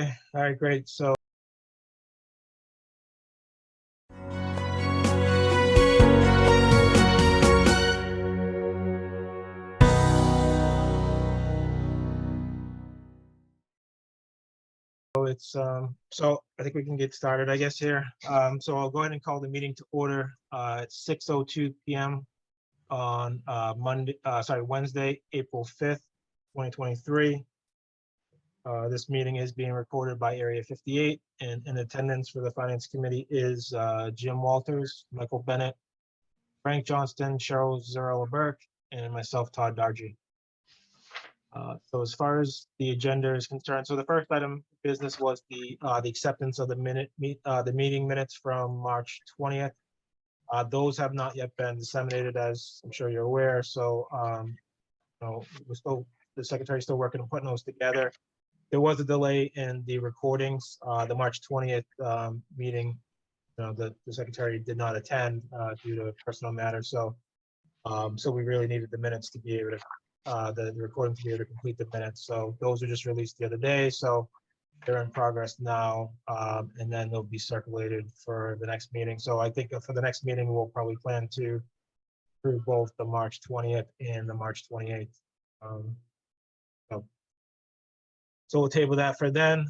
All right, great. So so I think we can get started, I guess, here. So I'll go ahead and call the meeting to order at 6:02 p.m. on Wednesday, April 5th, 2023. This meeting is being recorded by Area 58, and in attendance for the Finance Committee is Jim Walters, Michael Bennett, Frank Johnston, Cheryl Zarella-Burke, and myself, Todd Dargy. So as far as the agenda is concerned, so the first item of business was the acceptance of the meeting minutes from March 20th. Those have not yet been disseminated, as I'm sure you're aware. So the secretary's still working on putting those together. There was a delay in the recordings. The March 20th meeting, the secretary did not attend due to personal matters. So we really needed the minutes to be able to the recording to be able to complete the minutes. So those were just released the other day. So they're in progress now, and then they'll be circulated for the next meeting. So I think for the next meeting, we'll probably plan to approve both the March 20th and the March 28th. So we'll table that for then.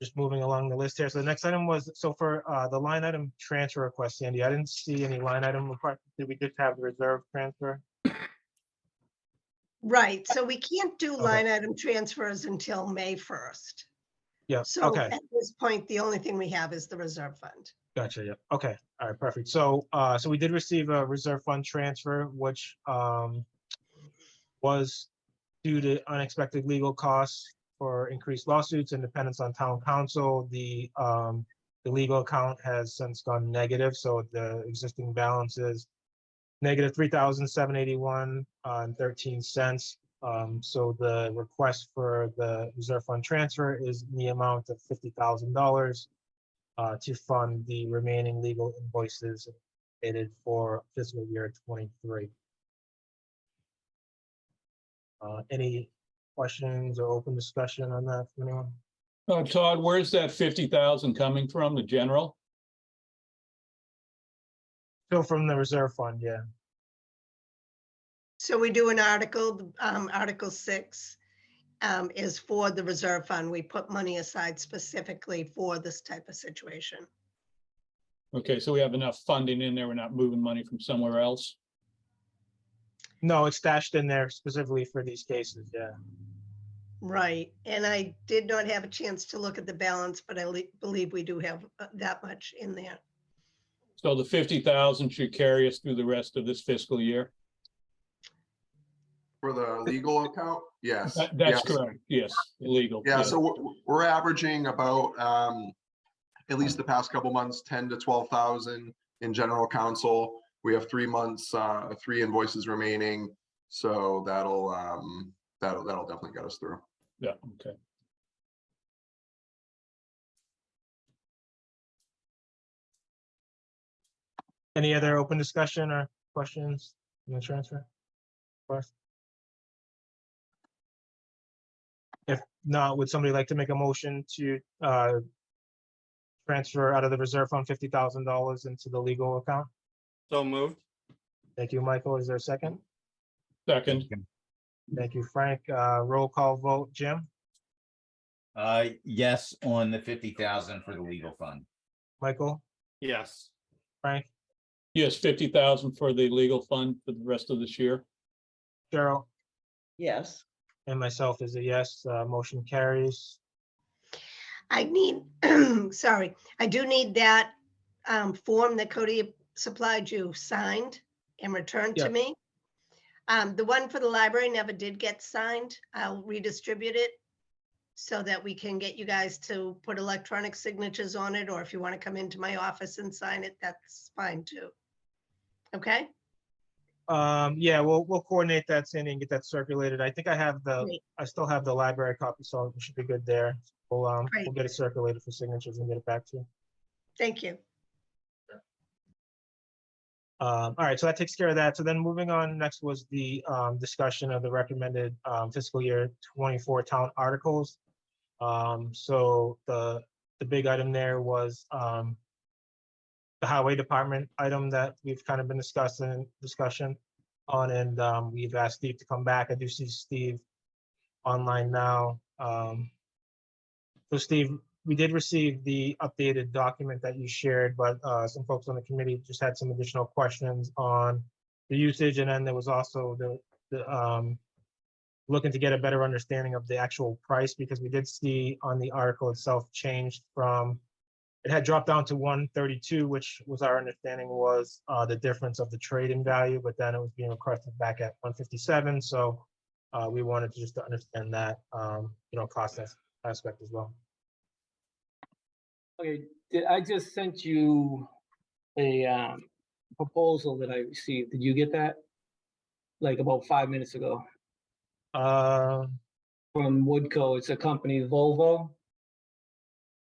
Just moving along the list here. So the next item was, so for the line item transfer request, Sandy, I didn't see any line item request. Did we just have the reserve transfer? Right, so we can't do line item transfers until May 1st. Yeah, So okay. at this point, the only thing we have is the reserve fund. Gotcha, yeah, okay, all right, perfect. So so we did receive a reserve fund transfer, which was due to unexpected legal costs for increased lawsuits and dependence on town council. The legal account has since gone negative, so the existing balance is negative $3,781.13. So the request for the reserve fund transfer is in the amount of $50,000 to fund the remaining legal invoices dated for fiscal year 23. Any questions or open discussion on that from anyone? Todd, where's that 50,000 coming from? The general? So from the reserve fund, yeah. So we do an article, Article 6 is for the reserve fund. We put money aside specifically for this type of situation. Okay, so we have enough funding in there. We're not moving money from somewhere else. No, it's stashed in there specifically for these cases, yeah. Right, and I did not have a chance to look at the balance, but I believe we do have that much in there. So the 50,000 should carry us through the rest of this fiscal year? For the legal account, yes. That's yes. correct, yes, legal. Yeah, so we're averaging about, at least the past couple months, 10 to 12,000 in general counsel. We have 3 months, 3 invoices remaining. So that'll definitely get us through. Yeah, okay. Any other open discussion or questions on the transfer? Of course. If not, would somebody like to make a motion to transfer out of the reserve fund $50,000 into the legal account? So moved. Thank you, Michael. Is there a second? Second. Thank you, Frank. Roll call vote, Jim? Yes, on the 50,000 for the legal fund. Michael? Yes. Frank? Yes, 50,000 for the legal fund for the rest of this year. Cheryl? Yes. And myself is a yes. Motion carries. I need, sorry, I do need that form that Cody supplied you signed and returned to me. The one for the library never did get signed. I'll redistribute it so that we can get you guys to put electronic signatures on it, or if you want to come into my office and sign it, that's fine too. Okay? Yeah, we'll coordinate that, Sandy, and get that circulated. I think I have I still have the library copy, so it should be good there. We'll get it circulated for signatures and get it back to you. Thank you. All right, so that takes care of that. So then moving on, next was the discussion of the recommended fiscal year 24 town articles. So the big item there was the highway department item that we've kind of been discussion on, and we've asked Steve to come back. I do see Steve online now. So Steve, we did receive the updated document that you shared, but some folks on the committee just had some additional questions on the usage, and then there was also the looking to get a better understanding of the actual price, because we did see on the article itself changed from, it had dropped down to 132, which was our understanding was the difference of the trade-in value, but then it was being requested back at 157. So we wanted to just to understand that, cost aspect as well. Okay, I just sent you a proposal that I received. Did you get that? Like about 5 minutes ago Uh, from Woodco. It's a company, Volvo.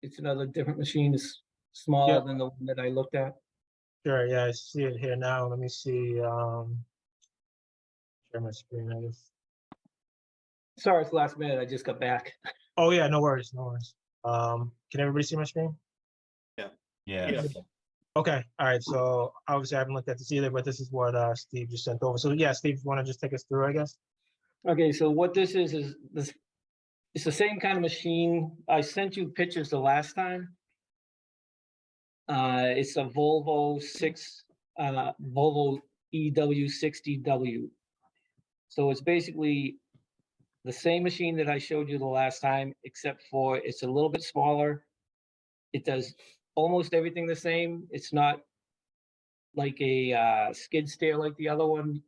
It's another different machine. It's smaller Yep. than the one that I looked at. Sure, yeah, I see it here now. Let me see. Share my screen, I guess. Sorry, it's last minute. I just got back. Oh yeah, no worries, no worries. Can everybody see my screen? Yeah. Yes. Okay, all right, so obviously I haven't looked at this either, but this is what Steve just sent over. So yeah, Steve, you want to just take us through, I guess? Okay, so what this is this, it's the same kind of machine. I sent you pictures the last time. It's a Volvo EW60W. So it's basically the same machine that I showed you the last time, except for it's a little bit smaller. It does almost everything the same. It's not like a skid steer like the other one,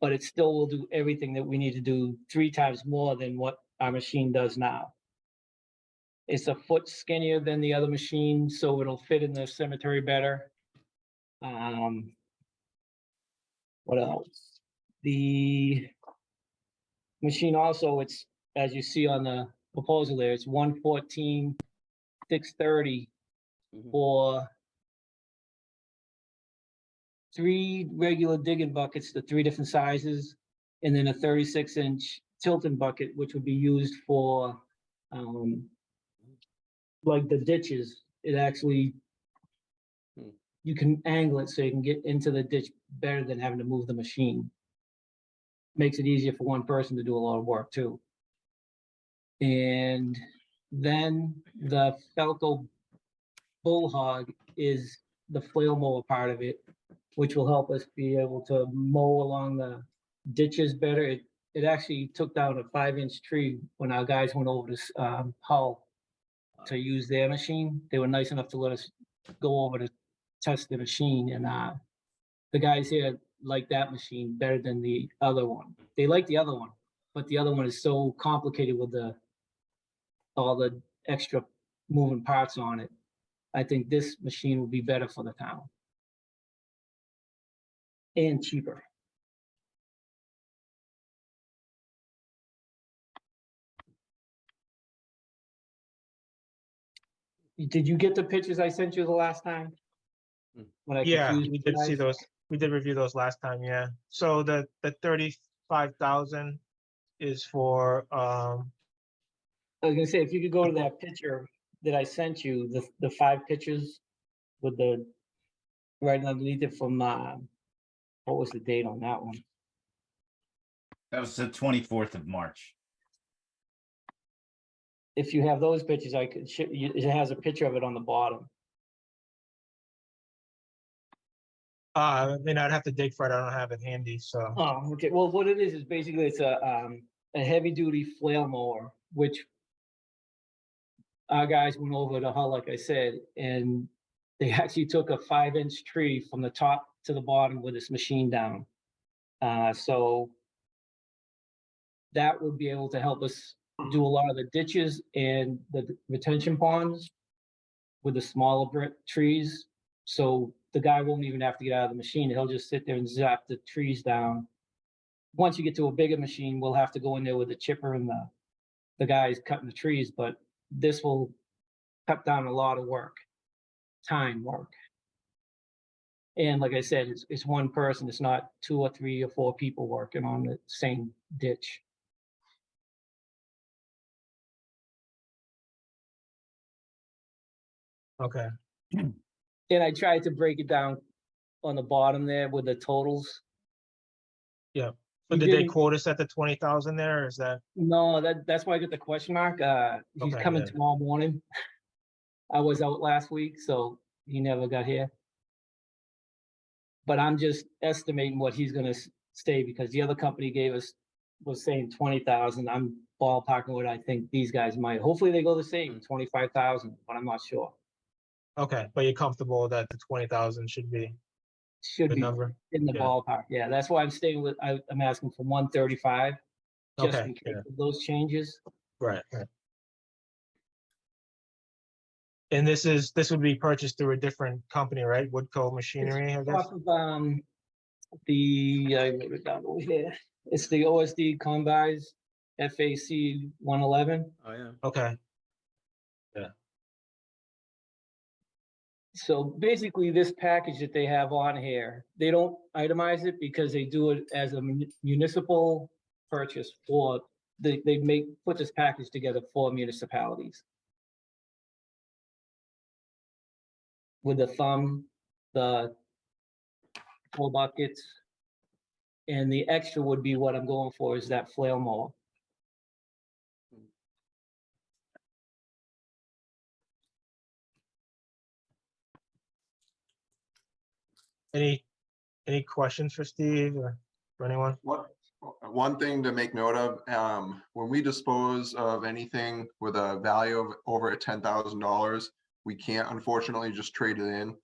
but it still will do everything that we need to do 3 times more than what our machine does now. It's a foot skinnier than the other machine, so it'll fit in the cemetery better. What else? The machine also, it's, as you see on the proposal there, it's 114,630 for 3 regular digging buckets, the 3 different sizes, and then a 36-inch tilting bucket, which would be used for like the ditches. It actually, you can angle it so you can get into the ditch better than having to move the machine. Makes it easier for one person to do a lot of work too. And then the Felco Bullhog is the flail mower part of it, which will help us be able to mow along the ditches better. It actually took down a 5-inch tree when our guys went over to Hull to use their machine. They were nice enough to let us go over to test the machine, and the guys here like that machine better than the other one. They like the other one, but the other one is so complicated with all the extra moving parts on it. I think this machine will be better for the town and cheaper. Did you get the pictures I sent you the last time? When I Yeah, confused we you did see guys? those. We did review those last time, yeah. So the 35,000 is for, I was gonna say, if you could go to that picture that I sent you, the 5 pictures with the right underneath it from, what was the date on that one? That was the 24th of March. If you have those pictures, I could, it has a picture of it on the bottom. I mean, I'd have to dig for it. I don't have it handy, so. Oh, okay. Well, what it is basically it's a heavy duty flail mower, which our guys went over to Hull, like I said, and they actually took a 5-inch tree from the top to the bottom with this machine down. So that would be able to help us do a lot of the ditches and the retention ponds with the smaller trees. So the guy won't even have to get out of the machine. He'll just sit there and zap the trees down. Once you get to a bigger machine, we'll have to go in there with the chipper and the guys cutting the trees, but this will cut down a lot of work, time work. And like I said, it's one person. It's not 2 or 3 or 4 people working on the same ditch. Okay, And I tried to break it down on the bottom there with the totals. so He did they didn't- quote us at the 20,000 there, or is that, No, that's why I got the question mark. He's Okay, coming yeah. tomorrow morning. I was out last week, so he never got here. But I'm just estimating what he's gonna stay, because the other company was saying 20,000. I'm ballparking what I think these guys might. Hopefully they go the same, 25,000, but I'm not sure. okay, but you're comfortable that the 20,000 should be Should the be number? in the Yeah. ballpark. Yeah, that's why I'm staying with, I'm asking for 135, just Okay, in case yeah. of those changes. Right, right. And this would be purchased through a different company, right? Woodco Machinery, I guess? Off of, I wrote it down over here. It's the OSD Combis FAC 111. Oh, yeah. Okay, So basically, this package that they have on here, they don't itemize it because they do it as a municipal purchase for, they put this package together for municipalities. With the thumb, the 4 buckets. And the extra would be what I'm going for, is that flail mower. any questions for Steve or for anyone? One thing to make note of, when we dispose of anything with a value of over $10,000, we can't unfortunately just trade it in.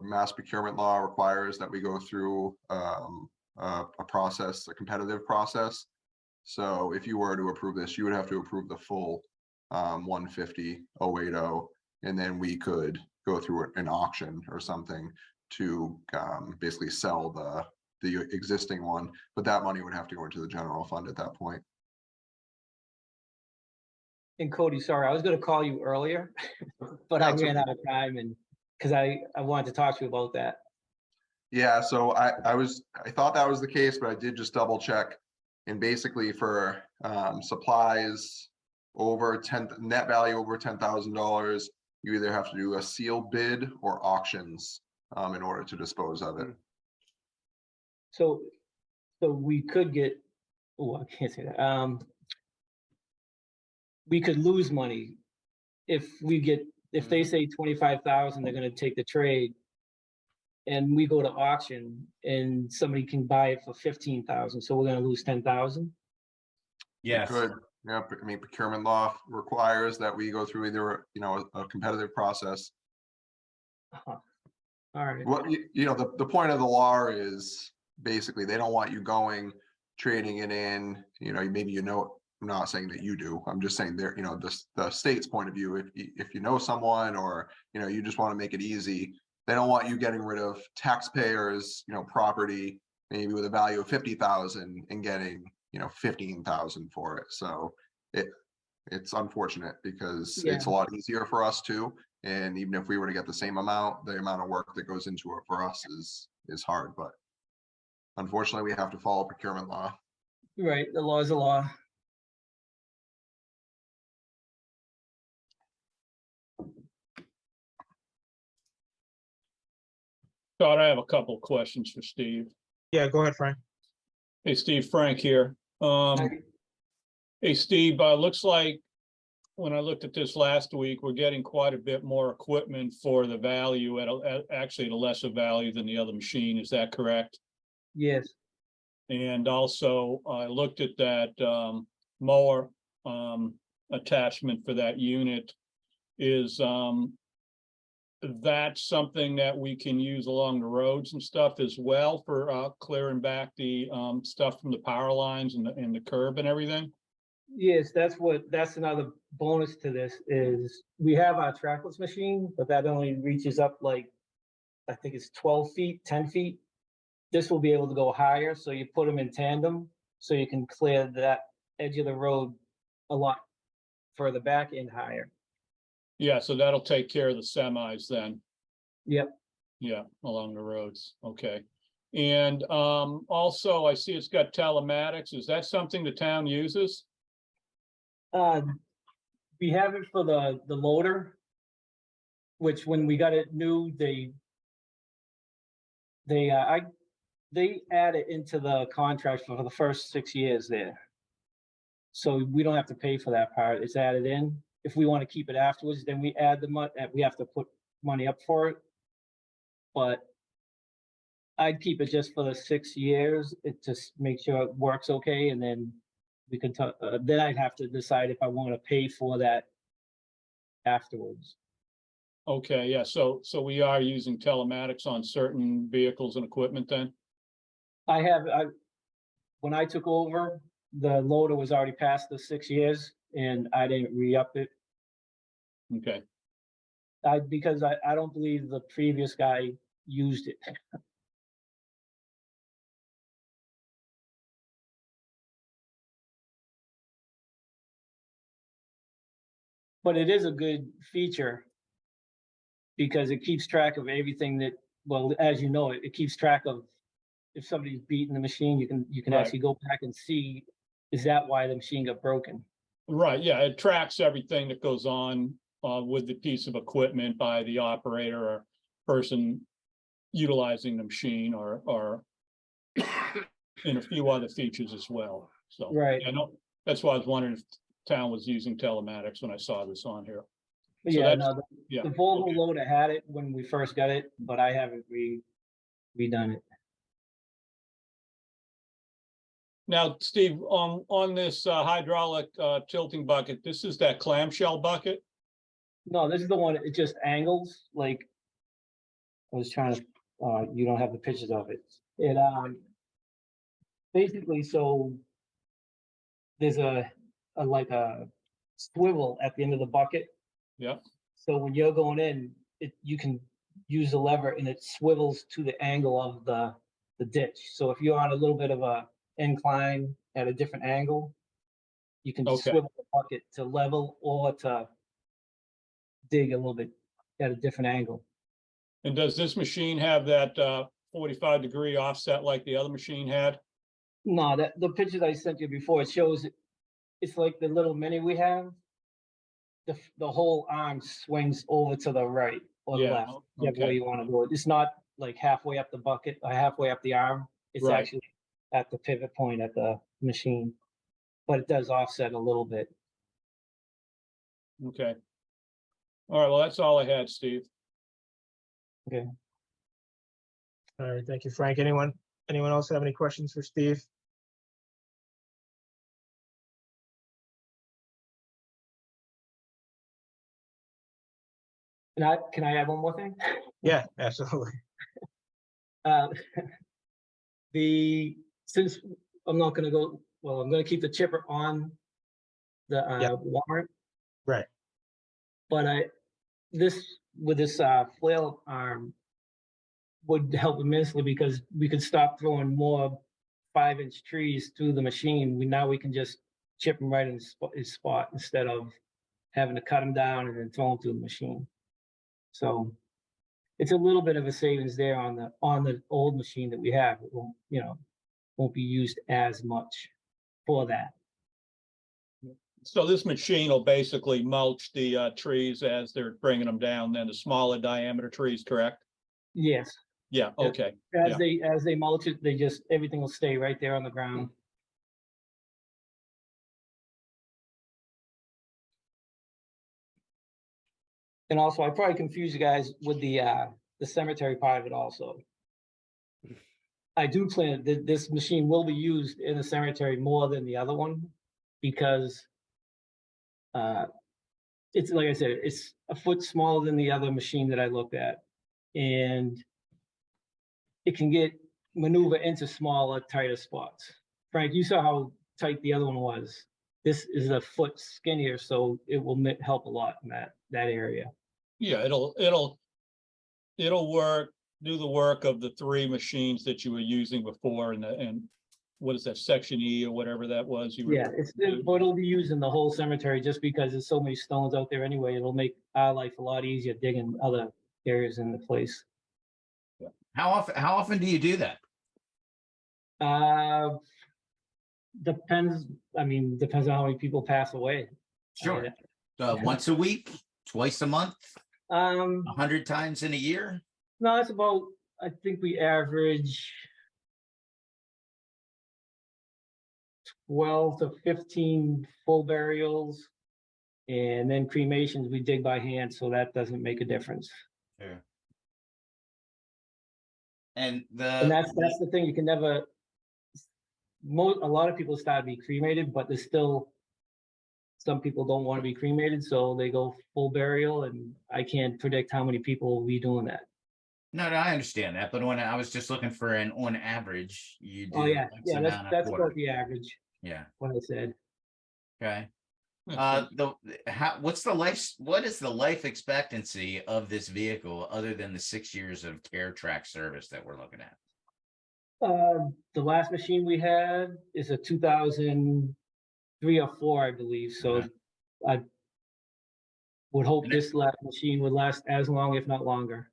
Mass procurement law requires that we go through a process, a competitive process. So if you were to approve this, you would have to approve the full 150,080, and then we could go through an auction or something to basically sell the existing one, but that money would have to go into the general fund at that point. And Cody, sorry, I was gonna call you earlier, but I That's ran okay. out of time, and, because I wanted to talk to you about that. Yeah, so I thought that was the case, but I did just double check. And basically for supplies over net value over $10,000, you either have to do a sealed bid or auctions in order to dispose of it. So we could get, oh, I can't say that. We could lose money if they say 25,000, they're gonna take the trade. And we go to auction and somebody can buy it for 15,000, so we're gonna lose 10,000. Yes, Good. Yeah, I mean, procurement law requires that we go through either, a competitive process. All right, What, the point of the law is basically they don't want you going, trading it in, maybe, I'm not saying that you do, I'm just saying there, the state's point of view, if you know someone or, you just want to make it easy, they don't want you getting rid of taxpayers, property, maybe with a value of 50,000 and getting, 15,000 for it. So it's unfortunate because it's a lot easier for us too. And even if we were to get the same amount, the amount of work that goes into it for us is hard, but unfortunately we have to follow procurement law. right, the law is a law. Todd, I have a couple questions for Steve. Yeah, go ahead, Frank. Hey, Steve, Frank here. Hey, Steve, looks like when I looked at this last week, we're getting quite a bit more equipment for the value at actually a lesser value than the other machine. Is that correct? Yes, And also I looked at that mower attachment for that unit. Is that something that we can use along the roads and stuff as well for clearing back the stuff from the power lines and the curb and everything? yes, that's another bonus to this, is we have our trackless machine, but that only reaches up like, I think it's 12 feet, 10 feet. This will be able to go higher, so you put them in tandem, so you can clear that edge of the road a lot further back and higher. Yeah, so that'll take care of the semis then. Yep. Yeah, along the roads. Okay. And also I see it's got telematics. Is that something the town uses? We have it for the loader. which when we got it new, they add it into the contract for the first 6 years there. So we don't have to pay for that part. It's added in. If we want to keep it afterwards, then we add the money, we have to put money up for it. But I'd keep it just for the 6 years. It just makes sure it works okay, and then we can talk, then I'd have to decide if I want to pay for that afterwards. Okay, yeah, so we are using telematics on certain vehicles and equipment then? When I took over, the loader was already past the 6 years and I didn't re-up it. Okay, Because I don't believe the previous guy used it. But it is a good feature because it keeps track of everything that, well, as you know, it keeps track of if somebody's beating the machine, you can Right. actually go back and see, is that why the machine got broken? right, yeah, it tracks everything that goes on with the piece of equipment by the operator or person utilizing the machine or and a few other features as well, so. Right. I know, that's why I was wondering if town was using telematics when I saw this on here. But So yeah, that's- no, Yeah, the Volvo okay. loader had it when we first got it, but I haven't redone it. Now, Steve, on this hydraulic tilting bucket, this is that clamshell bucket? No, this is the one, it just angles, like, I was trying to, you don't have the pictures of it. It, basically, so there's like a swivel at the end of the bucket. Yeah, So when you're going in, you can use the lever and it swivels to the angle of the ditch. So if you're on a little bit of a incline at a different angle, you can Okay. swivel the bucket to level or to dig a little bit at a different angle. and does this machine have that 45-degree offset like the other machine had? No, the pictures I sent you before, it shows it's like the little mini we have. The whole arm swings over to the right or the Yeah, left, whichever way okay. you want to do it. It's not like halfway up the bucket or halfway up the arm. It's Right. actually at the pivot point at the machine, but it does offset a little bit. Okay. All right, well, that's all I had, Steve. Okay. All right, thank you, Frank. Anyone else have any questions for Steve? Can I add one more thing? Yeah, absolutely. Uh, since I'm not gonna go, well, I'm gonna keep the chipper on the Yeah. warrant, Right. but with this flail arm would help immensely because we could stop throwing more 5-inch trees through the machine. Now we can just chip them right in his spot instead of having to cut them down and then throw them through the machine. So it's a little bit of a savings there on the old machine that we have. It won't be used as much for that. So this machine will basically mulch the trees as they're bringing them down, then the smaller diameter trees, correct? Yes, Yeah, Yeah. okay. as they mulch it, everything will stay right there on the ground. And also, I probably confused you guys with the cemetery part of it also. I do plan that this machine will be used in the cemetery more than the other one because it's like I said, it's a foot smaller than the other machine that I looked at. And it can maneuver into smaller, tighter spots. Frank, you saw how tight the other one was. This is a foot skinnier, so it will help a lot in that area. Yeah, it'll work, do the work of the 3 machines that you were using before and what is that, section E or whatever that was? Yeah, but it'll be used in the whole cemetery just because there's so many stones out there anyway. It'll make our life a lot easier digging other areas in the place. How often do you do that? Depends. I mean, depends on how many people pass away. Sure. Once a week, twice a month? 100 times in a year? No, it's about, I think we average 12 to 15 full burials. And then cremations, we dig by hand, so that doesn't make a difference. Sure. And And that's the thing, you can never, a lot of people start to be cremated, but there's still, some people don't want to be cremated, so they go full burial, and I can't predict how many people will be doing that. no, I understand that, but when I was just looking for an on average, you do Oh, yeah, X yeah, amount a that's quarter. about the average, Yeah, what I said. okay. Okay. What is the life expectancy of this vehicle other than the 6 years of care track service that we're looking at? The last machine we had is a 2003 or 4, I believe, so Okay. I would hope And it- this last machine would last as long, if not longer.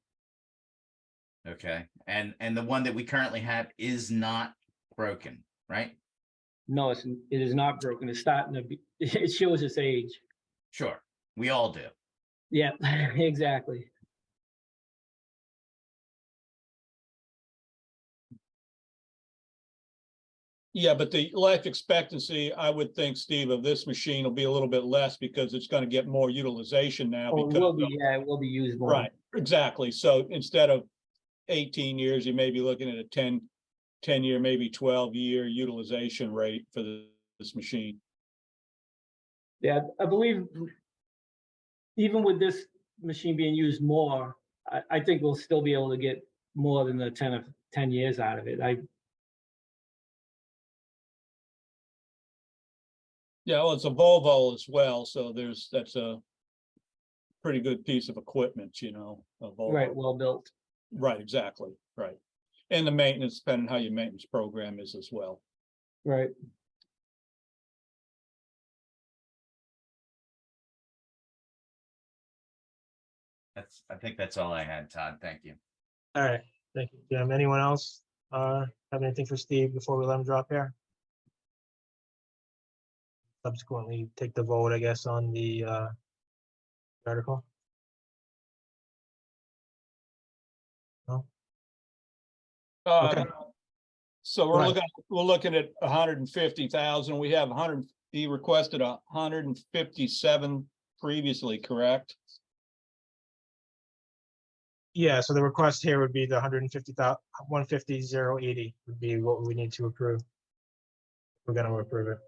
Okay, and the one that we currently have is not broken, right? No, it is not broken, it's starting to be, it shows its age. Sure, we all do. Yeah, exactly. Yeah, but the life expectancy, I would think, Steve, of this machine will be a little bit less because it's going to get more utilization now. Oh, it Because will be, yeah, it will be used more. Right, exactly. So instead of 18 years, you may be looking at a 10-year, maybe 12-year utilization rate for this machine. Yeah, I believe even with this machine being used more, I think we'll still be able to get more than the 10 years out of it. Yeah, well, it's a Volvo as well, so that's a pretty good piece of equipment, you know, a Volvo. Right, well built. Right, exactly, right. And the maintenance, depending on how your maintenance program is as well. Right. I think that's all I had, Todd. Thank you. All right, thank you, Jim. Anyone else have anything for Steve before we let him drop here? Subsequently, take the vote, I guess, on the article. No? Okay. So Go ahead. we're looking at 150,000. We have he requested 157 previously, correct? Yeah, so the request here would be the 150,080 would be what we need to approve. We're gonna approve it.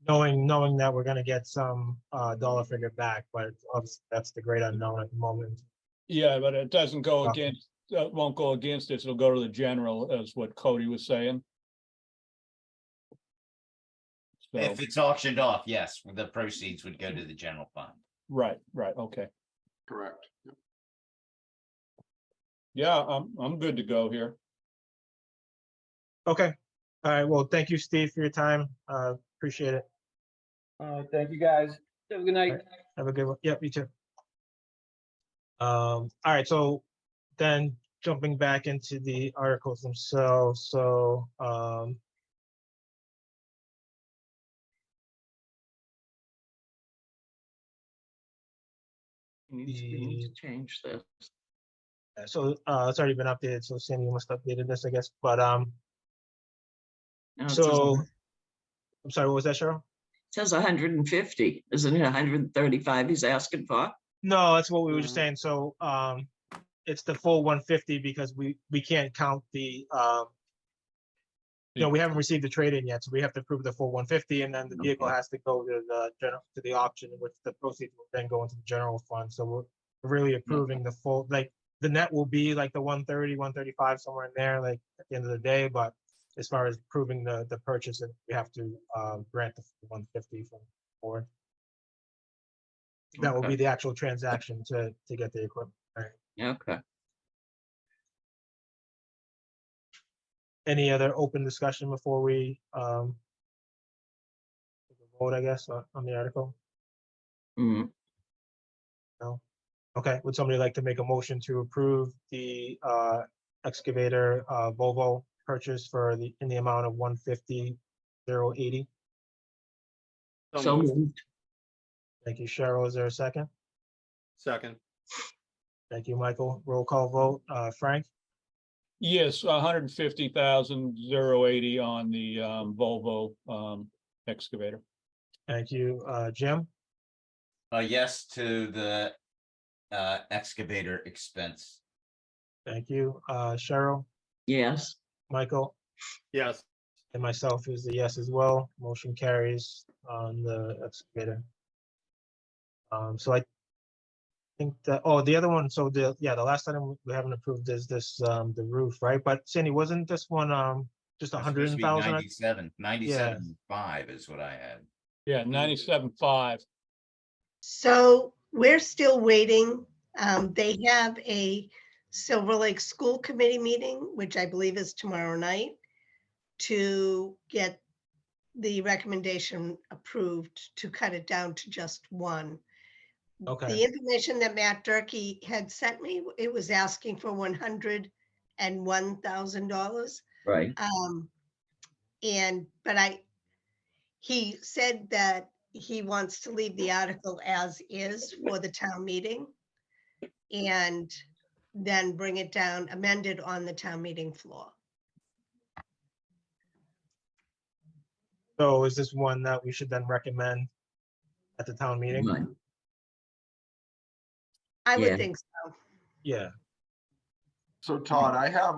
Knowing that we're gonna get some dollar figure back, but obviously that's the great unknown at the moment. Yeah, but it doesn't go Okay. against, won't go against this. It'll go to the general, as what Cody was saying. So, If it's auctioned off, yes, the proceeds would go to the general fund. right, okay. Correct. Yep. Yeah, I'm good to go here. Okay. All right, well, thank you, Steve, for your time. Appreciate it. Thank you, guys. Have a good night. Have a good one. Yep, you too. All right, so then jumping back into the articles themselves, so Change this. so it's already been updated, so Sandy, you must have updated this, I guess, but No, it so says- I'm sorry, what was that, Cheryl? it says 150, isn't it 135 he's asking for? No, that's what we were just saying. So it's the full 150 because we can't count the we haven't received the trade-in yet, so we have to approve the full 150, and then the vehicle Okay. has to go to the auction, which the proceeds will then go into the general fund. So we're really approving the full, like the net will be like the 130, 135, somewhere in there, like at the end of the day, but as far as proving the purchase, we have to grant the 150 from forward. That will be Okay. the actual transaction to get the equipment. Right. Okay. Any other open discussion before we vote, I guess, on the article? Mm, No? Okay, would somebody like to make a motion to approve the excavator Volvo purchase in the amount of 150,080? So moved. Thank you, Cheryl. Is there a second? Second. Thank you, Michael. Roll call vote. Frank, Yes, 150,080 on the Volvo excavator. thank you. Jim, Yes to the excavator expense. thank you. Cheryl, Yes, Michael, Yes. and myself is a yes as well. Motion carries on the excavator. So I think that, oh, the other one, so the last item we haven't approved is this, the roof, right? But Sandy, wasn't this one, just It's supposed to 100,000? be 97.5 is what I had. Yeah, 97.5. So we're still waiting. They have a Silver Lake School Committee meeting, which I believe is tomorrow night, to get the recommendation approved to cut it down to just one. Okay, The information that Matt Durkee had sent me, it was asking for $101,000. right. He said that he wants to leave the article as is for the town meeting and then bring it down amended on the town meeting floor. so is this one that we should then recommend at the town meeting? Right. I Yeah. would think so. Yeah, So Todd, I have,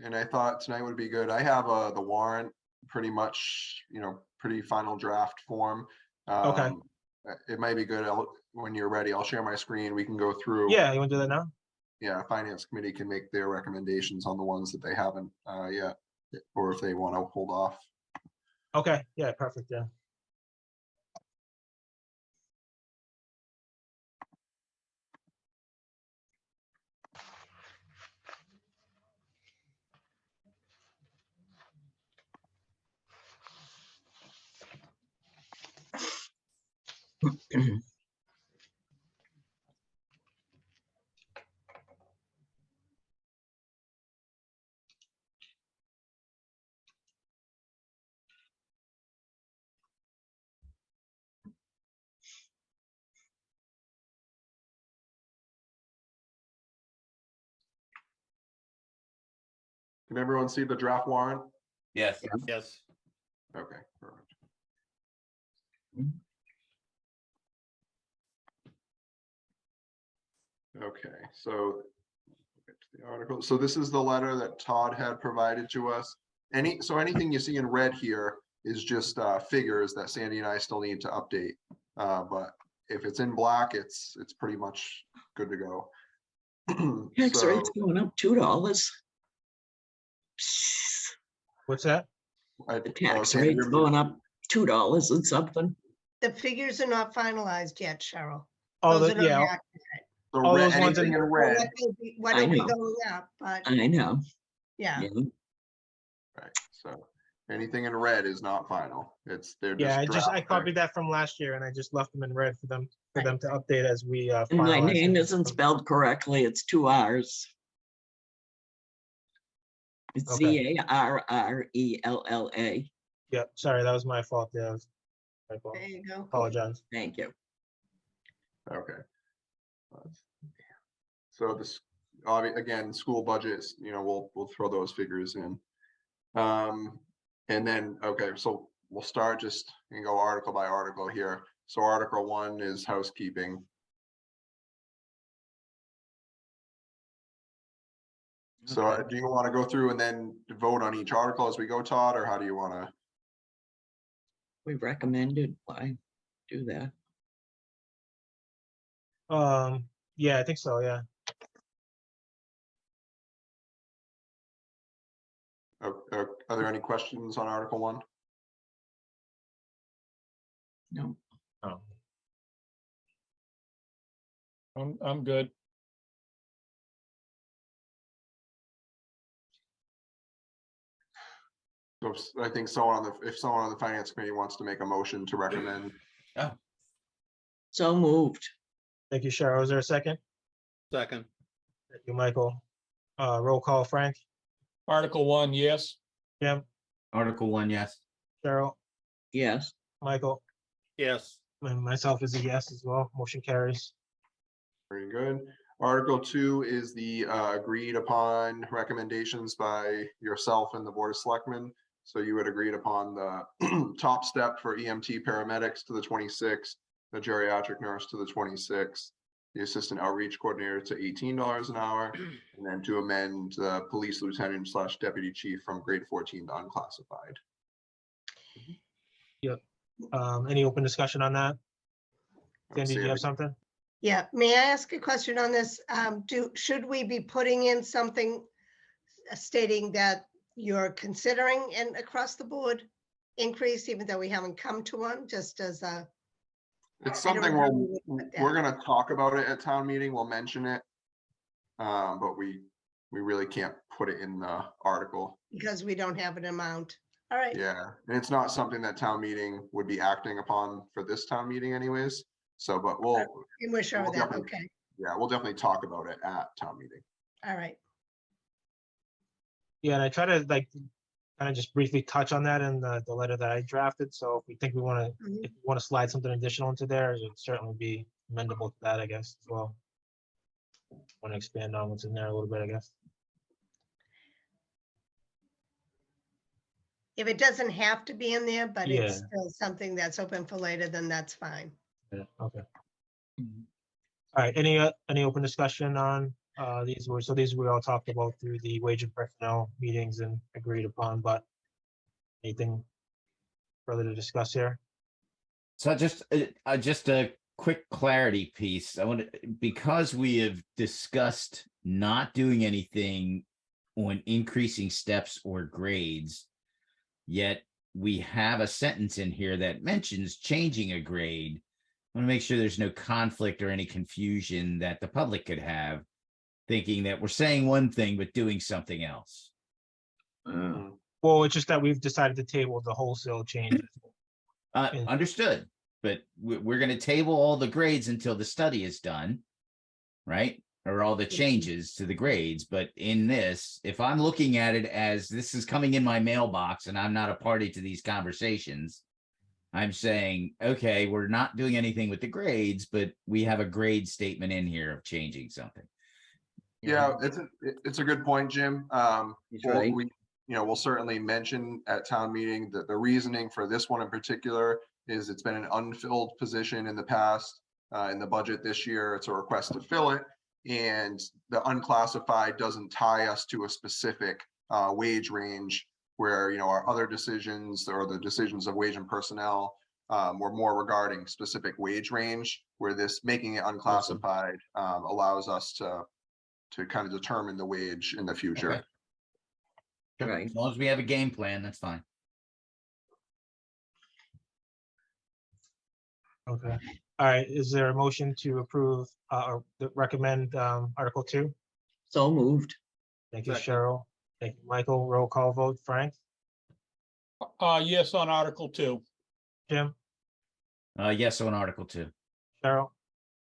and I thought tonight would be good. I have, the warrant pretty much, pretty final draft form. Okay. It might be good. When you're ready, I'll share my screen. We can go through. yeah, you want to do that now? Yeah, finance committee can make their recommendations on the ones that they haven't, yet, or if they want to hold off. Okay, yeah, perfect, yeah. Can everyone see the draft warrant? Yes. Yes. Okay, perfect. Okay, so get to the article. So this is the letter that Todd had provided to us. Anything you see in red here is just figures that Sandy and I still need to update. But if it's in black, it's pretty much good to go. Tax So, rate's going up $2. What's that? The tax Sandy, rate's you're going up $2 and something. The figures are not finalized yet, Cheryl. Oh, Those are not yeah, accurate. So all red, those ones anything in red. What I will be know. going up, but I know. yeah. Yeah. Right, so anything in red is not final. They're yeah, just. I copied that from last year and I just left them in red for them to update as we And my finalize name it. isn't spelled correctly. It's 2 R's. It's Okay. Zarrella. Yeah, sorry, that was my fault. Yeah, that was my fault. There you go. Apologize. Thank you. Okay. So this, again, school budgets, we'll throw those figures in. And then, okay, so we'll start just and go article by article here. So Article 1 is housekeeping. So Okay. do you want to go through and then vote on each article as we go, Todd, or how do you want to? We recommended, why do that? Yeah, I think so, yeah. Are there any questions on Article 1? No. Oh. I'm good. So I think if someone on the finance committee wants to make a motion to recommend. So moved. Thank you, Cheryl. Is there a second? Second. Thank you, Michael. Roll call, Frank, Article 1, yes. Jim, Article 1, yes. Cheryl, Yes. Michael, Yes. and myself is a yes as well. Motion carries. Very good. Article 2 is the agreed upon recommendations by yourself and the Board of Selectmen. So you had agreed upon the top step for EMT paramedics to the 26th, the geriatric nurse to the 26th, the assistant outreach coordinator to $18 an hour, and then to amend the police lieutenant / deputy chief from grade 14 to unclassified. Any open discussion on that? Sandy, do you Sandy? have something? Yeah, may I ask a question on this? Should we be putting in something stating that you're considering an across the board increase, even though we haven't come to one, just as a, It's I don't something know how we would put that. we're gonna talk about it at town meeting. We'll mention it. But we really can't put it in the article. because we don't have an amount. All right, Yeah, and it's not something that town meeting would be acting upon for this town meeting anyways. So, but and we're sure of we'll that. definitely- Okay, yeah, we'll definitely talk about it at town meeting. all right. Yeah, and I try to like kind of just briefly touch on that in the letter that I drafted. So if we think we want to, Mhm. if we want to slide something additional into there, it would certainly be amendable to that, I guess, as well. Want to expand on what's in there a little bit, I guess. If it doesn't have to be in there, but it's Yeah. still something that's open for later, then that's fine. Yeah, okay. All right, any open discussion on these? So these we all talked about through the wage and personnel meetings and agreed upon, but anything further to discuss here? So just a quick clarity piece. I want to, because we have discussed not doing anything on increasing steps or grades, yet we have a sentence in here that mentions changing a grade. I want to make sure there's no conflict or any confusion that the public could have, thinking that we're saying one thing but doing something else. Well, it's just that we've decided to table the wholesale changes. Yeah. Understood, but we're going to table all the grades until the study is done, right? Or all the changes to the grades. But in this, if I'm looking at it as this is coming in my mailbox and I'm not a party to these conversations, I'm saying, okay, we're not doing anything with the grades, but we have a grade statement in here of changing something. Yeah, it's a good point, Jim. He's right. We'll certainly mention at town meeting that the reasoning for this one in particular is it's been an unfilled position in the past. In the budget this year, it's a request to fill it. And the unclassified doesn't tie us to a specific wage range where, our other decisions or the decisions of wage and personnel were more regarding specific wage range, where this making it unclassified allows us to kind of determine the wage in the future. Okay. Sure. Right. As long as we have a game plan, that's fine. Okay. All right, is there a motion to approve or recommend Article 2? So moved. Thank you, Second. Cheryl. Thank you, Michael. Roll call vote. Frank, Yes, on Article 2. Jim, Yes, on Article 2. Cheryl,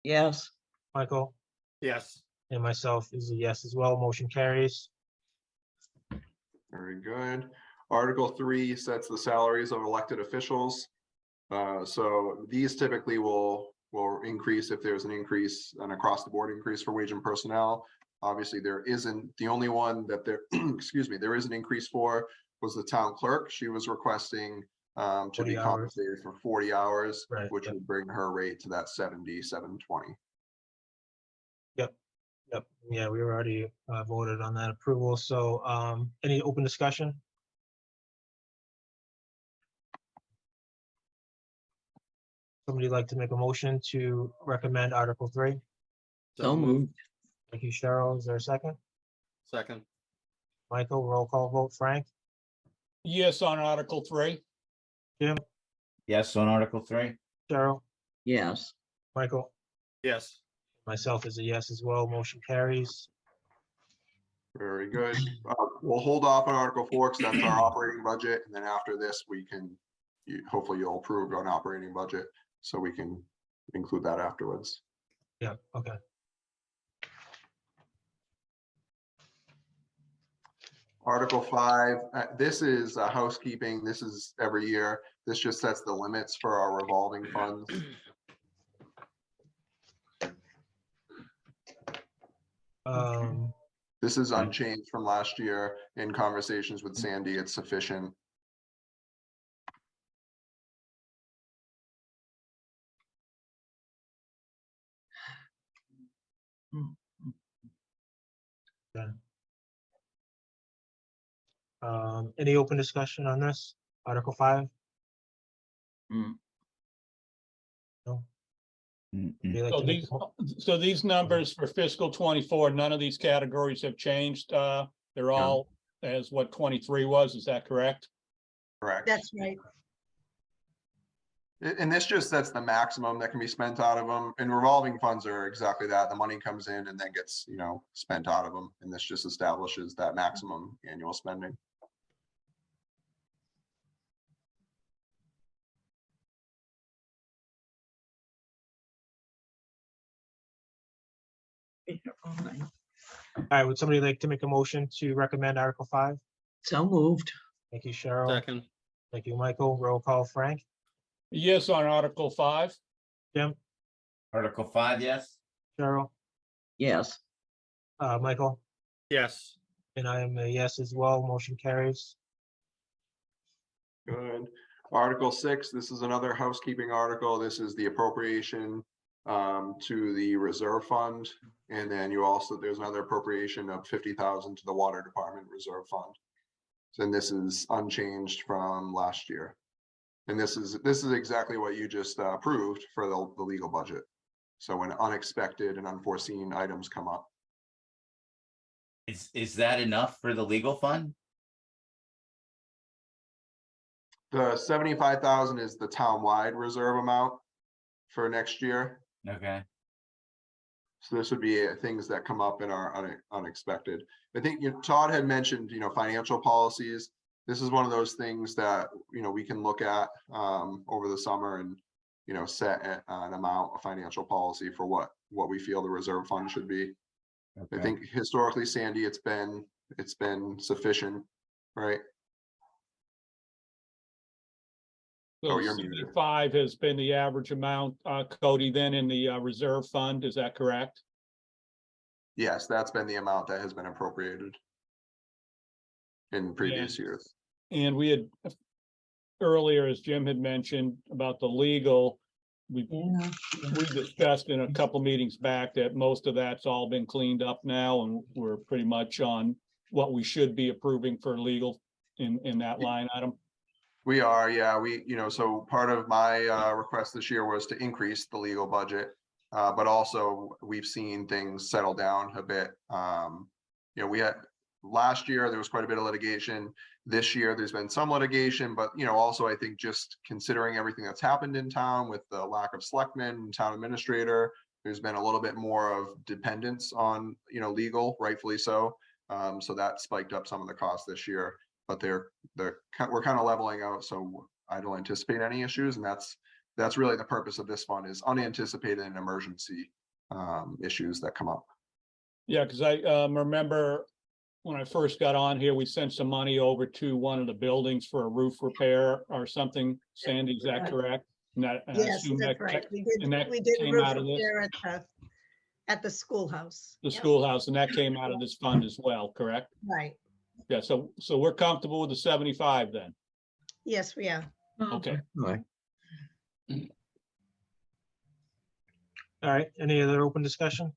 Yes. Michael, Yes. and myself is a yes as well. Motion carries. Very good. Article 3 sets the salaries of elected officials. So these typically will increase if there's an across the board increase for wage and personnel. Obviously, there isn't. The only one that there, excuse me, there is an increase for was the town clerk. She was requesting to 40 be hours. compensated for 40 hours, Right, which yep. would bring her rate to that 7720. Yep, yeah, we already voted on that approval. So any open discussion? Somebody like to make a motion to recommend Article 3? So moved. Thank you, Cheryl. Is there a second? Second. Michael, roll call vote. Frank, Yes, on Article 3. Jim, Yes, on Article 3. Cheryl, Yes. Michael, Yes. myself is a yes as well. Motion carries. Very good. We'll hold off on Article 4 because that's our operating budget. And then after this, we can, hopefully you'll approve an operating budget so we can include that afterwards. Yeah, okay. Article 5, this is housekeeping. This is every year. This just sets the limits for our revolving funds. This is unchanged from last year. In conversations with Sandy, it's sufficient. Any open discussion on this? Article 5? Mm. No? Mm-mm. Would you like So to make these, a mo- so these numbers for fiscal 24, none of these categories have changed. They're all as what 23 was, is that correct? Correct. That's right. And this just sets the maximum that can be spent out of them, and revolving funds are exactly that. The money comes in and then gets, spent out of them. And this just establishes that maximum annual spending. All right, would somebody like to make a motion to recommend Article 5? So moved. Thank you, Cheryl. Second. Thank you, Michael. Roll call, Frank, Yes, on Article 5. Jim, Article 5, yes. Cheryl, Yes. Michael, Yes. and I am a yes as well. Motion carries. Good. Article 6, this is another housekeeping article. This is the appropriation to the reserve fund. And then there's another appropriation of 50,000 to the water department reserve fund. And this is unchanged from last year. And this is exactly what you just approved for the legal budget. So when unexpected and unforeseen items come up. Is that enough for the legal fund? The 75,000 is the town-wide reserve amount for next year. Okay. So this would be things that come up and are unexpected. I think Todd had mentioned, financial policies. This is one of those things that, we can look at over the summer and, set an amount of financial policy for what we feel the reserve fund should be. Okay. I think historically, Sandy, it's been sufficient, right? So Oh, you're muted. 75 has been the average amount, Cody, then in the reserve fund, is that correct? Yes, that's been the amount that has been appropriated in previous years. And we had earlier, as Jim had mentioned about the legal, we discussed in a couple meetings back that most of that's all been cleaned up now, and we're pretty much on what we should be approving for legal in that line item. We are, yeah, so part of my request this year was to increase the legal budget. But also we've seen things settle down a bit. We had last year, there was quite a bit of litigation. This year, there's been some litigation, but also I think just considering everything that's happened in town with the lack of selectmen and town administrator, there's been a little bit more of dependence on, legal, rightfully so. So that spiked up some of the costs this year, but we're kind of leveling out. So I don't anticipate any issues. And that's really the purpose of this fund, is unanticipated and emergency issues that come up. Yeah, because I remember when I first got on here, we sent some money over to one of the buildings for a roof repair or something. Sandy, is that correct? And I Yes, assume that's that right. We and that did came roof out of this? repair at the schoolhouse. The Yep, schoolhouse, and that came out of this fund as well, correct? right. Yeah, so we're comfortable with the 75 then. Yes, we are. Okay. Right. All right, any other open discussion?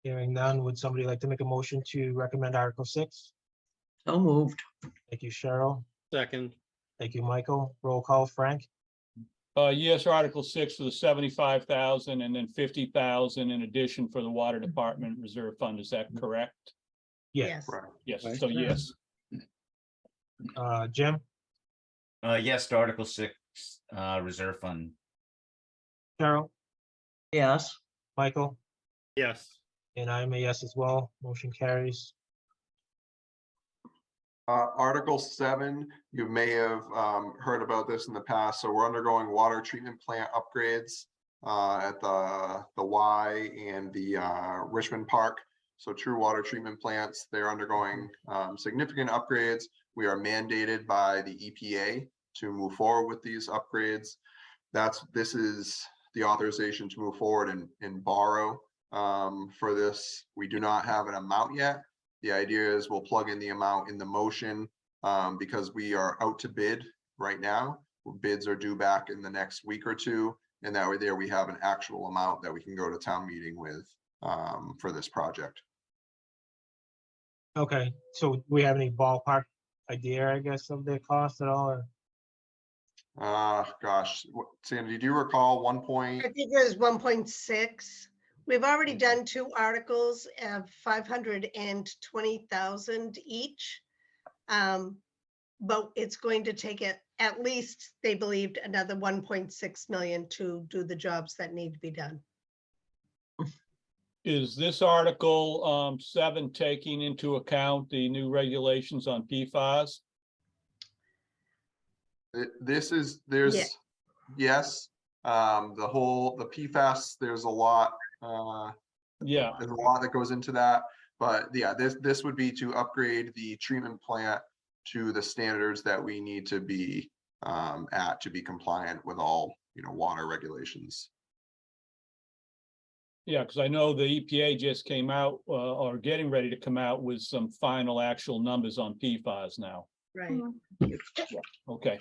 Hearing none, would somebody like to make a motion to recommend Article 6? So moved. Thank you, Cheryl. Second. Thank you, Michael. Roll call, Frank, Yes, Article 6 for the 75,000 and then 50,000 in addition for the water department reserve fund. Is that correct? Yeah. Yes. Right. Yes, Right. so yes. Jim, Yes to Article 6, reserve fund. Cheryl, Yes. Michael, Yes. and I'm a yes as well. Motion carries. Article 7, you may have heard about this in the past. So we're undergoing water treatment plant upgrades at the Y and the Richmond Park. So true water treatment plants, they're undergoing significant upgrades. We are mandated by the EPA to move forward with these upgrades. This is the authorization to move forward and borrow for this. We do not have an amount yet. The idea is we'll plug in the amount in the motion because we are out to bid right now. Bids are due back in the next week or two. And that way there we have an actual amount that we can go to town meeting with for this project. Okay, so do we have any ballpark idea, I guess, of the cost at all, or? Gosh, Sandy, do you recall 1 I point? think it was 1.6. We've already done 2 articles of 520,000 each. But it's going to take it at least, they believed, another 1.6 million to do the jobs that need to be done. Is this Article 7 taking into account the new regulations on PFAS? This is, Yeah. yes, the PFAS, there's a lot, Yeah, there's a lot that goes into that. But yeah, this would be to upgrade the treatment plant to the standards that we need to be at to be compliant with all, water regulations. yeah, because I know the EPA just came out or getting ready to come out with some final actual numbers on PFAS now. Right. Okay.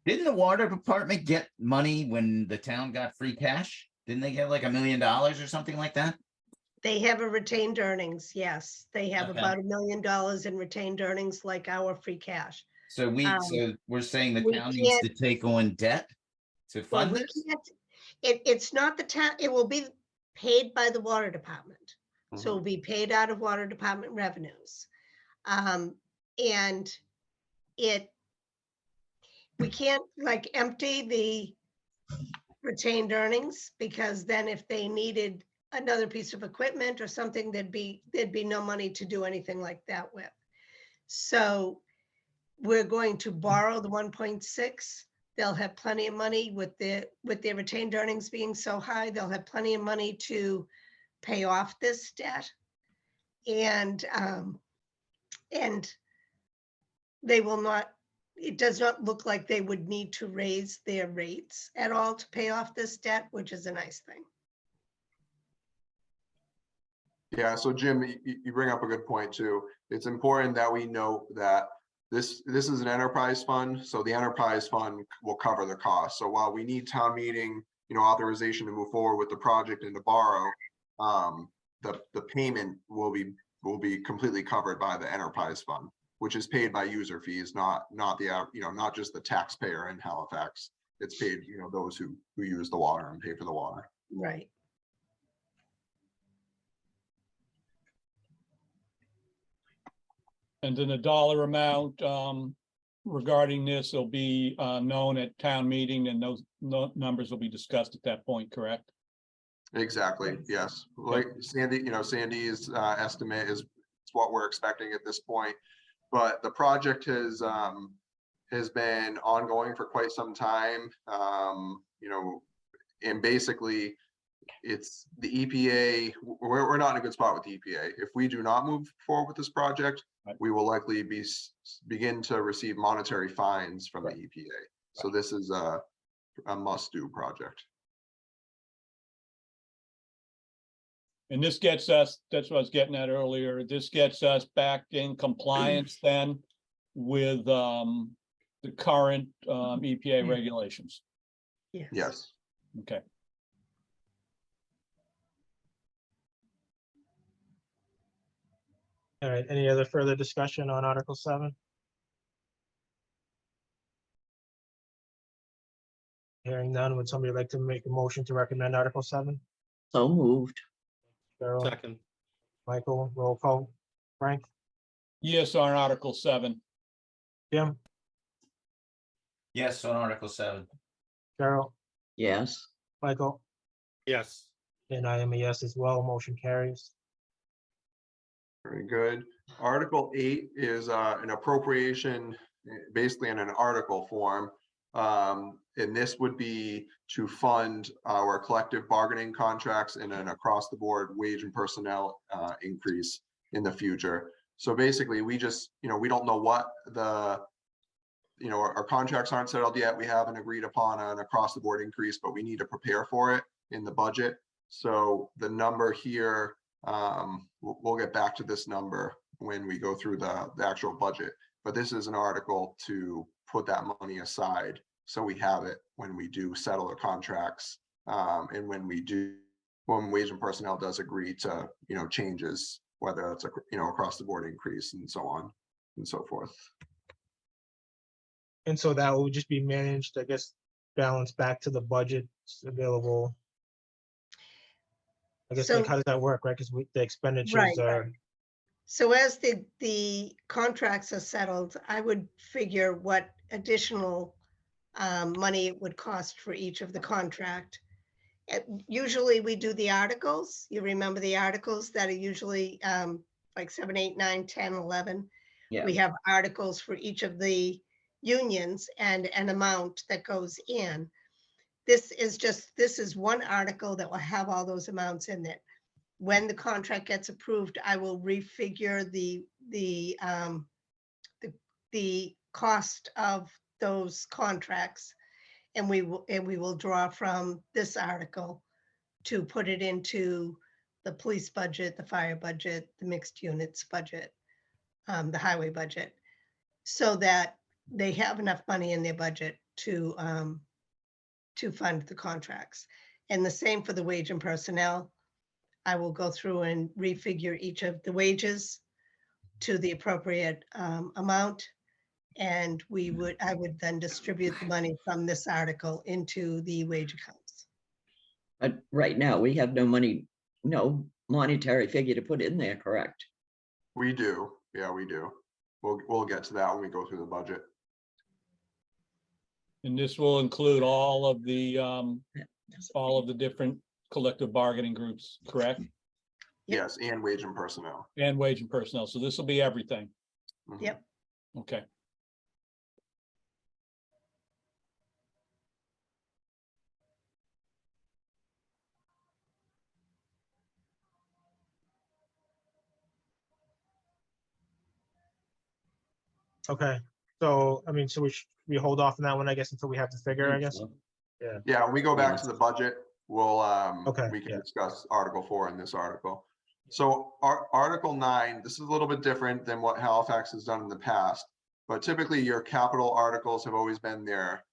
Didn't the water department get money when the town got free cash? Didn't they get like $1 million or something like that? They have a retained earnings, yes. They have Okay. about $1 million in retained earnings like our free cash. So we're saying the we town needs to can't- take on debt to Well, fund we this? can't, it's not the town, it will be paid by the water department. So it'll be paid out of water department revenues. And we can't like empty the retained earnings because then if they needed another piece of equipment or something, there'd be no money to do anything like that with. So we're going to borrow the 1.6. They'll have plenty of money with their retained earnings being so high. They'll have plenty of money to pay off this debt. And they will not, it does not look like they would need to raise their rates at all to pay off this debt, which is a nice thing. Yeah, so Jim, you bring up a good point too. It's important that we note that this is an enterprise fund, so the enterprise fund will cover the cost. So while we need town meeting, authorization to move forward with the project and to borrow, the payment will be completely covered by the enterprise fund, which is paid by user fees, not just the taxpayer in Halifax. It's paid, those who use the water and pay for the water. Right. And then the dollar amount regarding this will be known at town meeting, and those numbers will be discussed at that point, correct? Exactly, yes. Like Sandy, Sandy's estimate is what we're expecting at this point. But the project has been ongoing for quite some time. And basically it's the EPA, we're not in a good spot with the EPA. If we do not move forward with this project, right, we will likely begin to receive monetary fines from right, the EPA. So this is a must-do project. And this gets us, that's what I was getting at earlier, this gets us back in compliance then with the current EPA regulations. Yes. Okay. All right, any other further discussion on Article 7? Hearing none, would somebody like to make a motion to recommend Article 7? So moved. Cheryl, Second. Michael, roll call. Frank, Yes, on Article 7. Jim, Yes, on Article 7. Cheryl, Yes. Michael, Yes. and I am a yes as well. Motion carries. Very good. Article 8 is an appropriation, basically in an article form. And this would be to fund our collective bargaining contracts and an across the board wage and personnel increase in the future. So basically we just, we don't know what the you know, our contracts aren't settled yet. We haven't agreed upon an across the board increase, but we need to prepare for it in the budget. So the number here, we'll get back to this number when we go through the actual budget. But this is an article to put that money aside, so we have it when we do settle the contracts, and when wage and personnel does agree to, you know, changes, whether it's a, you know, across the board increase and so on and so forth. And so that will just be managed, I guess, balanced back to the budget available. I guess, like, So- how does that work, right? Because the expenditures Right. are, So as the contracts are settled, I would figure what additional money it would cost for each of the contract. Usually we do the articles. You remember the articles that are usually like 7, 8, 9, 10, 11. Yeah. We have articles for each of the unions and an amount that goes in. This is one article that will have all those amounts in it. When the contract gets approved, I will refigure the cost of those contracts. And we will draw from this article to put it into the police budget, the fire budget, the mixed units budget, the highway budget, so that they have enough money in their budget to fund the contracts. And the same for the wage and personnel. I will go through and refigure each of the wages to the appropriate amount. And I would then distribute the money from this article into the wage accounts. But right now, we have no money, no monetary figure to put in there, correct? We do. Yeah, we do. We'll get to that when we go through the budget. And this will include all of the different collective bargaining groups, correct? Yep. Yes, and wage and personnel. And wage and personnel. So this will be everything. Mhm. Yep. Okay. okay. So, I mean, so we hold off on that one, I guess, until we have the figure, I guess. So, Yeah, when we go back Yes. to the budget, we'll, Okay, we can yeah. discuss Article 4 in this article. So Article 9, this is a little bit different than what Halifax has done in the past, but typically your capital articles have always been their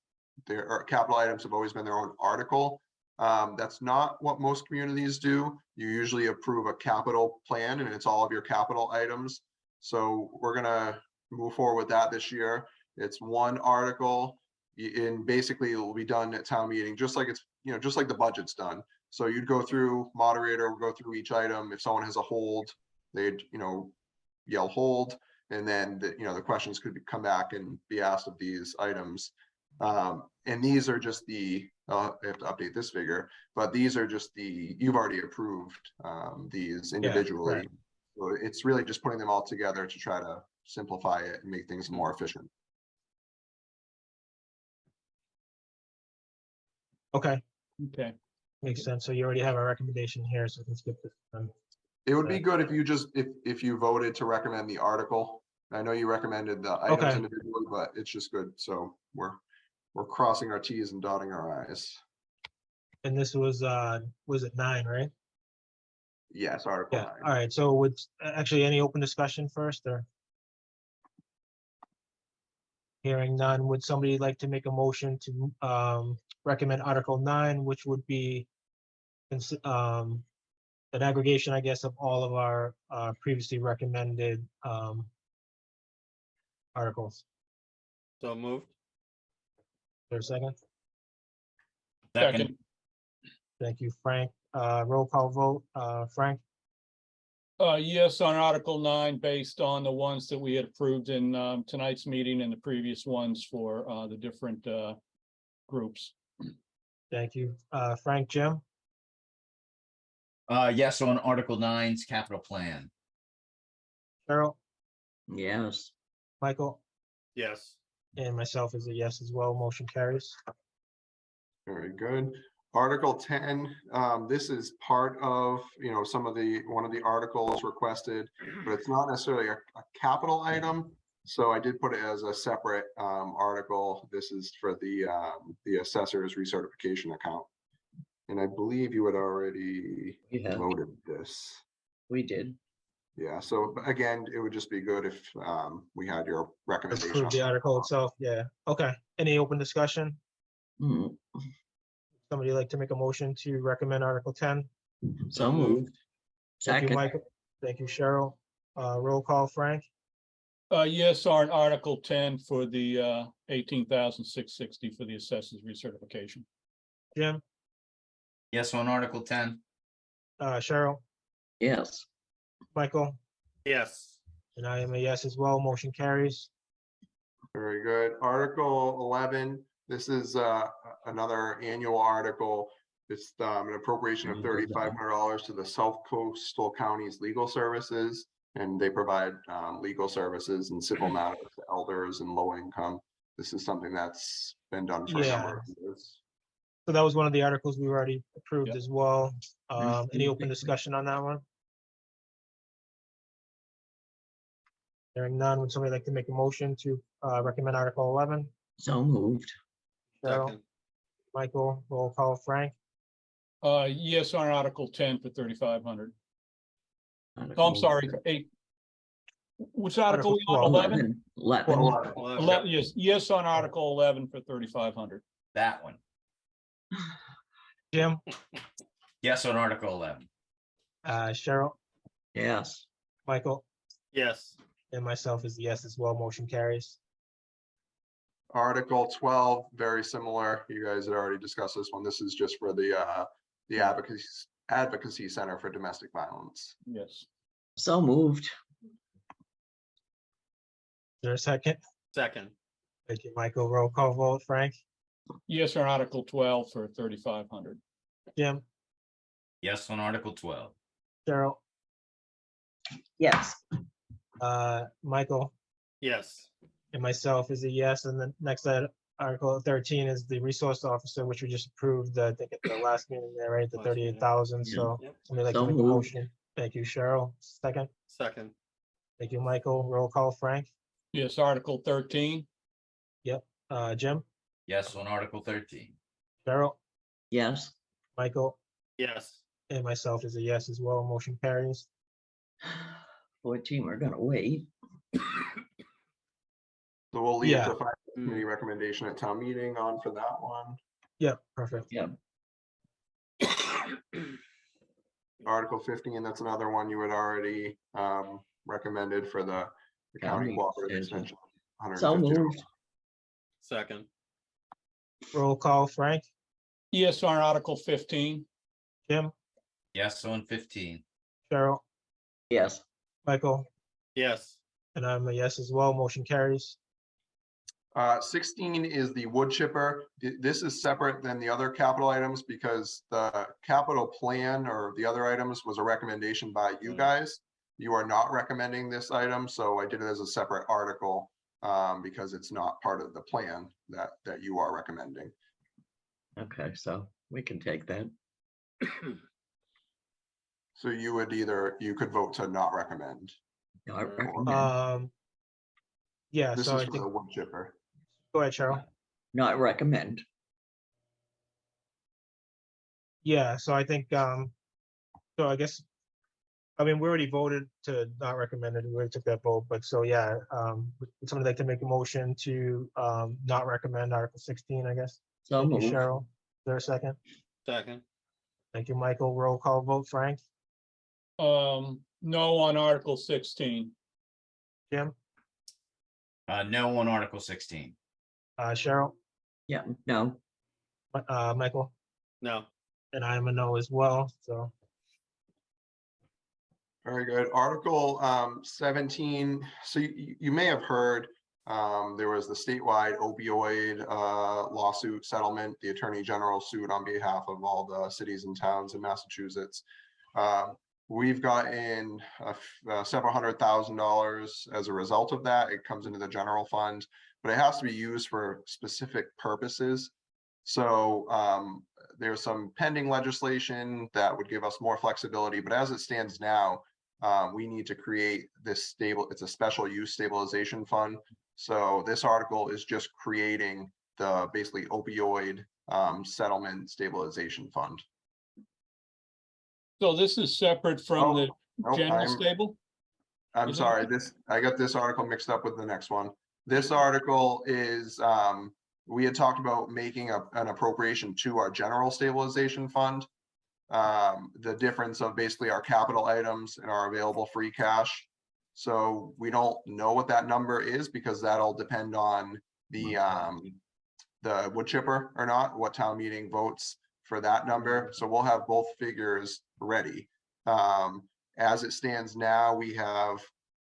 capital items have always been their own article. That's not what most communities do. You usually approve a capital plan and it's all of your capital items. So we're gonna move forward with that this year. It's one article, and basically it will be done at town meeting, just like it's, you know, just like the budget's done. So you'd go through, moderator will go through each item. If someone has a hold, they'd, you know, yell hold, and then the questions could come back and be asked of these items. And these are just I have to update this figure, but these are just you've already approved these individually. right. So it's really just putting them all together to try to simplify it and make things more efficient. Okay, Okay. makes sense. So you already have a recommendation here, so we can skip this one. It would be good if you just, if you voted to recommend the article. I know you recommended the items Okay. individually, but it's just good. So we're crossing our T's and dotting our I's. And this was it 9, right? Yes, Article Yeah, 9. all right. So would, actually, any open discussion first, or? Hearing none, would somebody like to make a motion to recommend Article 9, which would be an aggregation, I guess, of all of our previously recommended articles? So moved. There's a second? Second. Thank you, Frank. Roll call vote, Frank, Yes, on Article 9, based on the ones that we had approved in tonight's meeting and the previous ones for the different groups. thank you. Frank, Jim, Yes, on Article 9's capital plan. Cheryl, Yes, Michael, Yes. and myself is a yes as well. Motion carries. Very good. Article 10, this is part of, you know, one of the articles requested, but it's not necessarily a capital item. So I did put it as a separate article. This is for the assessor's recertification account. And I believe you had already Yeah, voted this. we did. Yeah, so but again, it would just be good if we had your recommendation. Approve the article itself, yeah, okay. Any open discussion? Mm, Somebody like to make a motion to recommend Article 10? So moved. Thank you, Second, Michael. Thank you, Cheryl. Roll call, Frank, Yes, on Article 10 for the 18,660 for the assessors recertification. Jim, Yes, on Article 10. Cheryl, yes. Michael, Yes. and I am a yes as well. Motion carries. Very good. Article 11, this is another annual article. It's an appropriation of $3,500 to the South Coastal Counties Legal Services. And they provide legal services and civil matters to elders and low income. This is something that's been done for a number of years. So that was one of the articles we already approved Yep. as well. Any open discussion on that one? Hearing none, would somebody like to make a motion to recommend Article 11? So moved. Cheryl, Second. Michael, roll call, Frank, Yes, on Article 10 for 3,500. Oh, Article I'm sorry, 8. Which article? Article 12. 11? 11. 11, yes, yes on Article 11 for 3,500. That one. Jim, Yes, on Article 11. Cheryl, Yes. Michael, Yes. and myself is a yes as well. Motion carries. Article 12, very similar. You guys had already discussed this one. This is just for the Advocacy Center for Domestic Violence. Yes. So moved. Is there a second? Second. Thank you, Michael. Roll call vote, Frank, Yes on Article 12 for 3,500. Jim, Yes, on Article 12. Cheryl, Yes. Michael, Yes. and myself is a yes. And the next Article 13 is the resource officer, which we just approved, I think at the last meeting there, right? The Last meeting. 38,000. So Yep. somebody like to So make a moved. motion. Thank you, Cheryl. Second. Second. Thank you, Michael. Roll call, Frank, Yes, Article 13. Jim, Yes, on Article 13. Cheryl, Yes. Michael, Yes. and myself is a yes as well. Motion carries. 14, we're gonna wait. So we'll leave Yeah. the finance committee recommendation at town meeting on for that one. Yeah, perfect. Yeah. Article 15, that's another one you had already recommended for the county County cooperative extension. extension. So $150. moved. Second. Roll call, Frank, Yes on Article 15. Jim, Yes, on 15. Cheryl, Yes. Michael, Yes. and I'm a yes as well. Motion carries. 16 is the wood chipper. This is separate than the other capital items because the capital plan or the other items was a recommendation by you guys. You are not recommending this item, so I did it as a separate article because it's not part of the plan that you are recommending. Okay, so we can take that. So you could vote to not recommend. Not recommend. Yeah, This so is I for think, the wood chipper. go ahead, Cheryl. Not recommend. Yeah, so I think, so I guess, I mean, we already voted to not recommend it. We already took that vote, but so, yeah, would somebody like to make a motion to not recommend Article 16, I guess? So Thank you, moved. Cheryl. Is there a second? Second. Thank you, Michael. Roll call vote, Frank, No on Article 16. Jim, No on Article 16. Cheryl, Yeah, no. Michael, No. and I'm a no as well, so. Very good. Article 17. So you may have heard there was the statewide opioid lawsuit settlement. The Attorney General sued on behalf of all the cities and towns in Massachusetts. We've gotten several $100,000 as a result of that. It comes into the general fund, but it has to be used for specific purposes. So there's some pending legislation that would give us more flexibility, but as it stands now, we need to create this it's a special use stabilization fund. So this article is just creating the basically opioid settlement stabilization fund. So this is separate from the Nope, general stable? I'm Is it? sorry, I got this article mixed up with the next one. This article is, we had talked about making an appropriation to our general stabilization fund. The difference of basically our capital items and our available free cash. So we don't know what that number is because that'll depend on the wood chipper or not, what town meeting votes for that number. So we'll have both figures ready. As it stands now, we have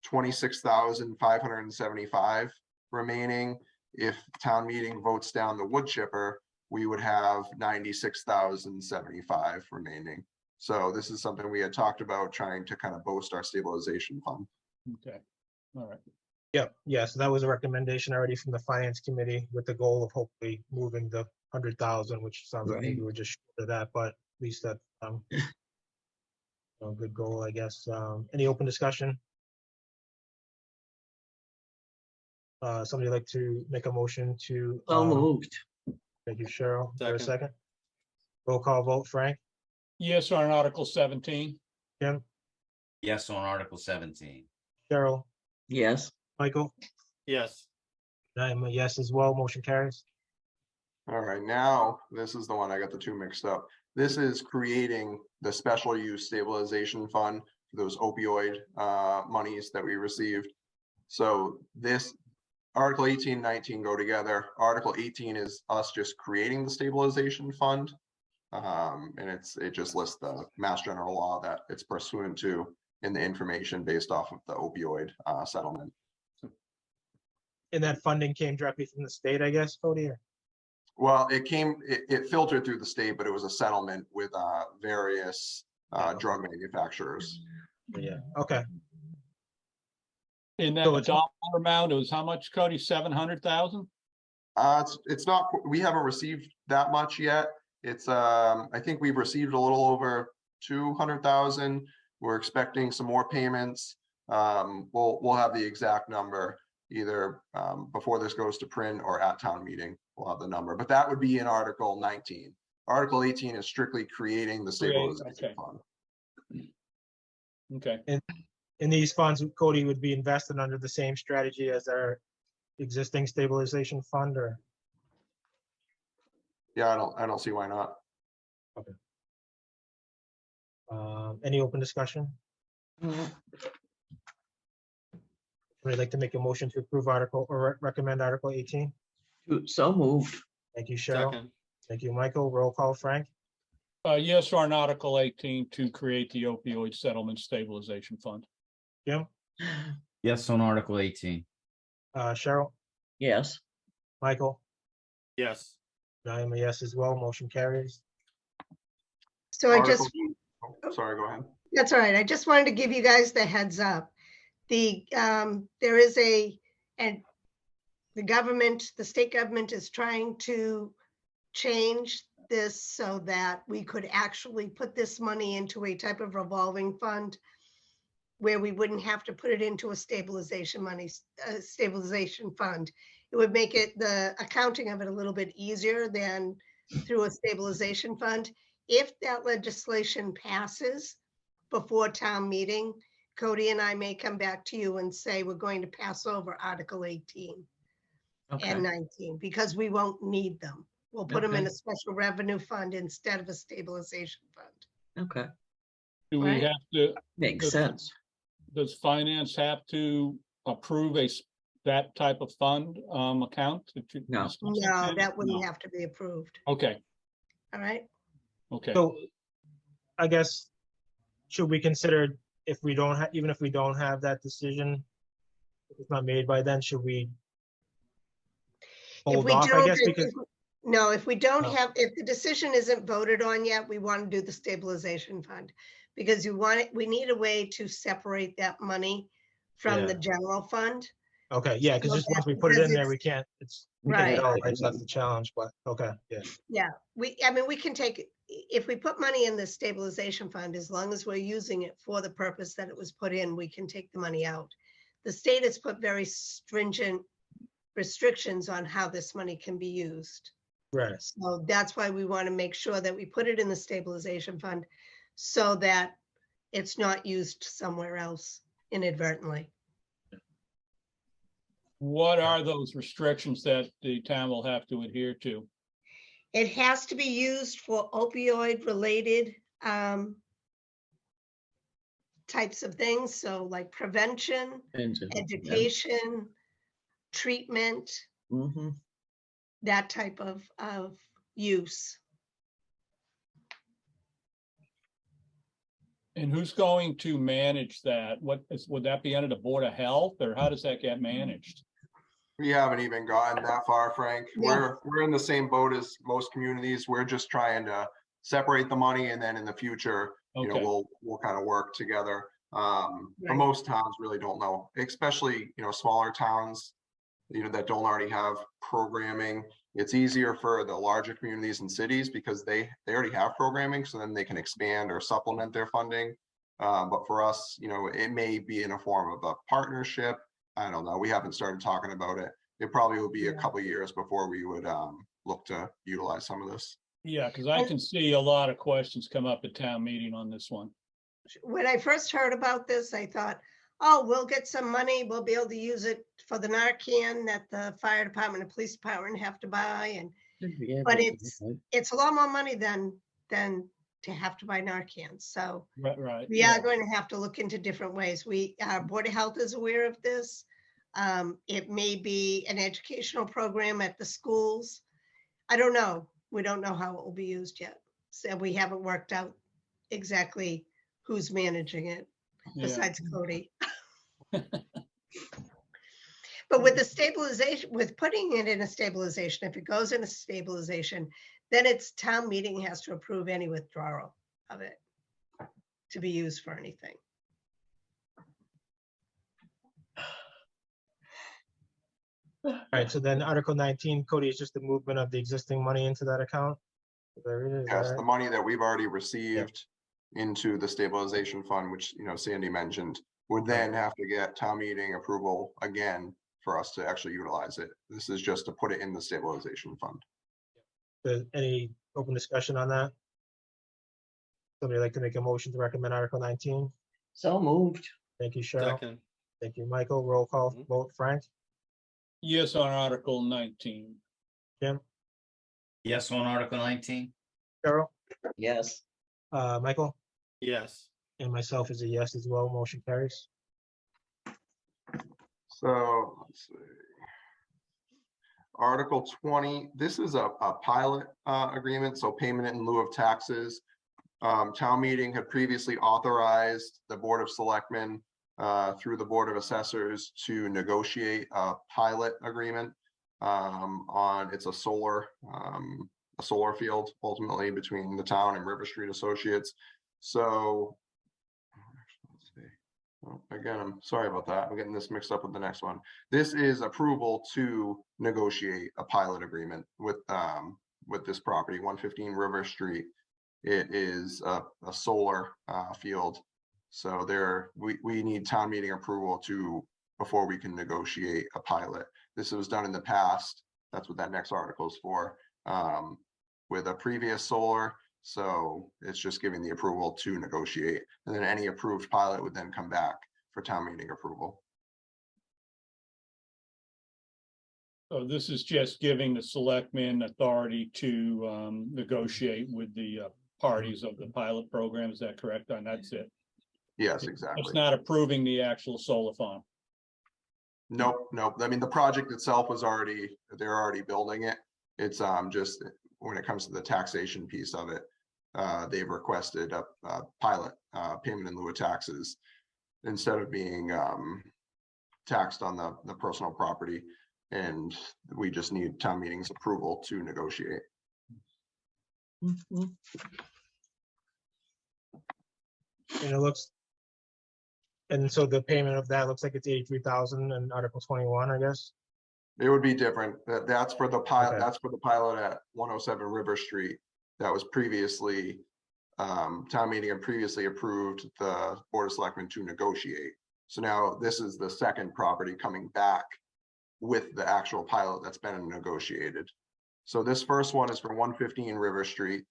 26,575 remaining. If town meeting votes down the wood chipper, we would have 96,075 remaining. So this is something we had talked about, trying to kind of boost our stabilization fund. Okay, all right. Yep, yeah, so that was a recommendation already from the finance committee with the goal of hopefully moving the 100,000, which sounds like maybe Right. we're just short of that, but at least that, a good goal, I guess. Any open discussion? Somebody like to make a motion to? So moved. Thank you, Cheryl. Is there a Second. second? Roll call vote, Frank, Yes, on Article 17. Jim, Yes on Article 17. Cheryl, Yes, Michael, Yes. I'm a yes as well. Motion carries. All right, now this is the one I got the two mixed up. This is creating the special use stabilization fund for those opioid monies that we received. So this Article 18 and 19 go together. Article 18 is us just creating the stabilization fund. And it just lists the Mass General Law that it's pursuant to in the information based off of the opioid settlement. And that funding came directly from the state, I guess, Cody? Or- Well, it filtered through the state, but it was a settlement with various drug manufacturers. Yeah, okay. In that So it's- dollar amount, it was how much, Cody? 700,000? It's not, we haven't received that much yet. It's, I think we've received a little over 200,000. We're expecting some more payments. We'll have the exact number either before this goes to print or at town meeting. We'll have the number, but that would be in Article 19. Article 18 is strictly creating the stabilization okay. fund. Okay, And these funds, Cody, would be invested under the same strategy as our existing stabilization fund, or? Yeah, I don't see why not. Any open discussion? Would you like to make a motion to approve article or recommend Article 18? so moved. Thank you, Cheryl. Second. Thank you, Michael. Roll call, Frank, yes, on Article 18 to create the opioid settlement stabilization fund. Jim, Yes on Article 18. Cheryl, Yes, Michael. Yes. I am a yes as well. Motion carries. So I just, Sorry, go ahead. that's all right. I just wanted to give you guys the heads up. There is and the government, the state government is trying to change this so that we could actually put this money into a type of revolving fund where we wouldn't have to put it into a stabilization fund. It would make it, the accounting of it, a little bit easier than through a stabilization fund. If that legislation passes before town meeting, Cody and I may come back to you and say we're going to pass over Article 18 okay, and 19 because we won't need them. We'll put them in Okay. a special revenue fund instead of a stabilization fund. okay, Do we Right. have to, makes Good. sense. does finance have to approve that type of fund account? No. No, that wouldn't No. have to be approved. Okay, All right. okay. So I guess, should we consider if we don't have, even if we don't have that decision, if it's not made by then, should we If hold we off, I don't, guess, because, no, if we don't No. have, if the decision isn't voted on yet, we want to do the stabilization fund. Because you want it, we need a way to separate that money from the Yeah. general fund. okay, yeah, because So just once that- we put it in because there, it's- we can't, it's, We can Right. oh, add it right, so that's in. the challenge, but, okay, yeah. Yeah, I mean, we can take, if we put money in the stabilization fund, as long as we're using it for the purpose that it was put in, we can take the money out. The state has put very stringent restrictions on how this money can be used. Right. So that's why we want to make sure that we put it in the stabilization fund so that it's not used somewhere else inadvertently. What are those restrictions that the town will have to adhere to? It has to be used for opioid related types of things. So like prevention, education, treatment, that type of use. And who's going to manage that? Would that be under the Board of Health, or how does that get managed? We haven't even gotten that far, Frank. Yeah. We're in the same boat as most communities. We're just trying to separate the money, and then in the future, you know, Okay. we'll kind of work together. But Right. most towns really don't know, especially, you know, smaller towns, you know, that don't already have programming. It's easier for the larger communities and cities because they already have programming, so then they can expand or supplement their funding. But for us, you know, it may be in a form of a partnership. I don't know. We haven't started talking about it. It probably will be a couple of years before we would look to utilize some of this. Yeah, because I can see a lot of questions come up at town meeting on this one. When I first heard about this, I thought, oh, we'll get some money. We'll be able to use it for the Narcan that the fire department and police department have to buy. And but it's a lot more money than to have to buy Narcan. So Right. we are going to have to look into different ways. Our Board of Health is aware of this. It may be an educational program at the schools. I don't know. We don't know how it will be used yet. So we haven't worked out exactly who's managing it besides Cody. But with the stabilization, with putting it in a stabilization, if it goes in a stabilization, then it's town meeting has to approve any withdrawal of it to be used for anything. All right, so then Article 19, Cody, is just the movement of the existing money into that account? Is that it? Is that Yes, right? the money that we've already received into the stabilization fund, which, you know, Sandy mentioned, would then have to get town meeting approval again for us to actually utilize it. This is just to put it in the stabilization fund. Any open discussion on that? Somebody like to make a motion to recommend Article 19? So moved. Thank you, Cheryl. Second. Thank you, Michael. Roll call vote. Frank? Yes, on Article 19. Jim? Yes, on Article 19. Cheryl? Yes. Michael? Yes. And myself is a yes as well. Motion carries. So let's see. Article 20, this is a pilot agreement, so payment in lieu of taxes. Town meeting had previously authorized the Board of Selectmen through the Board of Assessors to negotiate a pilot agreement it's a solar field ultimately between the town and River Street Associates. So let's see. Oh, again, I'm sorry about that. I'm getting this mixed up with the next one. This is approval to negotiate a pilot agreement with this property, 115 River Street. It is a solar field. So we need town meeting approval before we can negotiate a pilot. This was done in the past. That's what that next article is for, with a previous solar. So it's just giving the approval to negotiate, and then any approved pilot would then come back for town meeting approval. So this is just giving the selectmen authority to negotiate with the parties of the pilot program. Is that correct? And that's it. Yes, It's exactly. not approving the actual solar farm. Nope. I mean, the project itself they're already building it. It's just when it comes to the taxation piece of it, they've requested a pilot payment in lieu of taxes instead of being taxed on the personal property. And we just need town meeting's approval to negotiate. And it looks, and so the payment of that looks like it's 83,000 in Article 21, I guess. It would be different. That's for the pilot. Okay. That's for the pilot at 107 River Street. that was previously, town meeting had previously approved the Board of Selectmen to negotiate. So now this is the second property coming back with the actual pilot that's been negotiated. So this first one is for 115 River Street,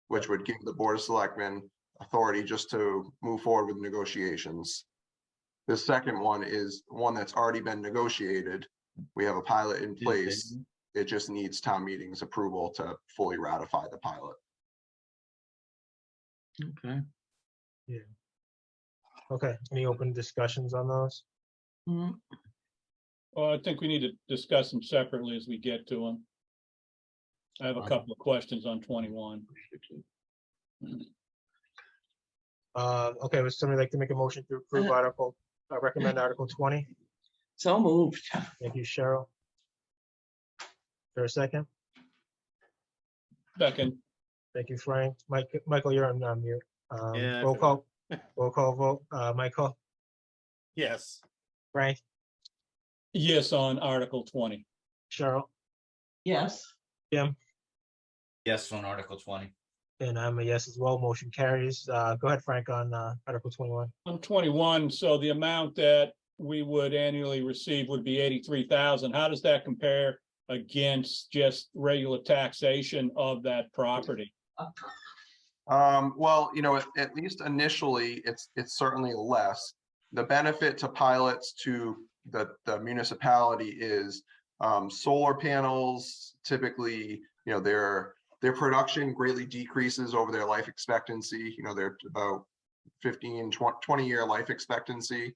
which would give the Board of Selectmen authority just to move forward with negotiations. The second one is one that's already been negotiated. We have a pilot in place. It just needs town meeting's approval to fully ratify the pilot. Okay. Okay, any open discussions on those? Mm, Well, I think we need to discuss them separately as we get to them. I have a couple of questions on 21. Okay, would somebody like to make a motion to approve recommend Article 20? So moved. Thank you, Cheryl. For a second, Second, thank you, Frank. Michael, you're on mute. Yeah, I Roll forgot. call vote. Michael, Yes. Frank, yes on Article 20. Cheryl, Yes. Jim, Yes, on Article 20. and I'm a yes as well. Motion carries. Go ahead, Frank, on Article 21. On 21, so the amount that we would annually receive would be 83,000. How does that compare against just regular taxation of that property? Well, at least initially, it's certainly less. The benefit to pilots to the municipality is solar panels. Typically, their production greatly decreases over their life expectancy. They're about 15, 20-year life expectancy.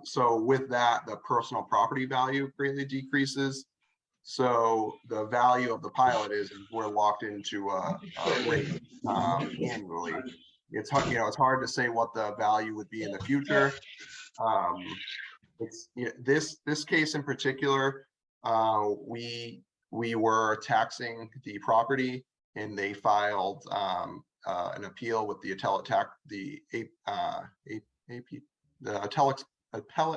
So with that, the personal property value greatly decreases. So the value of the pilot is we're locked into a rate annually. It's hard, it's hard to say what the value would be in the future. It's this case in particular, we were taxing the property, and they filed an appeal with the appellate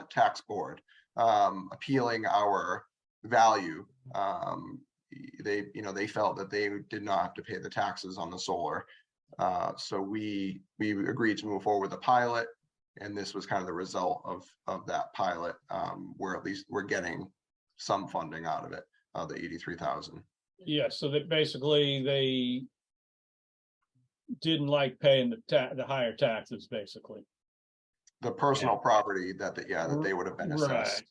tax board, appealing our value. They felt that they did not have to pay the taxes on the solar. So we agreed to move forward with the pilot, and this was kind of the result of that pilot, where at least we're getting some funding out of it, the 83,000. Yeah, so that basically they didn't like paying the higher taxes, basically. The personal property that they would have been assessed.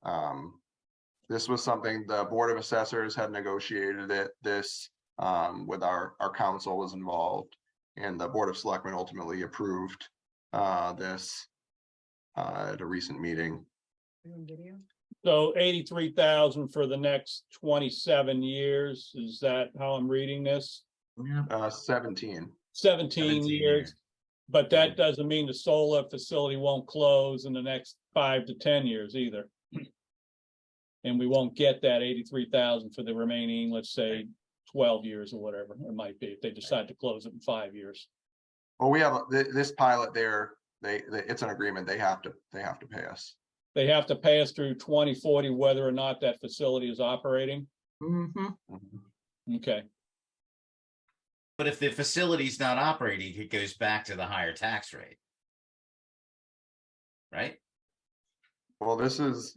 Right. This was something the Board of Assessors had negotiated this with our council was involved, and the Board of Selectmen ultimately approved this at a recent meeting. So 83,000 for the next 27 years. Is that how I'm reading this? 17. 17 years. years. But that doesn't mean the solar facility won't close in the next 5 to 10 years either. And we won't get that 83,000 for the remaining, let's say, 12 years or whatever it might be, if they decide to close it in 5 years. Well, we have this pilot there. It's an agreement. They have to pay us. They have to pay us through 2040, whether or not that facility is operating. Mm-hmm. Okay. But if the facility's not operating, it goes back to the higher tax rate. Right? Well, this is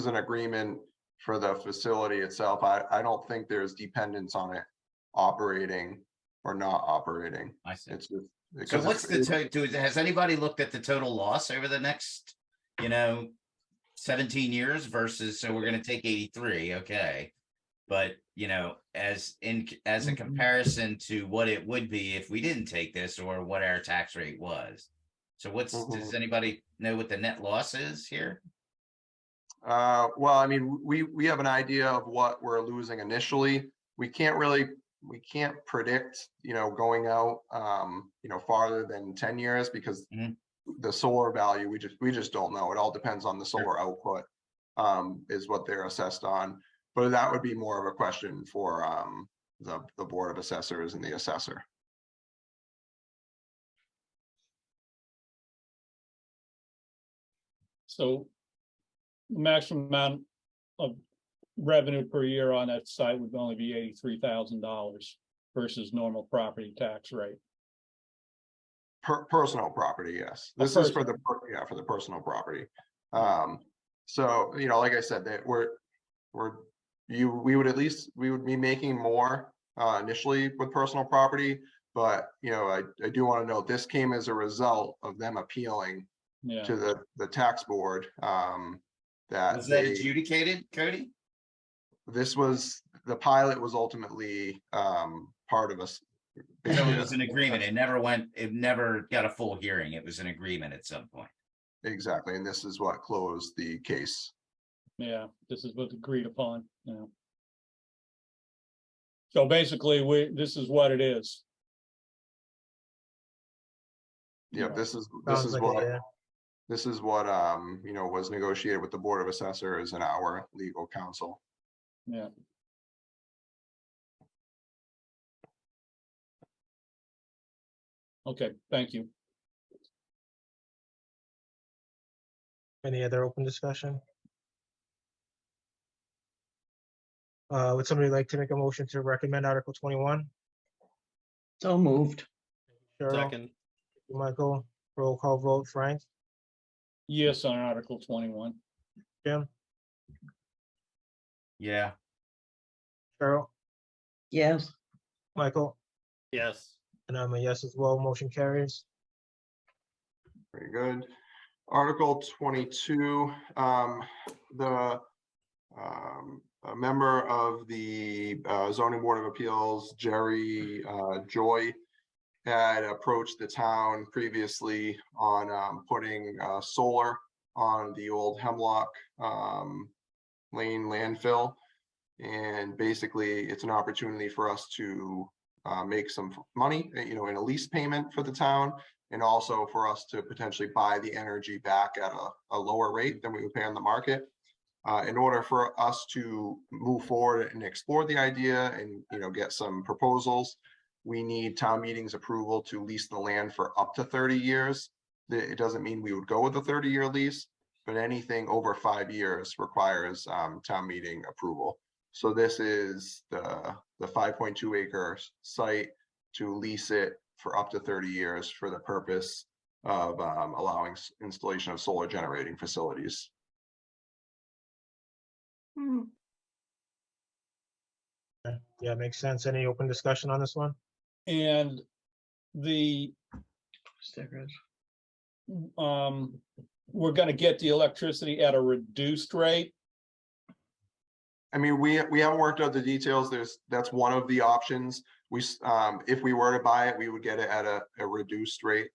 an agreement for the facility itself. I don't think there's dependence on it operating or not operating. I see. It's just So because what's the total? Has anybody looked at the total loss over the next, 17 years versus, so we're going to take 83, okay. But, as a comparison to what it would be if we didn't take this, or what our tax rate was. So does anybody know what the net loss is here? Well, I mean, we have an idea of what we're losing initially. We can't predict, going out, farther than 10 years, because the solar value, we just don't know. It all depends on the solar output, is what they're assessed on. But that would be more of a question for the Board of Assessors and the assessor. So the maximum amount of revenue per year on that site would only be $83,000 versus normal property tax rate. Personal property, yes. Oh, This is for the, yeah, for the personal property. So, you know, like I said, that we would be making more initially with personal property, but you know, I do want to note this came as a result of them appealing Yeah, to the tax board. That Was that adjudicated, Cody? this was, the pilot was ultimately part of us. So it was an agreement. It never got a full hearing. It was an agreement at some point. Exactly, and this is what closed the case. yeah, this is what's agreed upon, you know. So basically, this is what it is. Yeah, this Sounds is like what, it, yeah. this is what, you know, was negotiated with the Board of Assessors and our legal counsel. Yeah. Okay, thank you. Any other open discussion? Would somebody like to make a motion to recommend Article 21? So moved. Cheryl, Second, Michael, roll call vote, Frank, Yes, on Article 21. Jim, Yeah. Cheryl, Yes. Michael, yes. and I'm a yes as well. Motion carries. Very good. Article 22, a member of the zoning board of appeals, Jerry Joy, had approached the town previously on putting solar on the old Hemlock Lane landfill. And basically, it's an opportunity for us to make some money, you know, in a lease payment for the town, and also for us to potentially buy the energy back at a lower rate than we would pay on the market. In order for us to move forward and explore the idea and, you know, get some proposals, we need town meeting's approval to lease the land for up to 30 years. It doesn't mean we would go with a 30-year lease, but anything over 5 years requires town meeting approval. So this is the 5.2 acre site to lease it for up to 30 years for the purpose of allowing installation of solar generating facilities. Yeah, makes sense. Any open discussion on this one? And the, we're gonna get the electricity at a reduced rate. I mean, we haven't worked out the details. That's one of the options. If we were to buy it, we would get it at a reduced rate.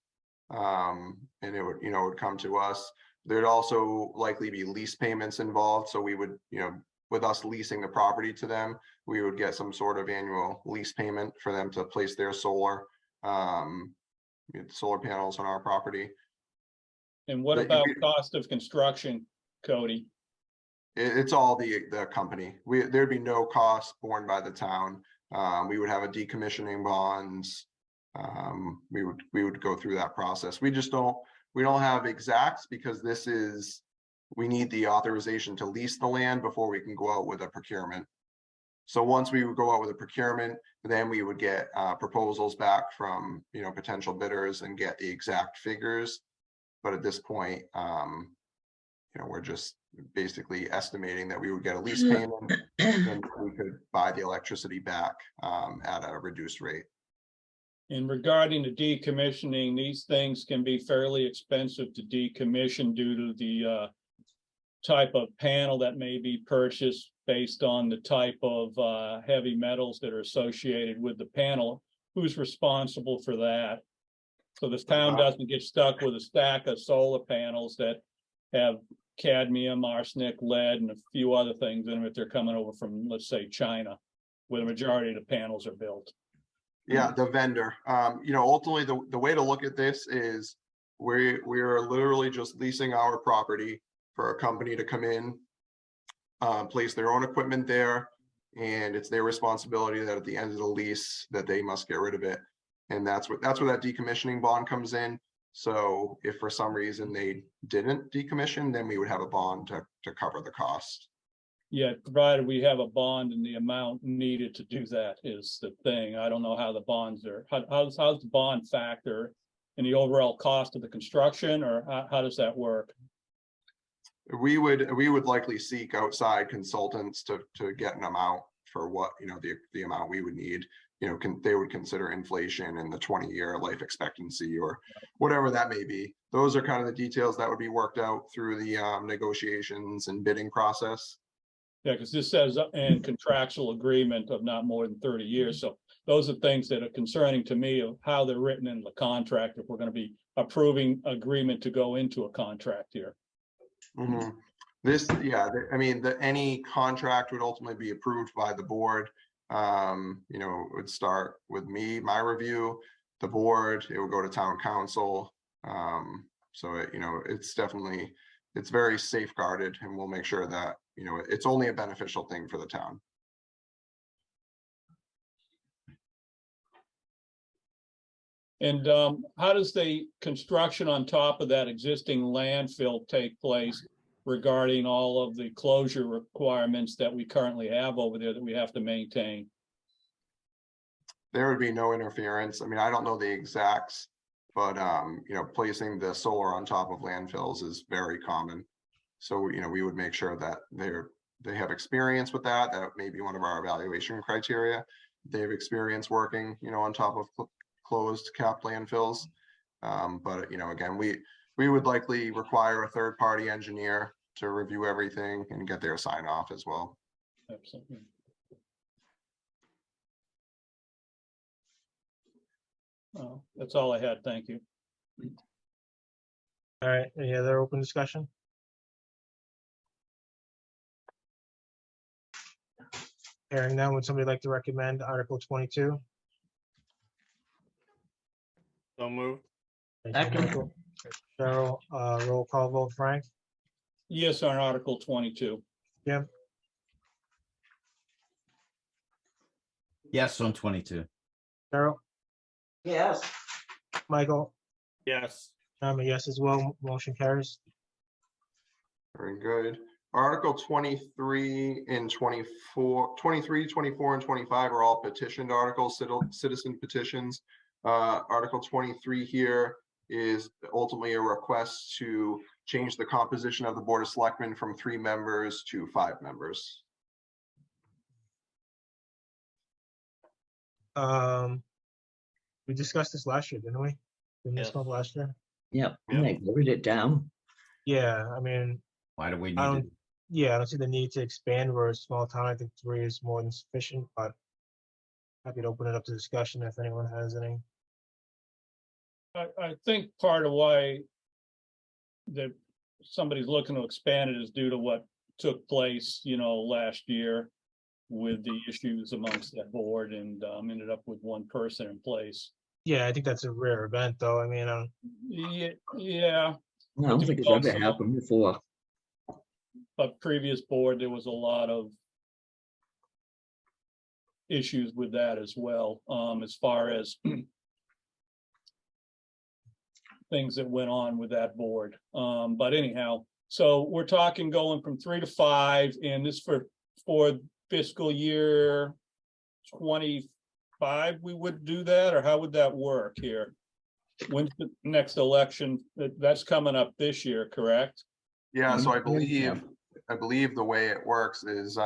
And it would, you know, would come to us. There'd also likely be lease payments involved. So we would, you know, with us leasing the property to them, we would get some sort of annual lease payment for them to place their solar panels on our property. And what But about cost of construction, Cody? It's all the company. There'd be no cost borne by the town. We would have a decommissioning bonds. We would go through that process. We don't have exacts because we need the authorization to lease the land before we can go out with a procurement. So once we would go out with a procurement, then we would get proposals back from, you know, potential bidders and get the exact figures. But at this point, you know, we're just basically estimating that we would get a lease payment and we could buy the electricity back at a reduced rate. And regarding the decommissioning, these things can be fairly expensive to decommission due to the type of panel that may be purchased based on the type of heavy metals that are associated with the panel. Who's responsible for that? So this town doesn't get stuck with a stack of solar panels that have cadmium, arsenic, lead, and a few other things in them if they're coming over from, let's say, China, where the majority of the panels are built. Yeah, the vendor. You know, ultimately, the way to look at this is we're literally just leasing our property for a company to come in, place their own equipment there, and it's their responsibility that at the end of the lease that they must get rid of it. And that's where that decommissioning bond comes in. So if for some reason they didn't decommission, then we would have a bond to cover the cost. Yeah, provided we have a bond and the amount needed to do that is the thing. I don't know how the bonds are, how's the bond factor in the overall cost of the construction, or how does that work? We would likely seek outside consultants to get an amount for what, the amount we would need. They would consider inflation and the 20-year life expectancy or whatever that may be. Those are kind of the details that would be worked out through the negotiations and bidding process. Yeah, because this says in contractual agreement of not more than 30 years. So those are things that are concerning to me of how they're written in the contract, if we're going to be approving agreement to go into a contract here. Mhm. Any contract would ultimately be approved by the board. It would start with me, my review, the board, it would go to town council. It's very safeguarded, and we'll make sure that, it's only a beneficial thing for the town. And how does the construction on top of that existing landfill take place regarding all of the closure requirements that we currently have over there that we have to maintain? There would be no interference. I mean, I don't know the exacts, but placing the solar on top of landfills is very common. So, we would make sure that they have experience with that. That may be one of our evaluation criteria. They have experience working, on top of closed capped landfills. Again, we would likely require a third-party engineer to review everything and get their sign off as well. Absolutely. Oh, that's all I had. Thank you. All right, any other open discussion? Hearing none, would somebody like to recommend Article 22? So moved. Thank you, Second. Michael. Cheryl, roll call vote, Frank, Yes, on Article 22. Jim, Yes, on 22. Cheryl, Yes. Michael, Yes. I'm a yes as well, motion carries. Very good. Article 23 and 24, 23, 24, and 25 are all petitioned articles, citizen petitions. Article 23 here is ultimately a request to change the composition of the Board of Selectmen from 3 members to 5 members. We discussed this last year, didn't we? Didn't this Yes. come up last year? Yep, Yep. and they voted it down. Yeah, I mean, Why do we I need don't, yeah, I don't see the need to expand. We're a small town. I think 3 is more than sufficient, but happy to open it up to discussion if anyone has any. I think part of why that somebody's looking to expand it is due to what took place, last year with the issues amongst that board, and ended up with 1 person in place. Yeah, I think that's a rare event, though. I mean, Yeah, I don't think it's ever happened before. but previous board, there was a lot of issues with that as well, as far as things that went on with that board. But anyhow, so we're talking going from 3 to 5, and this for fiscal year 25, we would do that, or how would that work here? When's the next election? That's coming up this year, correct? Yeah, so I Yeah. believe the way it works is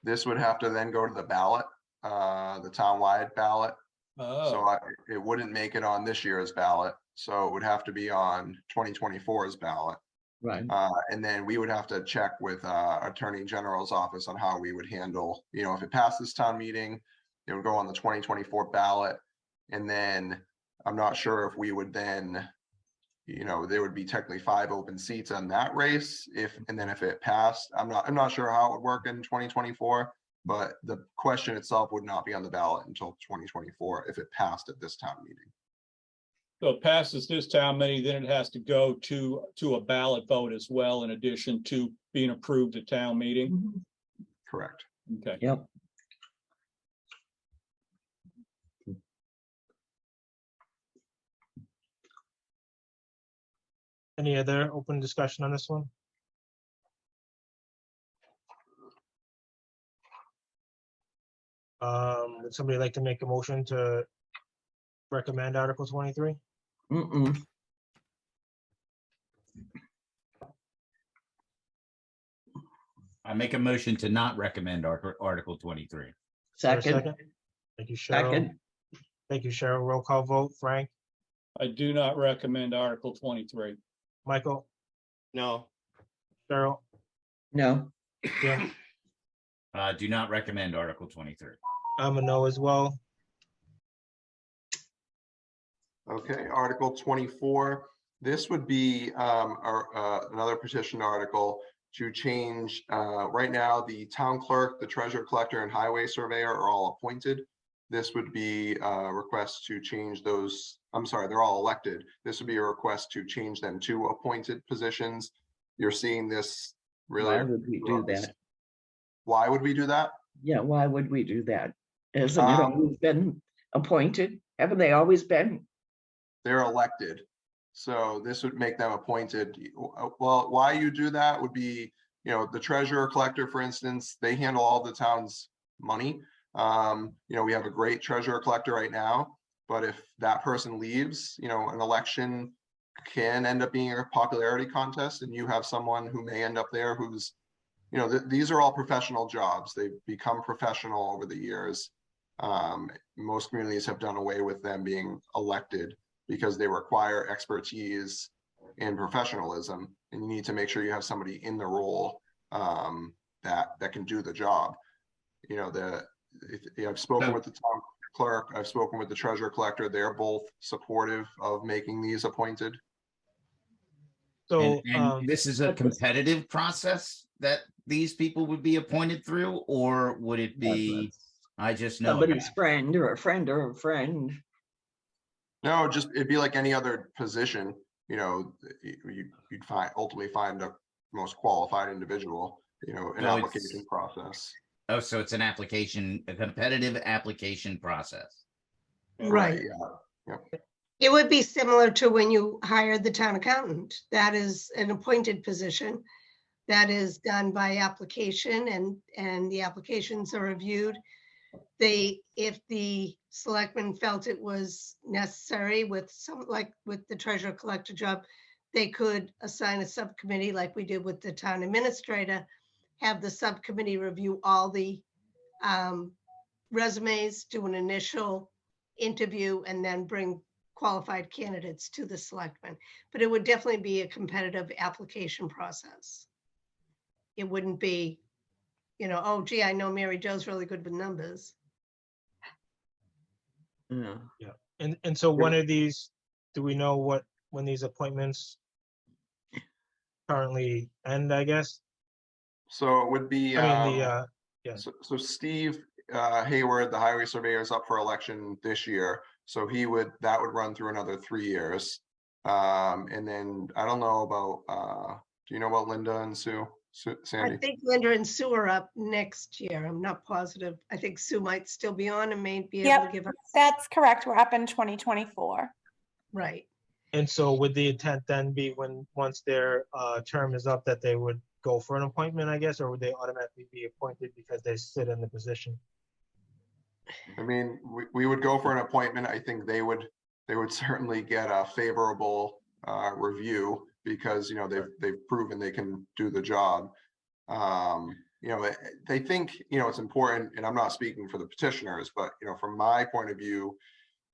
this would have to then go to the ballot, the townwide ballot. Oh, So it wouldn't make it on this year's ballot. So it would have to be on 2024's ballot. Right. And then we would have to check with Attorney General's office on how we would handle, if it passes town meeting, it would go on the 2024 ballot. And then I'm not sure if we would then, there would be technically 5 open seats on that race. And then if it passed, I'm not sure how it would work in 2024, but the question itself would not be on the ballot until 2024 if it passed at this town meeting. so it passes this town meeting, then it has to go to a ballot vote as well, in addition to being approved at town meeting. Correct. Okay. Yep. Any other open discussion on this one? Would somebody like to make a motion to recommend Article 23? Mm-mm. I make a motion to not recommend Article 23. Is there a Second, Thank you, Cheryl. second, Thank you, Cheryl. Roll call vote. Frank, I do not recommend Article 23. Michael, No. Cheryl, no, Jim. Do not recommend Article 23. I'm a no as well. Okay, Article 24. This would be another petition article to change, right now, the town clerk, the treasurer collector, and highway surveyor are all appointed. This would be a request to change those, I'm sorry, they're all elected. This would be a request to change them to appointed positions. You're seeing this really. why would we do that? Why would we do that? Yeah, why would we do that? Hasn't it Um, always been appointed? Haven't they always been? They're elected. So this would make them appointed. Well, why you do that would be, the treasurer collector, for instance, they handle all the town's money. We have a great treasurer collector right now, but if that person leaves, an election can end up being a popularity contest, and you have someone who may end up there who's, these are all professional jobs. They've become professional over the years. Most communities have done away with them being elected because they require expertise and professionalism, and you need to make sure you have somebody in the role that can do the job. I've spoken with the town clerk, I've spoken with the treasurer collector. They're both supportive of making these appointed. So, And this is a competitive process that these people would be appointed through, or would it be, I just know? Somebody's friend or a friend or a friend. No, just it'd be like any other position. You'd ultimately find a most qualified individual. An So it's- application process. Oh, so it's a competitive application process. Right. Yeah. It would be similar to when you hired the town accountant. That is an appointed position. That is done by application, and the applications are reviewed. If the selectmen felt it was necessary with with the treasurer collector job, they could assign a subcommittee like we did with the town administrator, have the subcommittee review all the resumes, do an initial interview, and then bring qualified candidates to the selectmen. But it would definitely be a competitive application process. It wouldn't be, oh, gee, I know Mary Jo's really good with numbers. Yeah. and so one of these, do we know when these appointments currently end, I guess? So it would be. Yeah. So Steve Hayward, the highway surveyor, is up for election this year. So that would run through another 3 years. And then I don't know about, do you know about Linda and Sue? Sandy? I think Linda and Sue are up next year. I'm not positive. I think Sue might still be on and may be able Yep, to give us, that's correct. We're up in 2024. right. And so would the intent then be once their term is up, that they would go for an appointment, I guess, or would they automatically be appointed because they sit in the position? I mean, we would go for an appointment. I think they would certainly get a favorable review because, they've proven they can do the job. They think, it's important, and I'm not speaking for the petitioners, but, from my point of view,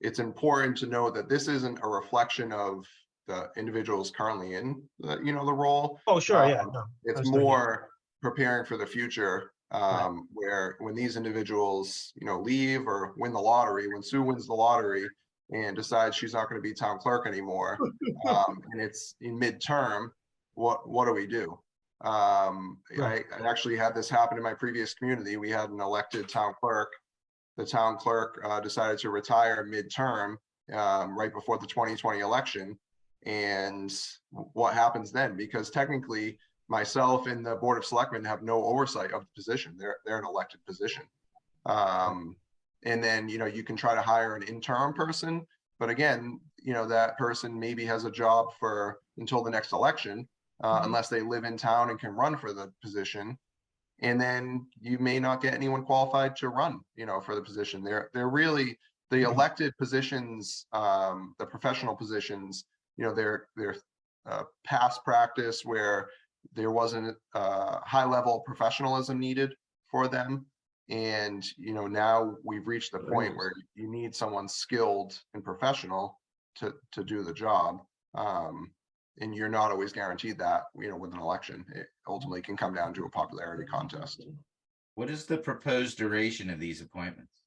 it's important to know that this isn't a reflection of the individuals currently in the role. Oh, sure, yeah. No, It's understood, yeah. more preparing for the future, Right. where when these individuals, leave or win the lottery, when Sue wins the lottery and decides she's not going to be town clerk anymore, and it's in midterm, what do we do? Right. I actually had this happen in my previous community. We had an elected town clerk. The town clerk decided to retire midterm, right before the 2020 election. And what happens then? Because technically, myself and the Board of Selectmen have no oversight of the position. They're an elected position. And then, you can try to hire an interim person, but again, that person maybe has a job until the next election, unless they live in town and can run for the position. and then you may not get anyone qualified to run, for the position. They're really the elected positions, the professional positions, they're past practice where there wasn't a high level of professionalism needed for them. And, now we've reached the point where you need someone skilled and professional to do the job. And you're not always guaranteed that, with an election. It ultimately can come down to a popularity contest. What is the proposed duration of these appointments?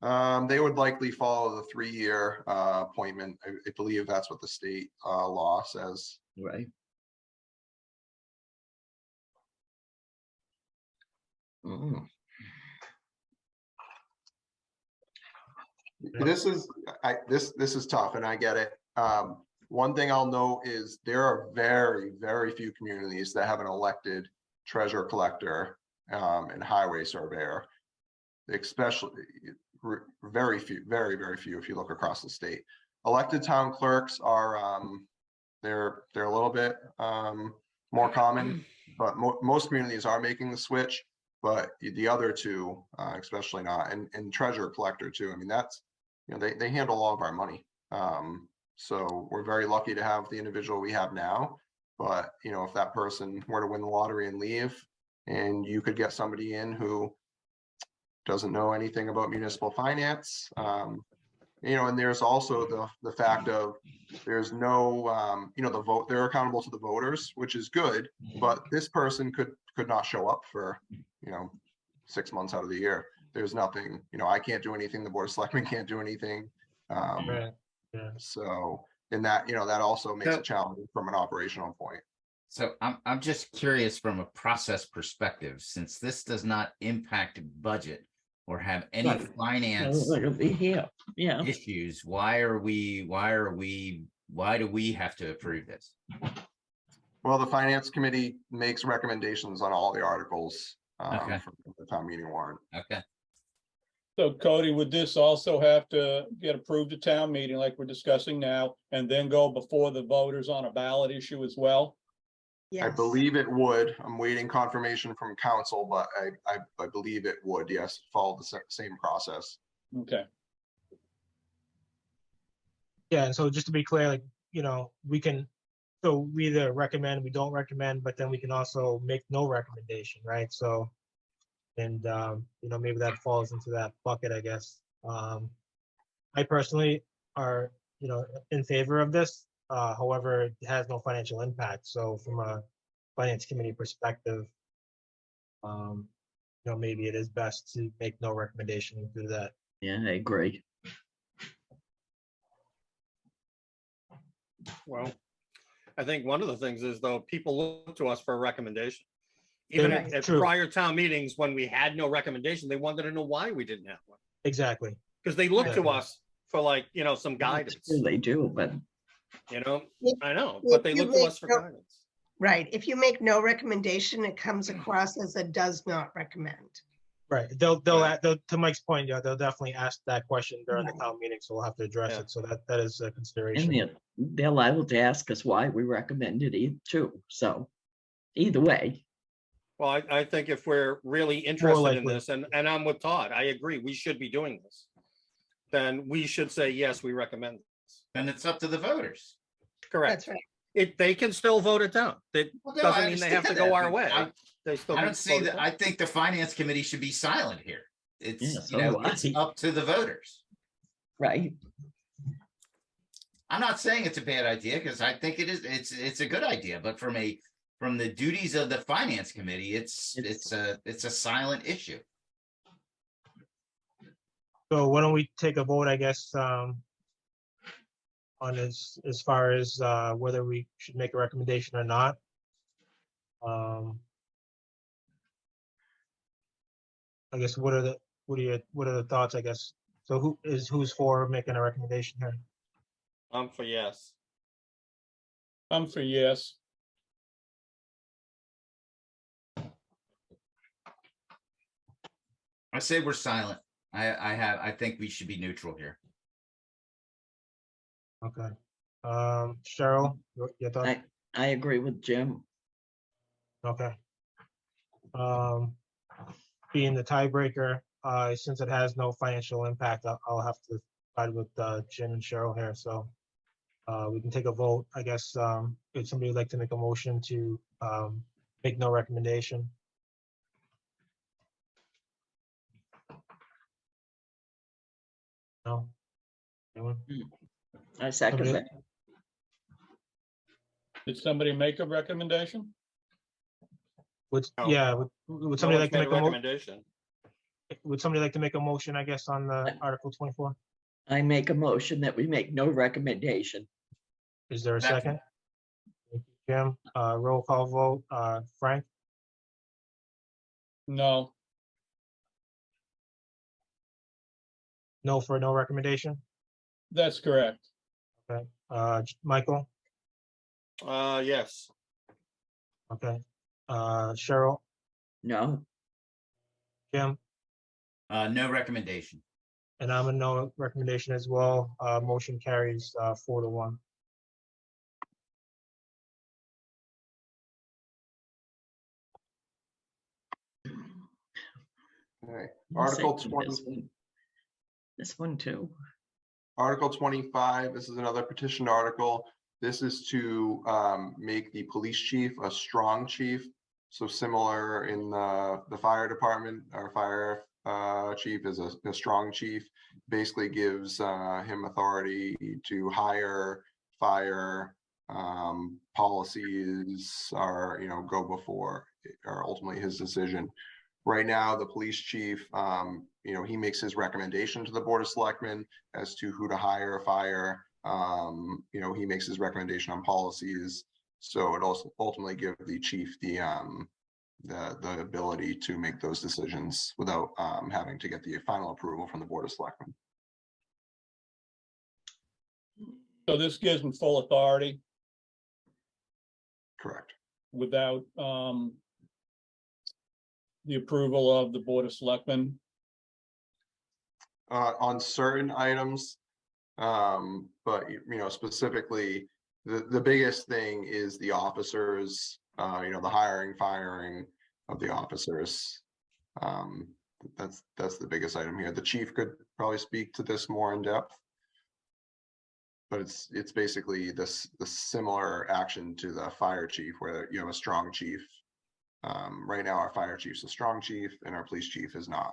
They would likely follow the 3-year appointment. I believe that's what the state law says. Right. Mm. This is tough, and I get it. One thing I'll note is there are very, very few communities that have an elected treasurer collector and highway surveyor, especially very few, very, very few if you look across the state. Elected town clerks are they're a little bit more common, but most communities are making the switch, but the other two especially not. And treasurer collector too. I mean, that's, they handle all of our money. So we're very lucky to have the individual we have now. But, if that person were to win the lottery and leave, and you could get somebody in who doesn't know anything about municipal finance, and there's also the fact of there's no, the vote, they're accountable to the voters, which is good, but this person could not show up for, 6 months out of the year. There's nothing, I can't do anything. The board of selectmen can't do anything. Right. Yeah. So, and that, that also makes it challenging from an operational point. So I'm just curious from a process perspective, since this does not impact budget or have any Right. finance It'll be here. Yeah. issues, why do we have to approve this? Well, the finance committee makes recommendations on all the articles Okay. from the town meeting warrant. Okay. So Cody, would this also have to get approved at town meeting like we're discussing now, and then go before the voters on a ballot issue as well? I Yes. believe it would. I'm waiting confirmation from council, but I believe it would, yes, follow the same process. Okay. Yeah, and so just to be clear, like, we can, so we either recommend, we don't recommend, but then we can also make no recommendation, right? So, and, maybe that falls into that bucket, I guess. I personally are, in favor of this. However, it has no financial impact. So from a finance committee perspective, maybe it is best to make no recommendation and do that. Yeah, I agree. Well, I think one of the things is, though, people look to us for a recommendation. Even Yeah, at true. prior town meetings, when we had no recommendation, they wanted to know why we didn't have one. Exactly. Because they look to Yeah. us for, like, some guidance, They do, but I know, If but they you look to make us for no- guidance. Right. If you make no recommendation, it comes across as a does not recommend. Right. They'll to Mike's point, yeah, they'll definitely ask that question during the town meeting, so we'll have to address Yeah. it. So that is a and consideration. they're liable to ask us why we recommended it too. So either way, Well, I think if we're really interested in likely. this, and I'm with Todd, I agree, we should be doing this, then we should say, yes, we recommend this. And it's up to the voters. Correct. That's right. They can still vote it down. That Well, no, doesn't I mean they have to understand go that, our but way. They still I need don't to see vote it that. down. I think the finance committee should be silent here. It's, Yeah, so do it's I. up to the voters. right? I'm not saying it's a bad idea, because I think it's a good idea, but from the duties of the finance committee, it's a silent issue. So why don't we take a vote, I guess, on as far as whether we should make a recommendation or not. I guess what are the thoughts, I guess? So who's for making a recommendation here? I'm for yes. I'm for yes. I say we're silent. I think we should be neutral here. Okay. Cheryl, your thoughts? I agree with Jim. Okay. being the tiebreaker, since it has no financial impact, I'll have to side with Jim and Cheryl here, so we can take a vote, I guess. If somebody would like to make a motion to make no recommendation. No? Anyone? I second Somebody- that. Did somebody make a recommendation? Would, No. yeah, would No somebody one's like to made a make a mo, recommendation. would somebody like to make a motion, I guess, on the Article 24? I make a motion that we make no recommendation. Is there a Second. second? Thank you, Jim, roll call vote, Frank, No, no for no recommendation, that's correct. okay, Michael, Yes. okay, Cheryl, No, Jim, No recommendation. and I'm a no recommendation as well, motion carries 4-1. Okay. I'm Article saying 20. this one. This one too. Article 25, this is another petitioned article. This is to make the police chief a strong chief. So similar in the fire department, our fire chief is a strong chief, basically gives him authority to hire, fire, policies are, go before, are ultimately his decision. Right now, the police chief, he makes his recommendation to the Board of Selectmen as to who to hire, fire. He makes his recommendation on policies. So it also ultimately gives the chief the ability to make those decisions without having to get the final approval from the Board of Selectmen. So this gives them full authority Correct. without the approval of the Board of Selectmen. On certain items, but specifically, the biggest thing is the officers. The hiring, firing of the officers. That's the biggest item here. The chief could probably speak to this more in depth, but it's basically the similar action to the fire chief, where you have a strong chief. Right now, our fire chief's a strong chief, and our police chief is not.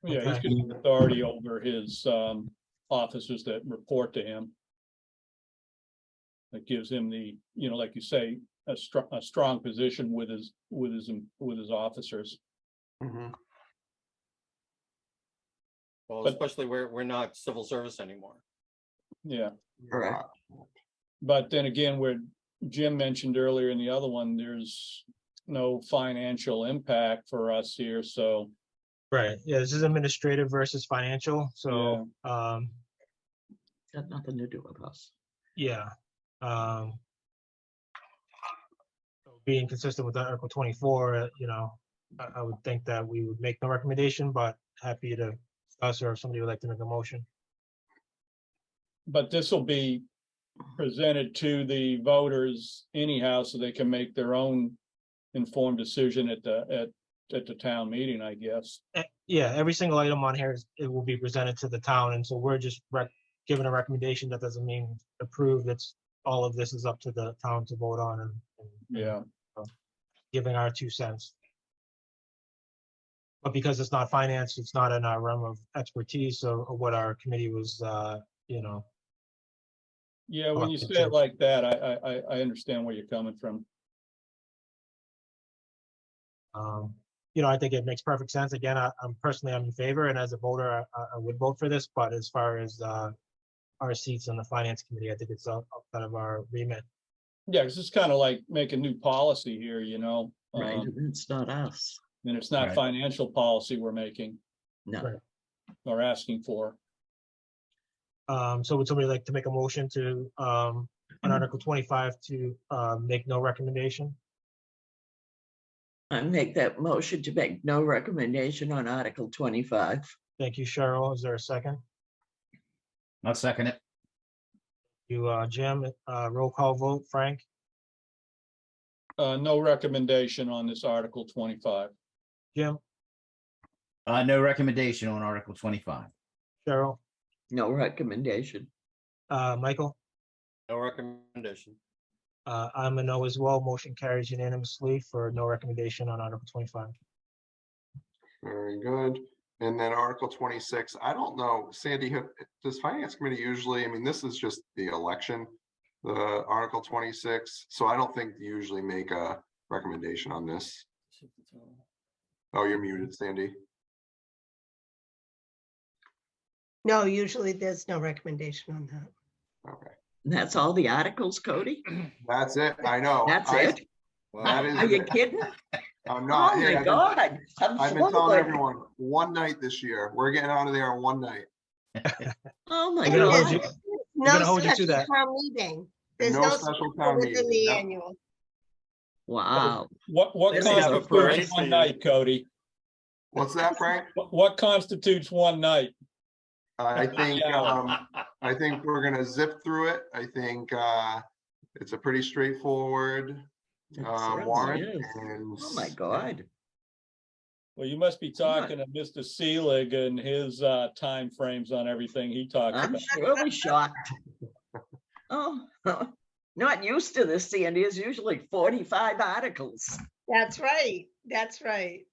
Yeah, he's Okay. got authority over his officers that report to him. That gives him the, like you say, a strong position with his officers. Mhm. Well, But- especially we're not civil service anymore. Yeah, Correct. but then again, where Jim mentioned earlier in the other one, there's no financial impact for us here, so. Right, yeah, this is administrative versus financial, so, Got nothing to do with us. yeah. So being consistent with Article 24, I would think that we would make no recommendation, but happy to discuss, or if somebody would like to make a motion. But this will be presented to the voters anyhow, so they can make their own informed decision at the town meeting, I guess. Yeah, every single item on here it will be presented to the town, and so we're just giving a recommendation. That doesn't mean approved. It's all of this is up to the town to vote on, and Yeah, giving our 2 cents. But because it's not finance, it's not in our realm of expertise or what our committee was, yeah, when you say it like that, I understand where you're coming from. I think it makes perfect sense. Again, I'm in favor, and as a voter, I would vote for this, but as far as our seats on the finance committee, I think it's outside of our remit. Yeah, because it's kind of like making new policy here, Right, it's not us. and it's not Right. financial policy we're making No, Right. or asking for. So would somebody like to make a motion to, on Article 25 to make no recommendation? I make that motion to make no recommendation on Article 25. Thank you, Cheryl. Is there a second? I'll second it. You, Jim, roll call vote, Frank, No recommendation on this Article 25. Jim, No recommendation on Article 25. Cheryl, No recommendation. Michael, No recommendation. I'm a no as well. Motion carries unanimously for no recommendation on Article 25. Very good. And then Article 26, I don't know, Sandy, does Finance Committee usually, I mean, this is just the election, the Article 26, so I don't think they usually make a recommendation on this. Oh, you're muted, Sandy. No, usually there's no recommendation on that. Okay, That's all the articles, Cody? that's it. I know. That's I- it? That is Are you it. kidding? I'm not. Oh Hey, my God. I've been telling floored. everyone, one night this year. We're getting out of there in one night. Oh my We're gonna hold you- God. We're gonna No hold you to special that. town meeting. There's No no special special town within meeting, the yep. annual. Wow. What Let's have a parade constitutes for one you. night, Cody? What's that, Frank? What constitutes one night? I think, Yeah. I think we're gonna zip through it. I think, it's a pretty straightforward, It certainly warrant. is. And Oh my God. Well, you must be talking to Mr. Seelig and his timeframes on everything he talks I'm about. surely shocked. Oh, not used to this, Sandy. It's usually 45 articles. That's right. That's right.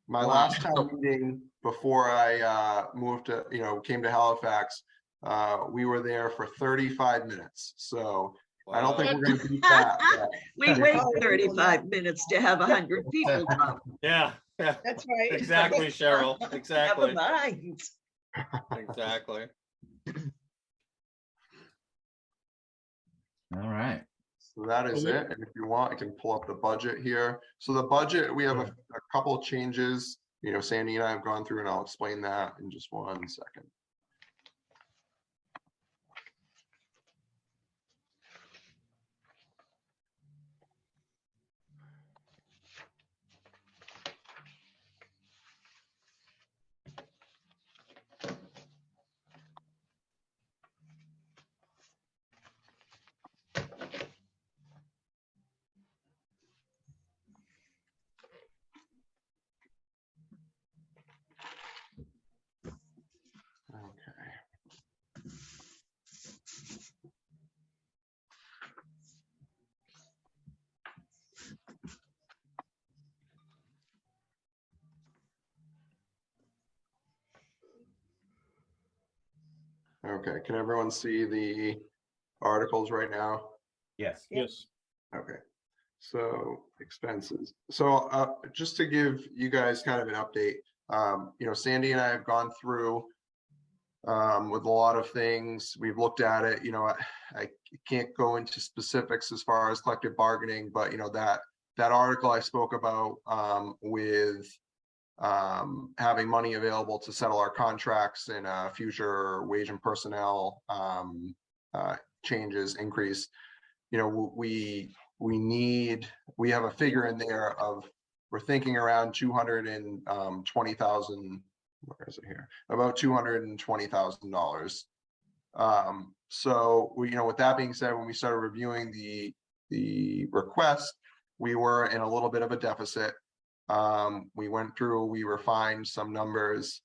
My Wow. last town meeting before I moved to, came to Halifax, we were there for 35 minutes. So I don't think we're gonna beat that. but- We wait Oh, 35 minutes to have 100 people come. Yeah, yeah, That's right. exactly, Cheryl, Never exactly, mind. exactly. All right. So that is Okay. it. And if you want, I can pull up the budget here. So the budget, we have a couple of changes. Sandy and I have gone through and I'll explain that in just 1 second. Okay. Okay, can everyone see the articles right now? Yes. Yes. Okay, so expenses. So just to give you guys kind of an update, Sandy and I have gone through with a lot of things. We've looked at it, I can't go into specifics as far as collective bargaining, but that article I spoke about with having money available to settle our contracts and future wage and personnel changes increase. We have a figure in there of, we're thinking around 220,000. Where is it here? About $220,000. So with that being said, when we started reviewing the request, we were in a little bit of a deficit. We went through, we refined some numbers.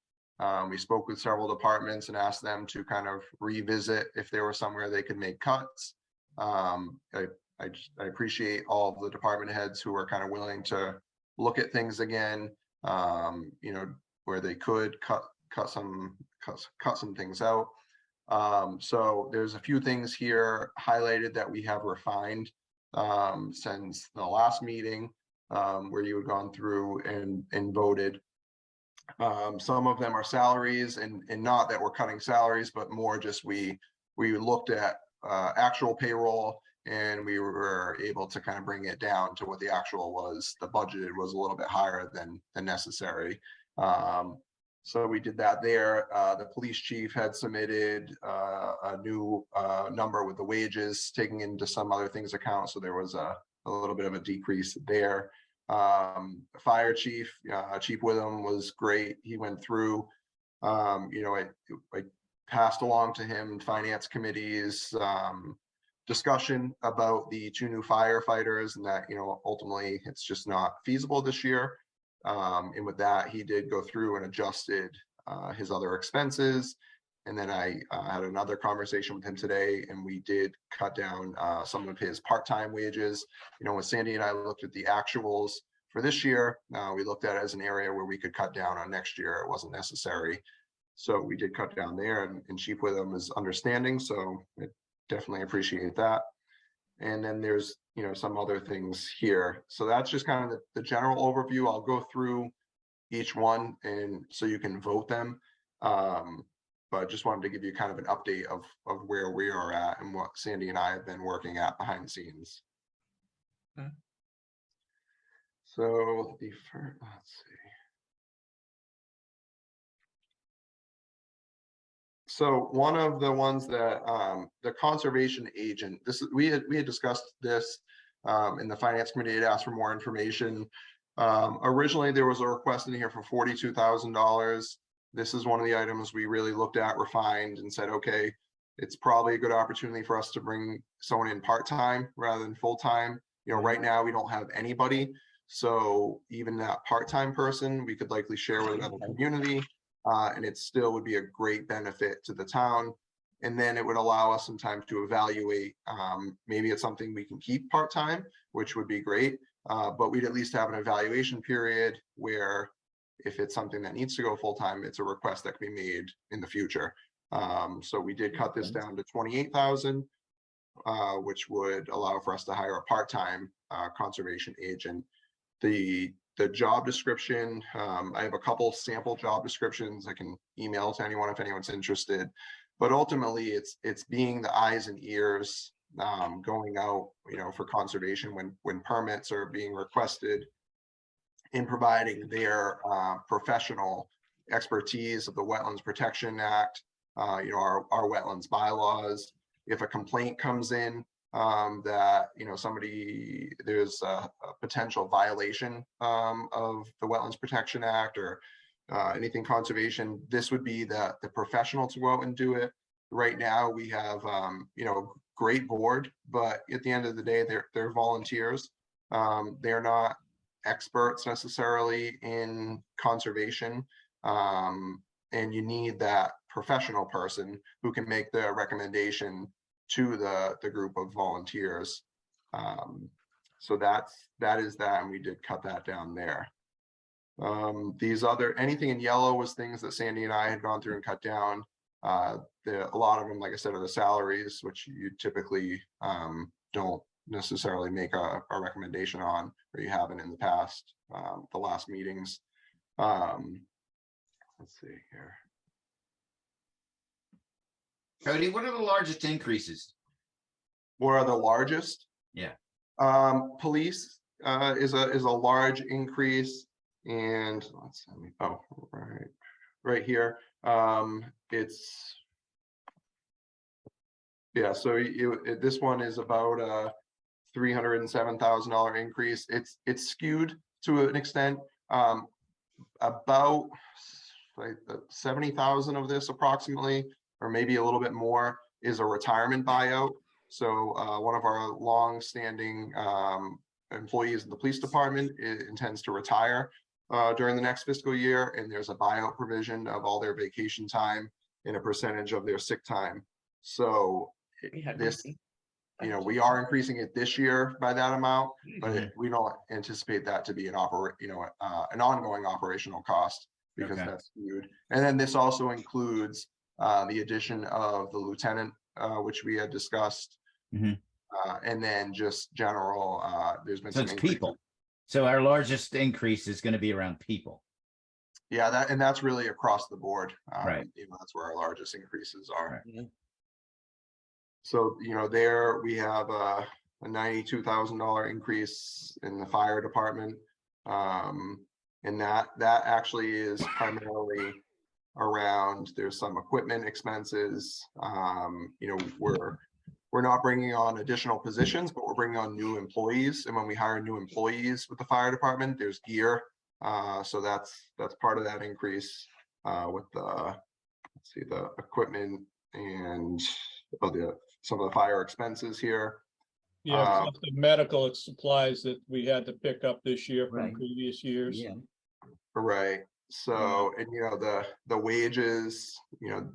We spoke with several departments and asked them to kind of revisit if there was somewhere they could make cuts. I appreciate all of the department heads who are kind of willing to look at things again, where they could cut some things out. So there's a few things here highlighted that we have refined since the last meeting, where you had gone through and voted. Some of them are salaries, and not that we're cutting salaries, but more just we looked at actual payroll, and we were able to kind of bring it down to what the actual was. The budget was a little bit higher than necessary. So we did that there. The police chief had submitted a new number with the wages, taking into some other things account. So there was a little bit of a decrease there. Fire chief, Chief Witham was great. He went through, I passed along to him finance committees, discussion about the 2 new firefighters and that, ultimately it's just not feasible this year. And with that, he did go through and adjusted his other expenses. And then I had another conversation with him today, and we did cut down some of his part-time wages. When Sandy and I looked at the actuals for this year, we looked at it as an area where we could cut down on next year. It wasn't necessary. So we did cut down there, and Chief Witham is understanding. So I definitely appreciate that. And then there's, some other things here. So that's just kind of the general overview. I'll go through each one and so you can vote them. But just wanted to give you kind of an update of where we are at and what Sandy and I have been working at behind the scenes. Okay. So the first, let's see. So one of the ones that the conservation agent, we had discussed this in the finance committee. Had asked for more information. Originally, there was a request in here for $42,000. This is one of the items we really looked at, refined, and said, okay, it's probably a good opportunity for us to bring someone in part-time rather than full-time. Right now we don't have anybody. So even that part-time person, we could likely share with another community, and it still would be a great benefit to the town. And then it would allow us some time to evaluate. Maybe it's something we can keep part-time, which would be great. But we'd at least have an evaluation period where if it's something that needs to go full-time, it's a request that can be made in the future. So we did cut this down to 28,000, which would allow for us to hire a part-time conservation agent. The job description, I have a couple sample job descriptions I can email to anyone if anyone's interested. But ultimately, it's being the eyes and ears going out, for conservation when permits are being requested, in providing their professional expertise of the Wetlands Protection Act, our wetlands bylaws. If a complaint comes in that there's a potential violation of the Wetlands Protection Act or anything conservation, this would be the professional to go out and do it. Right now we have great board, but at the end of the day, they're volunteers. They're not experts necessarily in conservation, and you need that professional person who can make the recommendation to the group of volunteers. So that is that, and we did cut that down there. Anything in yellow was things that Sandy and I had gone through and cut down. A lot of them, like I said, are the salaries, which you typically don't necessarily make a recommendation on, or you haven't in the past, the last meetings. Let's see here. Cody, what are the largest increases? What are the largest? Yeah. Police is a large increase, and let's see. Oh, right here. It's yeah. So this one is about a $307,000 increase. It's skewed to an extent. About like 70,000 of this approximately, or maybe a little bit more, is a retirement buyout. So one of our long-standing employees in the police department intends to retire during the next fiscal year, and there's a buyout provision of all their vacation time and a percentage of their sick time. So this, we are increasing it this year by that amount, but we don't anticipate that to be an ongoing operational cost, because that's skewed. And then this also includes the addition of the lieutenant, which we had discussed, and then just general. There's been some people. So our largest increase is going to be around people. Yeah, that's really across the board. Right. That's where our largest increases are. Right. So there we have a $92,000 increase in the fire department, and that actually is primarily around, there's some equipment expenses. We're not bringing on additional positions, but we're bringing on new employees. And when we hire new employees with the fire department, there's gear. So that's part of that increase with the equipment and the some of the fire expenses here. Yeah, Um, plus the medical supplies that we had to pick up this year from Right. previous years. Yeah, Right. So, and the wages,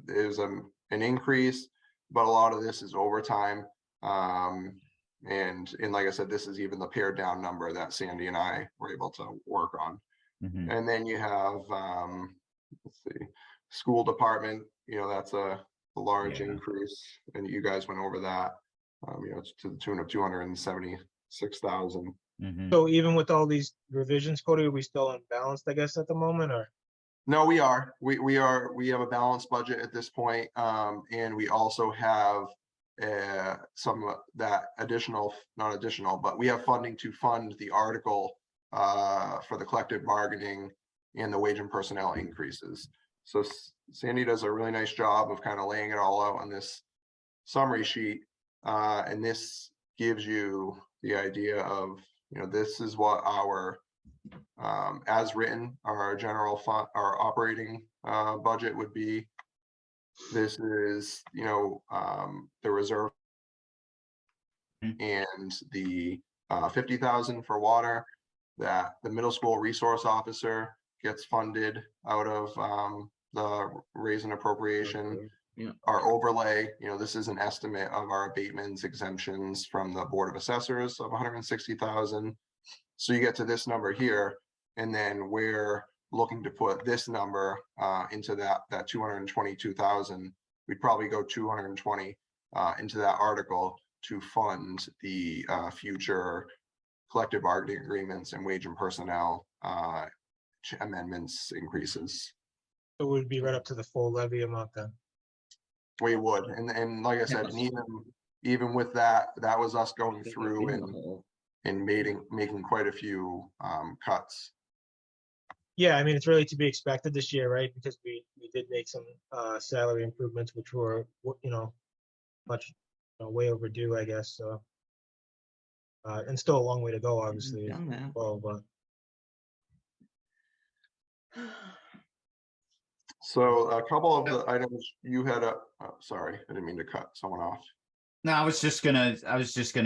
there's an increase, but a lot of this is overtime. And like I said, this is even the pared down number that Sandy and I were able to work on. Mhm. And then you have, let's see, school department, that's a large Yeah. increase, and you guys went over that. It's to the tune of 276,000. Mhm. So even with all these revisions, Cody, are we still unbalanced, I guess, at the moment, or? No, we are. We have a balanced budget at this point, and we also have some of that additional, not additional, but we have funding to fund the article for the collective bargaining and the wage and personnel increases. So Sandy does a really nice job of kind of laying it all out on this summary sheet, and this gives you the idea of, this is what our as written, our general fund, our operating budget would be. This is, the reserve and the 50,000 for water that the middle school resource officer gets funded out of the raise and appropriation. Yeah. Our overlay, this is an estimate of our abatements, exemptions from the Board of Assessors of 160,000. So you get to this number here, and then we're looking to put this number into that 222,000. We'd probably go 220 into that article to fund the future collective bargaining agreements and wage and personnel amendments increases. It would be right up to the full levy amount then. We would, and like I said, and even with that, that was us going through and making quite a few cuts. Yeah, I mean, it's really to be expected this year, right? Because we did make some salary improvements, which were, much, way overdue, I guess, so. And still a long way to go, obviously, as Done that. well, but. So a couple of the items you had sorry, I didn't mean to cut someone off. No, I was just gonna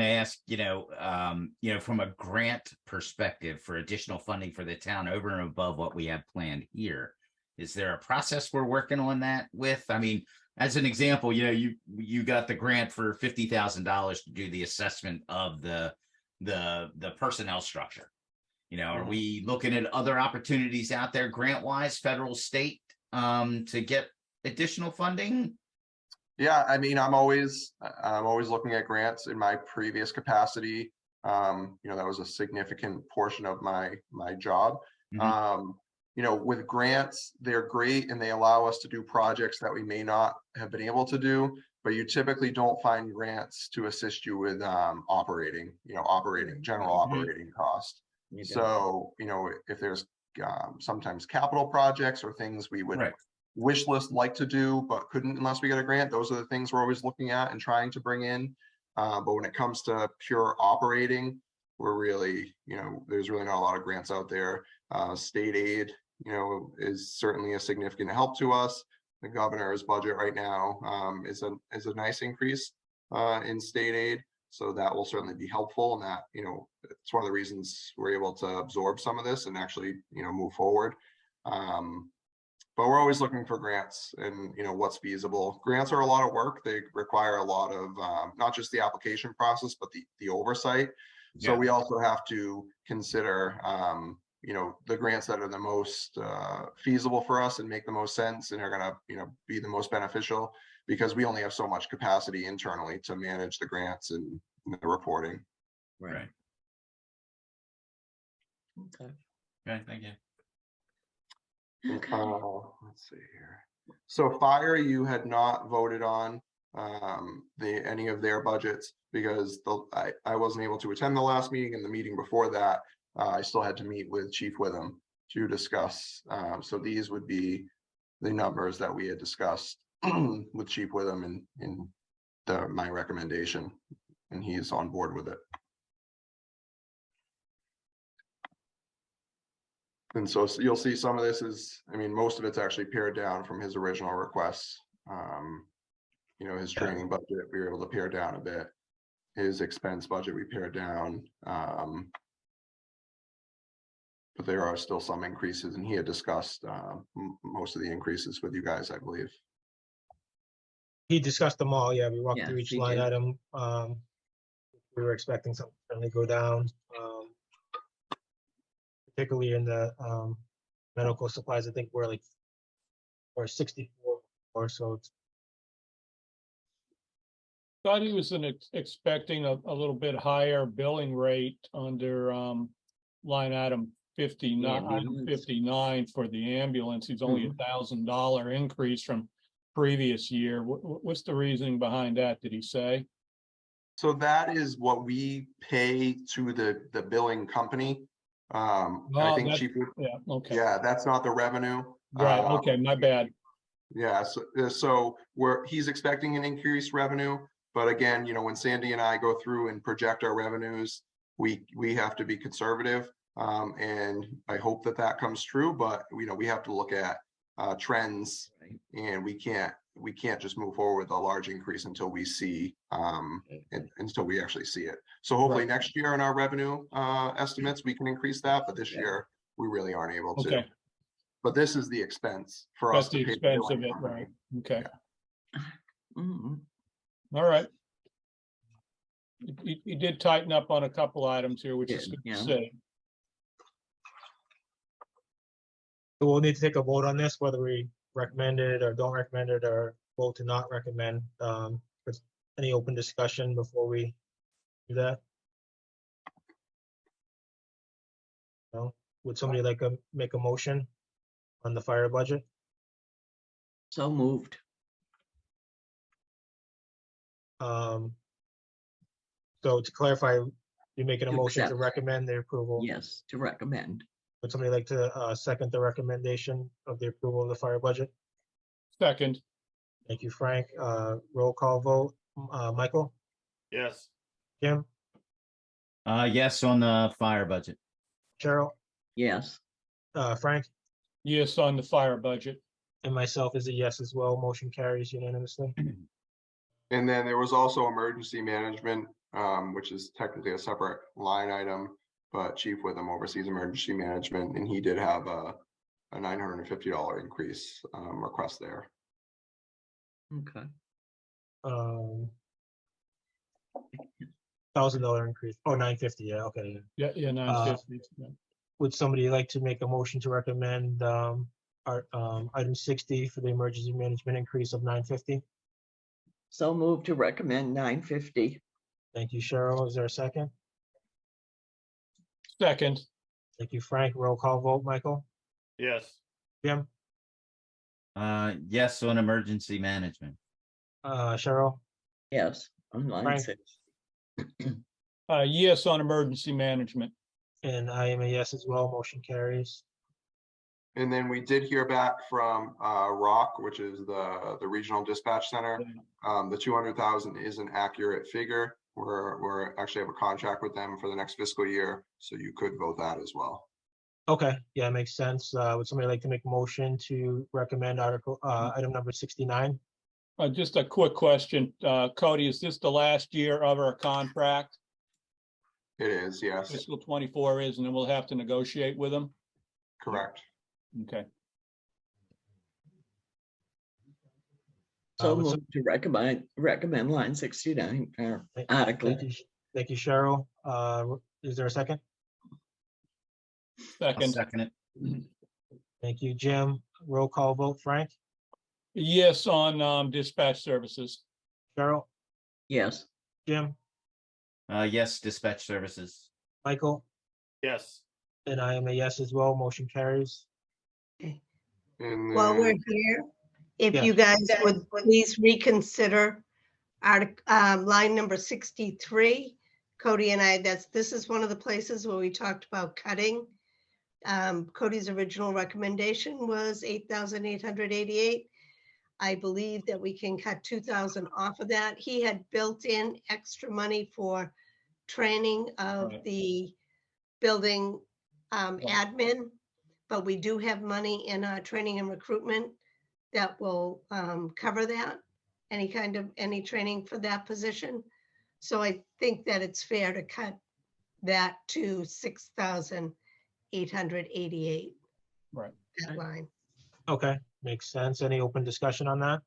ask, from a grant perspective for additional funding for the town over and above what we have planned here. Is there a process we're working on that with? I mean, as an example, you got the grant for $50,000 to do the assessment of the personnel structure. Are we looking at other opportunities out there grant wise, federal, state, to get additional funding? Yeah, I mean, I'm always looking at grants. In my previous capacity, that was a significant portion of my job. With grants, they're great and they allow us to do projects that we may not have been able to do, but you typically don't find grants to assist you with operating general operating cost. So, if there's sometimes capital projects or things we would wish list like to do, but couldn't unless we get a grant, those are the things we're always looking at and trying to bring in. But when it comes to pure operating, we're really, there's really not a lot of grants out there. State aid, is certainly a significant help to us. The governor's budget right now is a nice increase in state aid. So that will certainly be helpful, and that, it's one of the reasons we're able to absorb some of this and actually, move forward. But we're always looking for grants and, what's feasible. Grants are a lot of work. They require a lot of, not just the application process, but the oversight. Yeah. So we also have to consider, the grants that are the most feasible for us and make the most sense and are gonna, be the most beneficial, because we only have so much capacity internally to manage the grants and the reporting. Right. Okay. Okay, thank you. Let's see here. So fire, you had not voted on any of their budgets because I wasn't able to attend the last meeting, and the meeting before that I still had to meet with Chief Witham to discuss. So these would be the numbers that we had discussed with Chief Witham in my recommendation, and he's on board with it. And so you'll see some of this is, most of it's actually pared down from his original requests. you know, his training budget, we were able to pare down a bit. His expense budget, we pared down. But there are still some increases, and he had discussed most of the increases with you guys, I believe. He discussed them all. Yeah, we walked Yeah, through each he line did. item. We were expecting something to go down, particularly in the medical supplies. I think we're like, or 64 or so. Thought he was expecting a little bit higher billing rate under line item 59, item Ambulance. 59 for the ambulance. He's only $1,000 increase from previous year. What's the reasoning behind that? Did he say? So that is what we pay to the billing company. I Oh, think that's- Chief, Yeah, okay. yeah, that's not the revenue. Right, okay, my bad. Yeah, so he's expecting an increased revenue, but again, you know, when Sandy and I go through and project our revenues, we have to be conservative. And I hope that comes true, but you know, we have to look at trends, Right. and we can't just move forward with a large increase until we see until we actually see it. So hopefully Right. next year in our revenue estimates, we can increase that, but this Yeah. year we really aren't able to. Okay, But this is the expense for us that's to the pay expense billing of it, company. right? Okay, Mhm. all right. He did tighten up on a couple items here, which is Did, good to yeah. see. So we'll need to take a vote on this, whether we recommend it or don't recommend it, or vote to not recommend. With any open discussion before we do that? No? Would somebody like to make a motion on the fire budget? So moved. So to clarify, you're making a To motion to accept. recommend the approval. Yes, to recommend. Would somebody like to second the recommendation of the approval of the fire budget? Second, Thank you, Frank. Roll call vote. Michael, Yes. Jim, Yes, on the fire budget. Cheryl, Yes. Frank, yes, on the fire budget. and myself is a yes as well. Motion carries unanimously. And then there was also emergency management, which is technically a separate line item, but Chief Witham oversees emergency management, and he did have a $950 increase request there. Okay. $1,000 increase. Oh, 950. Yeah, okay. Yeah, 950. Yeah. Would somebody like to make a motion to recommend our item 60 for the emergency management increase of 950? So moved to recommend 950. Thank you, Cheryl. Is there a second? Second, Thank you, Frank. Roll call vote. Michael, Yes. Jim, Yes, on emergency management. Cheryl, Yes, on line Frank? 6. yes, on emergency management. and I am a yes as well. Motion carries. And then we did hear back from ROC, which is the regional dispatch center. The 200,000 is an accurate figure. We're actually have a contract with them for the next fiscal year, so you could vote that as well. Okay, yeah, makes sense. Would somebody like to make a motion to recommend item number 69? Just a quick question, Cody, is this the last year of our contract? It is, yes, Fiscal 24 is, and then we'll have to negotiate with them? correct. Okay, So would moved to recommend line 69 article. Thank you, Cheryl. Is there a second? I'll second, second it. Thank you, Jim. Roll call vote. Frank, yes, on dispatch services. Cheryl, Yes. Jim, Yes, dispatch services. Michael, Yes. and I am a yes as well. Motion carries. And While we're then, here, if Yeah. you guys would please reconsider line number 63. Cody and I, this is one of the places where we talked about cutting. Cody's original recommendation was 8,888. I believe that we can cut 2,000 off of that. He had built in extra money for training of Right. the building admin, but we do have money in our training and recruitment that will cover that. any training for that position. So I think that it's fair to cut that to 6,888, Right. that line. Okay, makes sense. Any open discussion on that?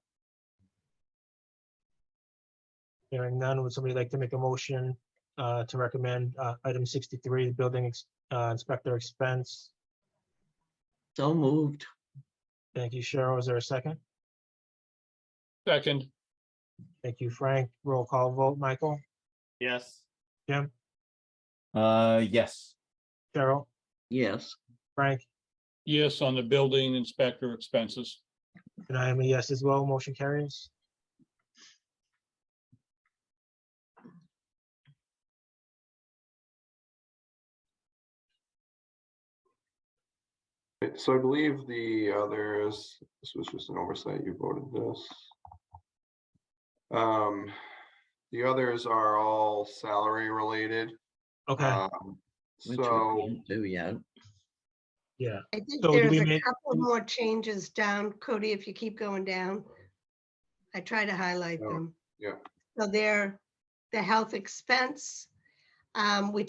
Hearing none, would somebody like to make a motion to recommend item 63, the building inspector expense? So moved. Thank you, Cheryl. Is there a second? Second, Thank you, Frank. Roll call vote. Michael, Yes. Jim, Yes. Cheryl, Yes. Frank, yes, on the building inspector expenses. and I am a yes as well. Motion carries. So I believe the others, this was just an oversight, you voted this. The others are all salary related. Okay, Which we So, can't do yet. yeah. I think So do there's we a make- couple more changes down, Cody, if you keep going down. I try to highlight Oh, them. yeah. So they're the health expense. We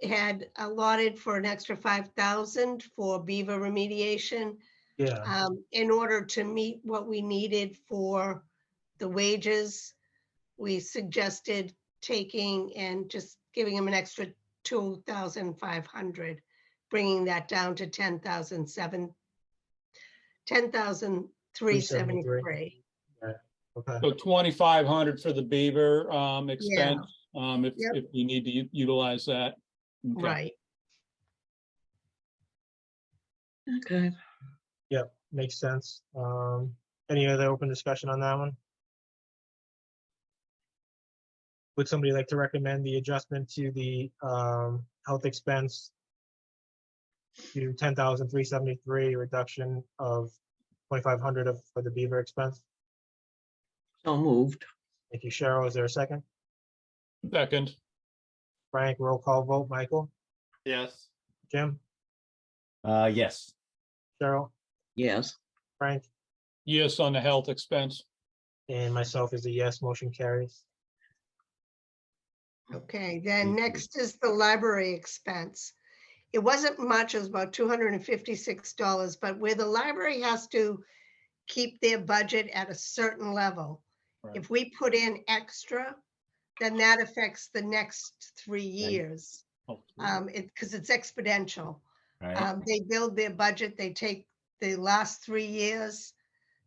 had allotted for an extra 5,000 for beaver remediation. Yeah, In order to meet what we needed for the wages, we suggested taking and just giving them an extra 2,500, bringing that down to 10,373. okay. So 2,500 for the beaver expense, if Yep. if you need to utilize that. Okay. Right. Okay. Yep, makes sense. Any other open discussion on that one? Would somebody like to recommend the adjustment to the health expense to 10,373, reduction of 2,500 for the beaver expense? So moved. Thank you, Cheryl. Is there a second? Second, Frank, roll call vote. Michael, Yes. Jim, Yes. Cheryl, Yes. Frank, yes, on the health expense. and myself is a yes. Motion carries. Okay, then Thank you. next is the library expense. It wasn't much, it was about $256, but where the library has to keep their budget at a certain level. Right. If we put in extra, then that affects the next 3 years. Oh, Because it's exponential. Right. They build their budget, they take the last 3 years,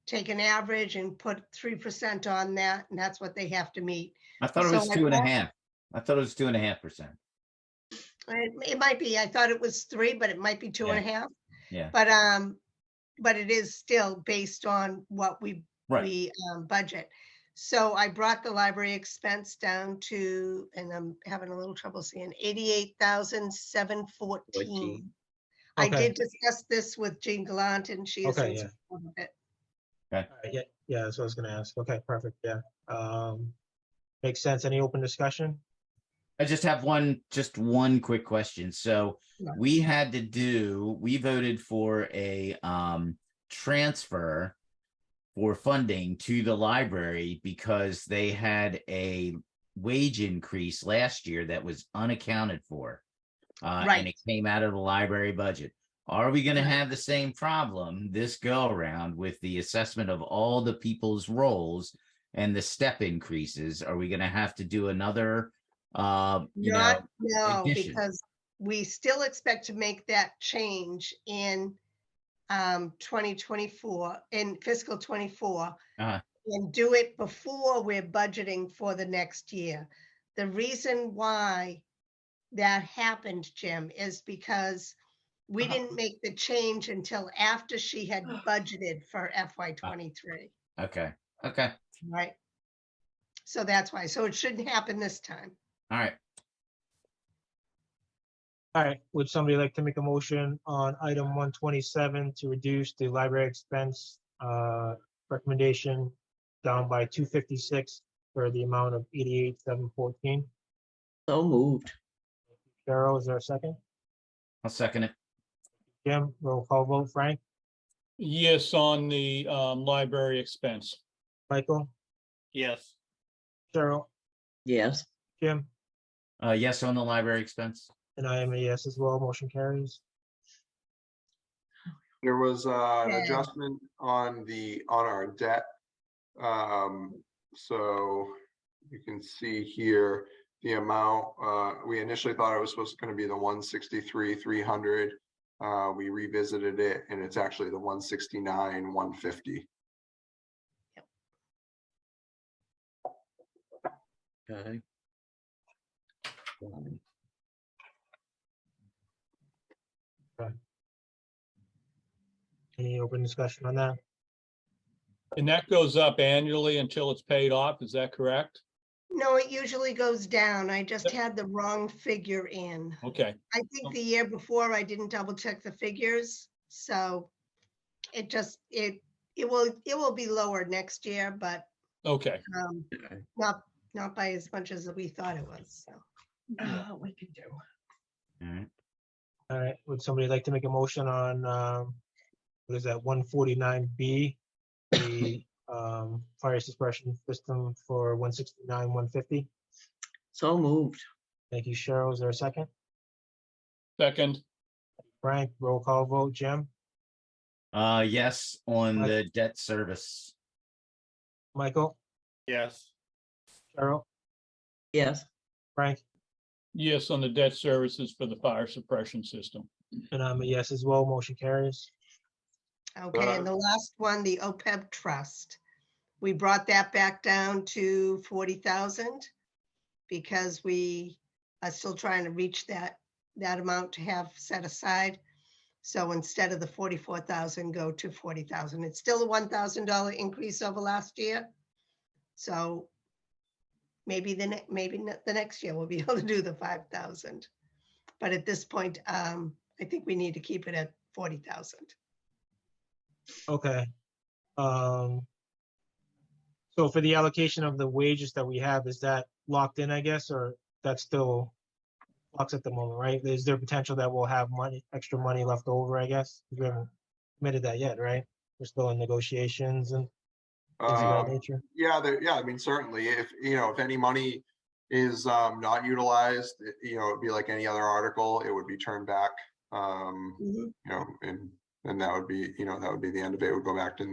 take an average and put 3% on that, and that's what they have to meet. I thought it So was I 2.5. I thought it was 2.5%. It might be, I thought it was 3, but it might be 2.5. Yeah. But it is still based on what we Right. budget. So I brought the library expense down to, and I'm having a little trouble seeing, 88,714. I Okay. did discuss this with Jean Gallant and she is Okay, in yeah. support of it. All right, yeah, that's what I was gonna ask. Okay, perfect, yeah. Makes sense. Any open discussion? I just have just one quick question. So Yeah. we voted for a transfer for funding to the library because they had a wage increase last year that was unaccounted for. And Right. it came out of the library budget. Are we going to Right. have the same problem this go around with the assessment of all the people's roles and the step increases? Are we going to have to do another, No, addition? because we still expect to make that change in 2024, in fiscal 24, Uh-huh. and do it before we're budgeting for the next year. The reason why that happened, Jim, is because we didn't make the change until after she had budgeted for FY 23, Okay. right? So that's why. So it shouldn't happen this time. All right. All right, would somebody like to make a motion on item 127 to reduce the library expense recommendation down by 256 for the amount of 88,714? So moved. Cheryl, is there a second? I'll second it. Jim, roll call vote. Frank, Yes, on the library expense. Michael, Yes. Cheryl, Yes. Jim, Yes on the library expense. and I am a yes as well. Motion carries. There was an Yeah. adjustment on our debt. So you can see here the amount, we initially thought it was supposed to be the 163,300. We revisited it and it's actually the 169,150. Okay. Any open discussion on that? And that goes up annually until it's paid off. Is that correct? No, it usually goes down. I just had the wrong figure in. Okay, I think the year before I didn't double check the figures, so it just, it will be lower next year, but okay. not by as much as we thought it was, so. We can do. All right. All right, would somebody like to make a motion on, what is that, 149B? The fire suppression system for 169, 150. So moved. Thank you, Cheryl. Is there a second? Second, Frank, roll call vote. Jim, Yes on Mike? the debt service. Michael, Yes. Cheryl, Yes. Frank, yes on the debt services for the fire suppression system. and I'm a yes as well. Motion carries. Okay, and the last one, the OPEB trust. We brought that back down to 40,000 because we are still trying to reach that amount to have set aside. So instead of the 44,000, go to 40,000. It's still a $1,000 increase over last year. So maybe the next year we'll be able to do the 5,000. But at this point, I think we need to keep it at 40,000. Okay. So for the allocation of the wages that we have, is that locked in, I guess, or that's still flux at the moment, right? Is there potential that we'll have extra money left over, I guess? We haven't committed that yet, right? We're still in negotiations and things of that nature. Yeah, I mean, certainly if, if any money is not utilized, it'd be like any other article, it would be turned back. Mhm. And that would be, that would be the end of it. It would go back in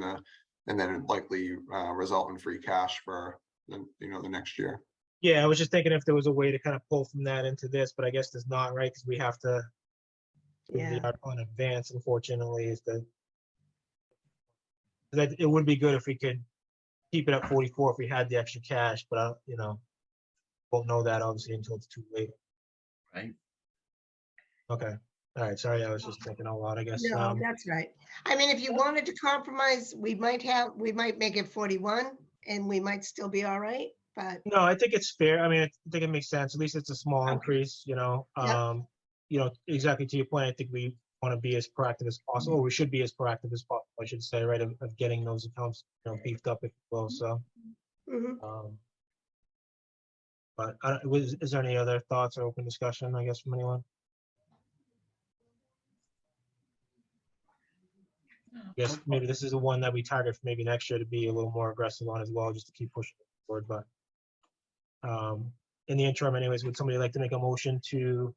and then it'd likely result in free cash for the next year. Yeah, I was just thinking if there was a way to kind of pull from that into this, but I guess there's not, right? Because we have to do Yeah. the article in advance, unfortunately, it would be good if we could keep it at 44 if we had the extra cash, but won't know that obviously until it's too late. Right. Okay. All right. Sorry, I was just thinking out loud, I guess. No, that's right. I mean, if you wanted to compromise, we might make it 41 and we might still be all right, but No, I think it's fair. I mean, I think it makes sense. At least it's a small Okay. increase, exactly to your point. I think we want to be as proactive as possible, or we should be as proactive as possible, I should say, right, of getting those accounts, beefed up, if you will. So, mhm. but is there any other thoughts or open discussion, I guess, from anyone? Yes, maybe this is the one that we target for maybe next year to be a little more aggressive on as well, just to keep pushing it forward. But in the interim, anyways, would somebody like to make a motion to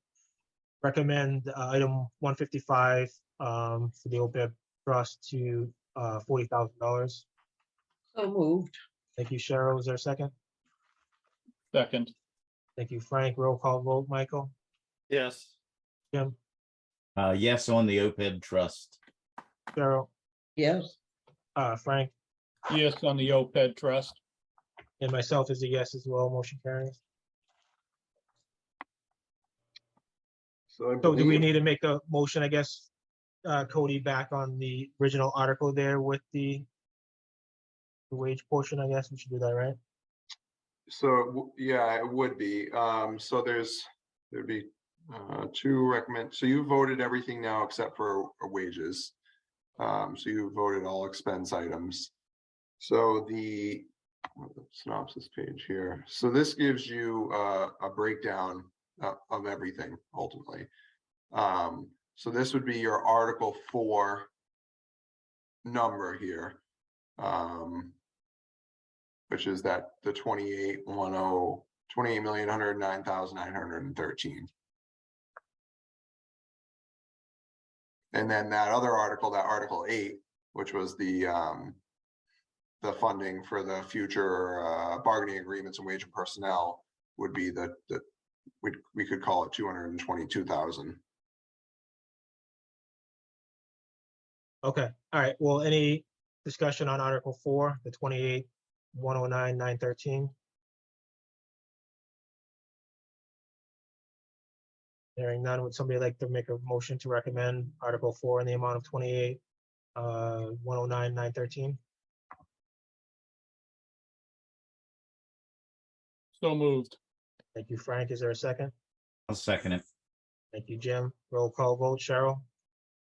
recommend item 155 for the OPEB trust to $40,000? So moved. Thank you, Cheryl. Is there a second? Second, Thank you, Frank. Roll call vote. Michael, Yes. Jim, Yes on the OPEB trust. Cheryl, Yes. Frank, yes on the OPEB trust. and myself is a yes as well. Motion carries. So I So do we believe- need to make a motion, I guess, Cody, back on the original article there with the wage portion? I guess we should do that, right? So, yeah, it would be. So there'd be so you voted everything now except for wages. So you voted all expense items. So the synopsis page here. So this gives you a breakdown of everything ultimately. So this would be your Article 4 number here. which is that the 28,109,913. And then that other article, that Article 8, which was the funding for the future bargaining agreements and wage and personnel, would be we could call it 222,000. Okay, all right. Well, any discussion on Article 4, the 28,109,913? Hearing none, would somebody like to make a motion to recommend Article 4 in the amount of 28,109,913? So moved. Thank you, Frank. Is there a second? I'll second it. Thank you, Jim. Roll call vote. Cheryl,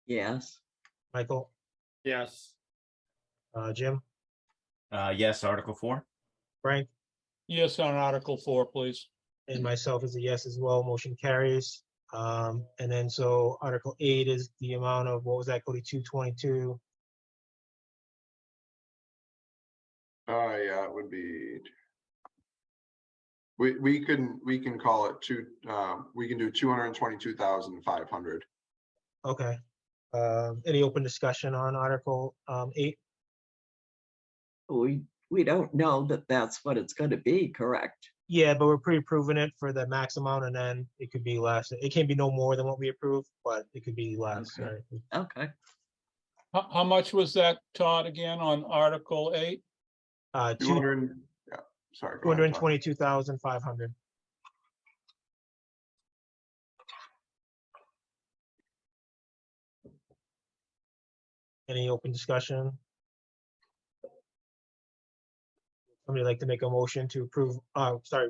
Yes. Michael, Yes. Jim, Yes, Article 4. Frank, Yes, on Article 4, please. and myself is a yes as well. Motion carries. And then so Article 8 is the amount of, what was that, Cody, 222? Yeah, it would be. We can call it we can do 222,500. Okay. Any open discussion on Article 8? We don't know that that's what it's going to be, correct? Yeah, but we're pre-approving it for the max amount, and then it could be less. It can't be no more than what we approve, but it could be less. Okay. Right? Okay. How much was that, Todd, again, on Article 8? 200. Yeah, sorry. Go ahead, Todd. 222,500. Any open discussion? Somebody like to make a motion to approve,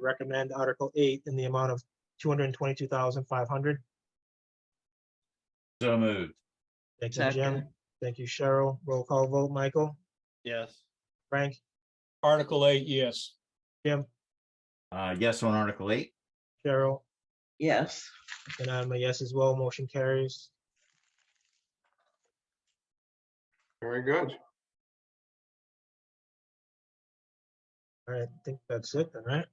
recommend Article 8 in the amount of 222,500? So moved. Thank you, Jim. Second. Thank you, Cheryl. Roll call vote. Michael, Yes. Frank, Article 8, yes. Jim, Yes on Article 8. Cheryl, Yes. and I'm a yes as well. Motion carries. Very good. All right, I think that's it then, right?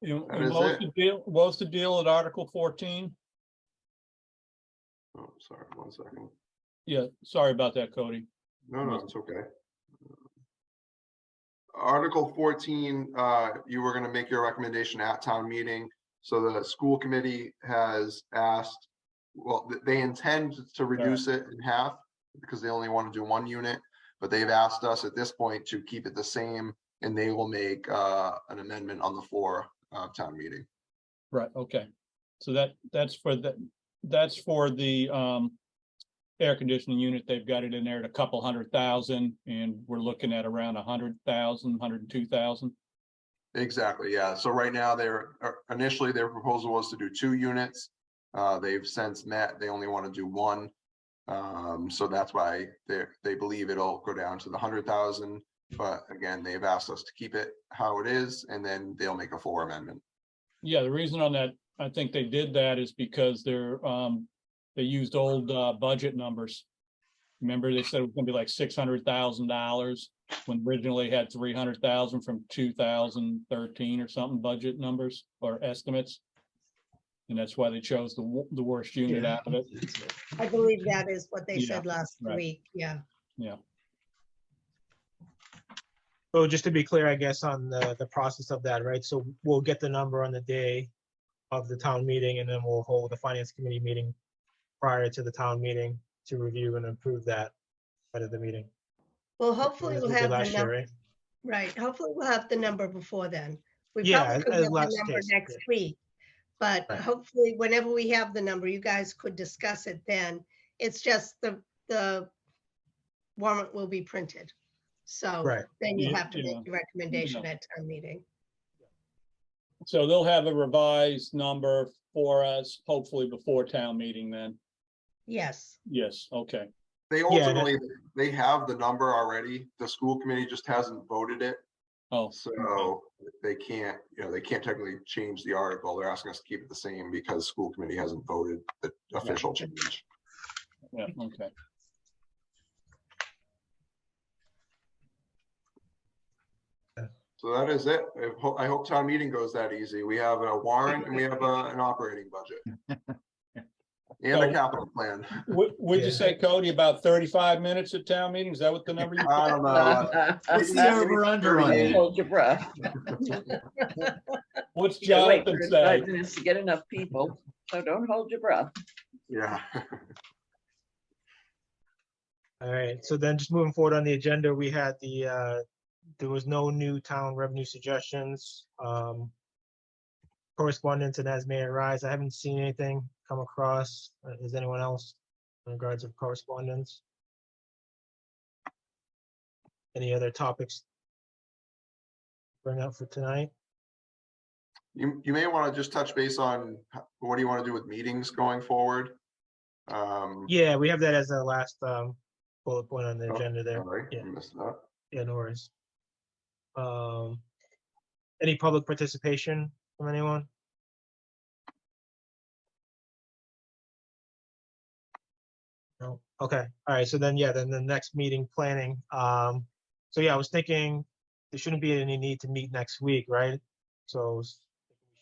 That is What was the deal at Article 14? Oh, sorry, 1 second. Yeah, sorry about that, Cody. No, it's okay. Article 14, you were going to make your recommendation at town meeting. So the school committee has asked, well, they intend to reduce it in half because they only want to do 1 unit, but they've asked us at this point to keep it the same, and they will make an amendment on the floor of town meeting. Right, okay. So that's for the air conditioning unit. They've got it in there at a couple $100,000, and we're looking at around 100,000, 102,000. Exactly, yeah. So right now, initially their proposal was to do 2 units. They've since met, they only want to do 1. So that's why they believe it'll go down to the 100,000. But again, they've asked us to keep it how it is, and then they'll make a full amendment. Yeah, the reason on that, I think they did that is because they used old budget numbers. Remember, they said it was gonna be like $600,000 when originally had 300,000 from 2013 or something budget numbers or estimates. And that's why they chose the worst unit out of it. I believe that is what they Yeah, said last right. week. Yeah. Yeah. So just to be clear, I guess, on the process of that, right? So we'll get the number on the day of the town meeting, and then we'll hold the finance committee meeting prior to the town meeting to review and approve that ahead of the meeting. Well, hopefully That's we'll what we did have the last year, number, right? right? Hopefully we'll have the number before then. We Yeah, probably could as have the last number case, next yeah. week. But Right. hopefully, whenever we have the number, you guys could discuss it then. It's just the warrant will be printed. So Right. then you'll Yeah, have to yeah. make your recommendation at town meeting. So they'll have a revised number for us, hopefully before town meeting then. Yes. Yes, okay. They Yeah, ultimately, they have the number already. The school committee just hasn't voted it. Oh, So they can't, they can't technically change the article. They're asking us to keep it the same because school committee hasn't voted the official change. yeah, okay. So that is it. I hope town meeting goes that easy. We have a warrant and we have an operating budget. And a capital plan. Would you Yeah. say, Cody, about 35 minutes at town meeting? Is that what the number you? I don't know. What's the over under on Don't that? hold your breath. What's You gotta wait Jonathan for say? 5 minutes to get enough people, so don't hold your breath. Yeah. All right, so then just moving forward on the agenda, we had there was no new town revenue suggestions. Correspondence and as may arise. I haven't seen anything come across. Is anyone else in regards of correspondence? Any other topics? Bring up for tonight? You may want to just touch base on what do you want to do with meetings going forward? Yeah, we have that as the last bullet point on the Oh, agenda there. Sorry, Yeah. I missed that. Yeah, no worries. Any public participation from anyone? No, okay, all right, so then, yeah, then the next meeting planning, so yeah, I was thinking there shouldn't be any need to meet next week, right? So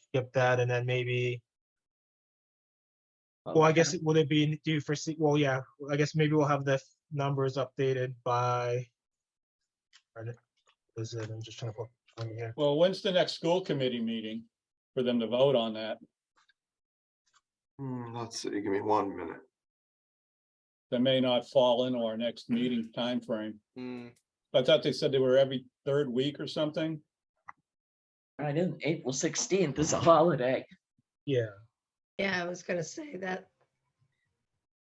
skip that and then maybe, well, I guess, will it be, do you foresee, well, yeah, I guess maybe we'll have the numbers updated by, is it, I'm just trying to put on here. Well, when's the next school committee meeting for them to vote on that? Let's see, give me 1 minute. That may not fall into our next meeting timeframe. Hmm. I thought they said they were every third week or something. Right in April 16th is a holiday. Yeah, Yeah, I was gonna say that,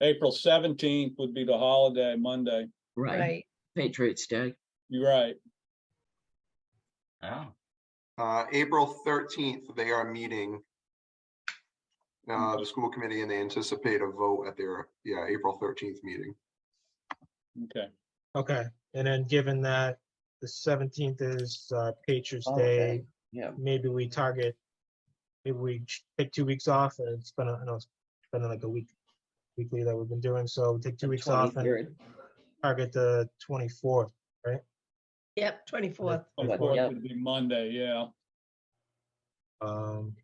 April 17th would be the holiday, Monday. right? Patriots Day. You're right. Oh, April 13th, they are meeting. The school committee, and they anticipate a vote at their, April 13th meeting. Okay. okay, and then given that the 17th is Patriots Day, Holiday. Yeah. maybe we take 2 weeks off, and it's been, I know it's been like a weekly that we've been doing, so take 2 weeks off and 23rd. target the 24th, right? Yep, 24th. Oh, Fourth yeah. would be Monday, yeah. Um,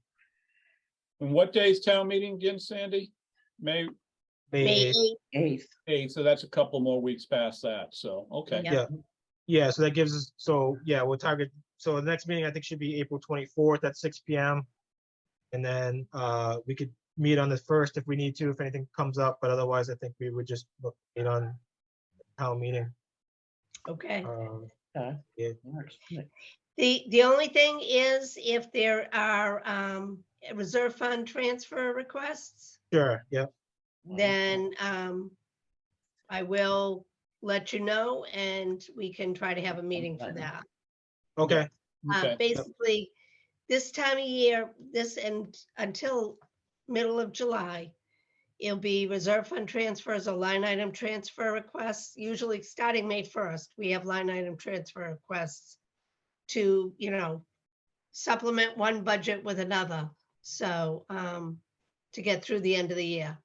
And what day's town meeting again, Sandy? May May May 8th. 8th. 8th, so that's a couple more weeks past that, so, okay. Yeah. Yeah, so that gives us, so yeah, we'll target, so the next meeting I think should be April 24th at 6 PM. And then we could meet on the 1st if we need to, if anything comes up, but otherwise I think we would just meet on town meeting. Okay. Okay. Yeah. Works. The only thing is if there are reserve fund transfer requests, Sure, yeah, then I will let you know and we can try to have a meeting for that. okay, Okay. Basically, this time of year, this and until middle of July, it'll be reserve fund transfers or line item transfer requests. Usually starting May 1st, we have line item transfer requests to, supplement one budget with another. So to get through the end of the year.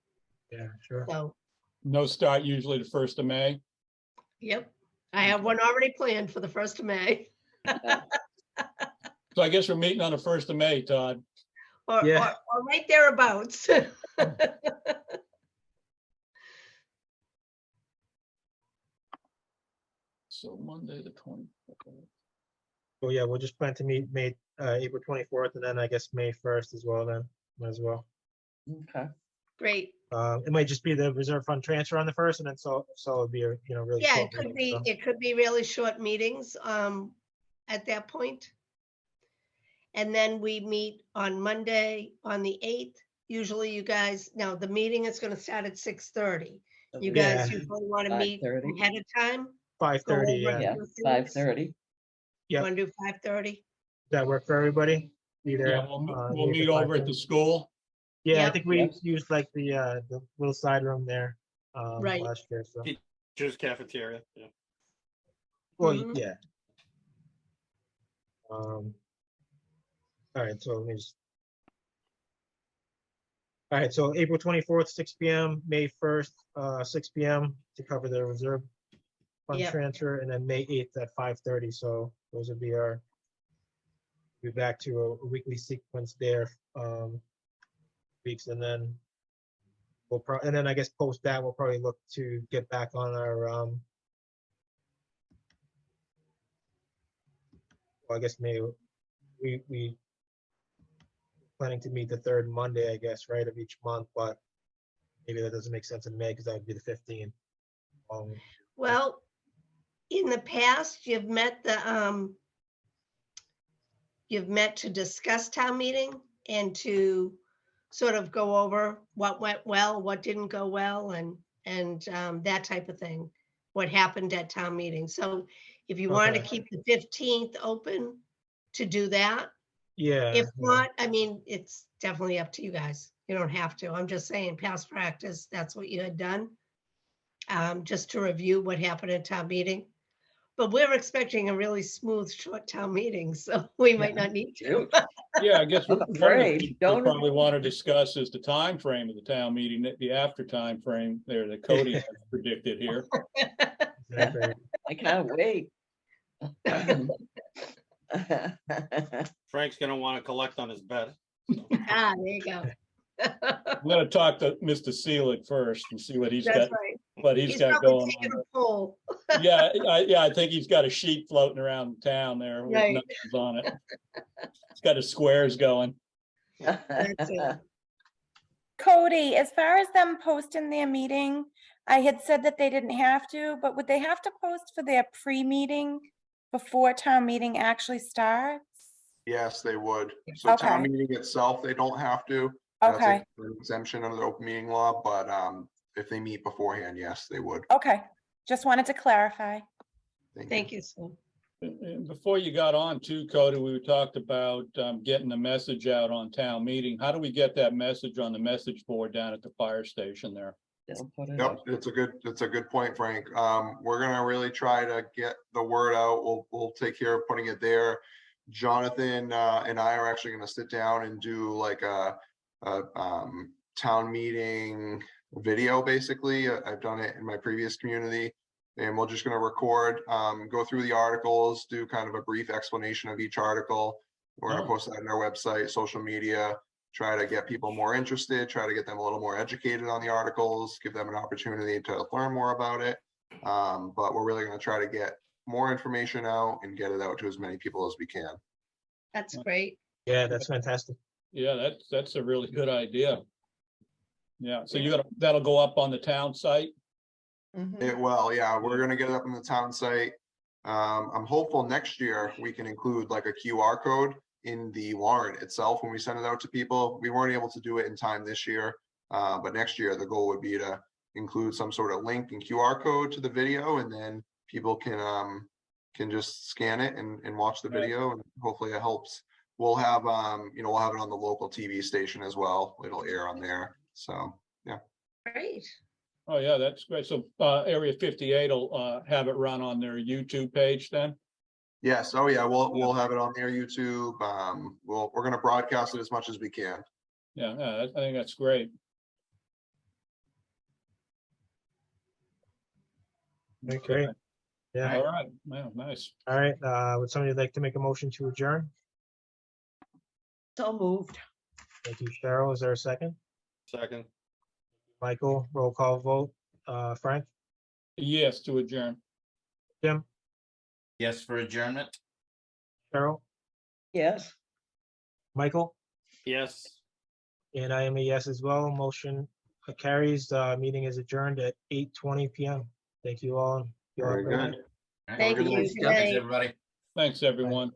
yeah, sure. So, No start usually the 1st of May. yep, I have one already planned for the 1st of May. So I guess we're meeting on the 1st of May, Todd. Or, Yeah. or right thereabouts. So Monday, the 20th. So yeah, we'll just plan to meet April 24th and then I guess May 1st as well then, as well. Okay. Great. It might just be the reserve fund transfer on the 1st and then so it'd be a, really. Yeah, short it could meeting, be, so. it could be really short meetings at that point. And then we meet on Monday, on the 8th. Usually you guys, now the meeting is gonna start at 6:30. You guys Yeah. usually want to meet 5:30. ahead of time? 5:30, Go over yeah. Yeah, a few things? 5:30. Yep. Want to do 5:30? Does that work for everybody? Be there, Yeah, we'll meet meet over at the school. Yeah, I Yep. think we Yep. used like the little side room there Right. last year, so. Just cafeteria. Yeah. Well, Mhm. yeah. All right, so let me just. All right, so April 24th, 6 PM, May 1st, 6 PM to cover the reserve fund Yep. transfer, and then May 8th at 5:30, so those would be our be back to a weekly sequence there, weeks, and then and then I guess post that, we'll probably look to get back on our, well, I guess maybe we planning to meet the third Monday, I guess, right, of each month, but maybe that doesn't make sense in May because that would be the 15th. Well, in the past, you've met to discuss town meeting and to sort of go over what went well, what didn't go well, and that type of thing, what happened at town meeting. So if you wanted to Okay. keep the 15th open to do that, Yeah. if yeah. not, I mean, it's definitely up to you guys. You don't have to. I'm just saying, past practice, that's what you had done. Just to review what happened at town meeting. But we're expecting a really smooth, short town meeting, so we might not need to. Yeah, I guess I'm one of the afraid, things we don't- probably want to discuss is the time frame of the town meeting, the after time frame there that Cody has predicted here. Exactly. I can't wait. Frank's gonna want to collect on his bed. Ah, there you go. I'm gonna talk to Mr. Seelig first and see what he's That's got, right. what he's got probably going taking on. a poll. Yeah, I think he's got a sheet floating around town there with Right. numbers on it. It's got his squares going. That's it. Cody, as far as them posting their meeting, I had said that they didn't have to, but would they have to post for their pre-meeting before town meeting actually starts? Yes, they would. So town Okay. meeting itself, they don't have to. That's Okay, an exemption under the open meeting law, but if they meet beforehand, yes, they would. okay. Just wanted to clarify. Thank you, Sue. And before you got on too, Cody, we talked about getting the message out on town meeting. How do we get that message on the message board down at the fire station there? They'll put it Yep, up. it's a good point, Frank. We're gonna really try to get the word out. We'll take care of putting it there. Jonathan and I are actually gonna sit down and do like a town meeting video, basically. I've done it in my previous community. And we're just gonna record, go through the articles, do kind of a brief explanation of each article. We're gonna Oh. post that on our website, social media, try to get people more interested, try to get them a little more educated on the articles, give them an opportunity to learn more about it. But we're really gonna try to get more information out and get it out to as many people as we can. That's great. Yeah, that's fantastic. Yeah, that's a really good idea. Yeah, so that'll go up on the town site? Mhm. It will, yeah, we're gonna get it up on the town site. I'm hopeful next year we can include like a QR code in the warrant itself when we send it out to people. We weren't able to do it in time this year, but next year the goal would be to include some sort of link and QR code to the video, and then people can just scan it and watch the Right. video, and hopefully it helps. We'll have we'll have it on the local TV station as well. It'll air on there. So Great. Oh, yeah, that's great. So Area 58 will have it run on their YouTube page then? yes, oh yeah, we'll have it on their YouTube. We're gonna broadcast it as much as we can. Yeah, I think that's great. Okay. Yeah. All right, wow, nice. All right. Would somebody like to make a motion to adjourn? So moved. Thank you, Cheryl. Is there a second? Second, Michael, roll call vote. Frank, Yes, to adjourn. Jim, Yes, for adjournment? Cheryl, Yes. Michael, yes. and I am a yes as well. Motion carries. Meeting is adjourned at 8:20 p.m. Thank you all. You all have a Very great night. good. All right. Thank you. Thanks, Good night. everybody. Thanks, everyone.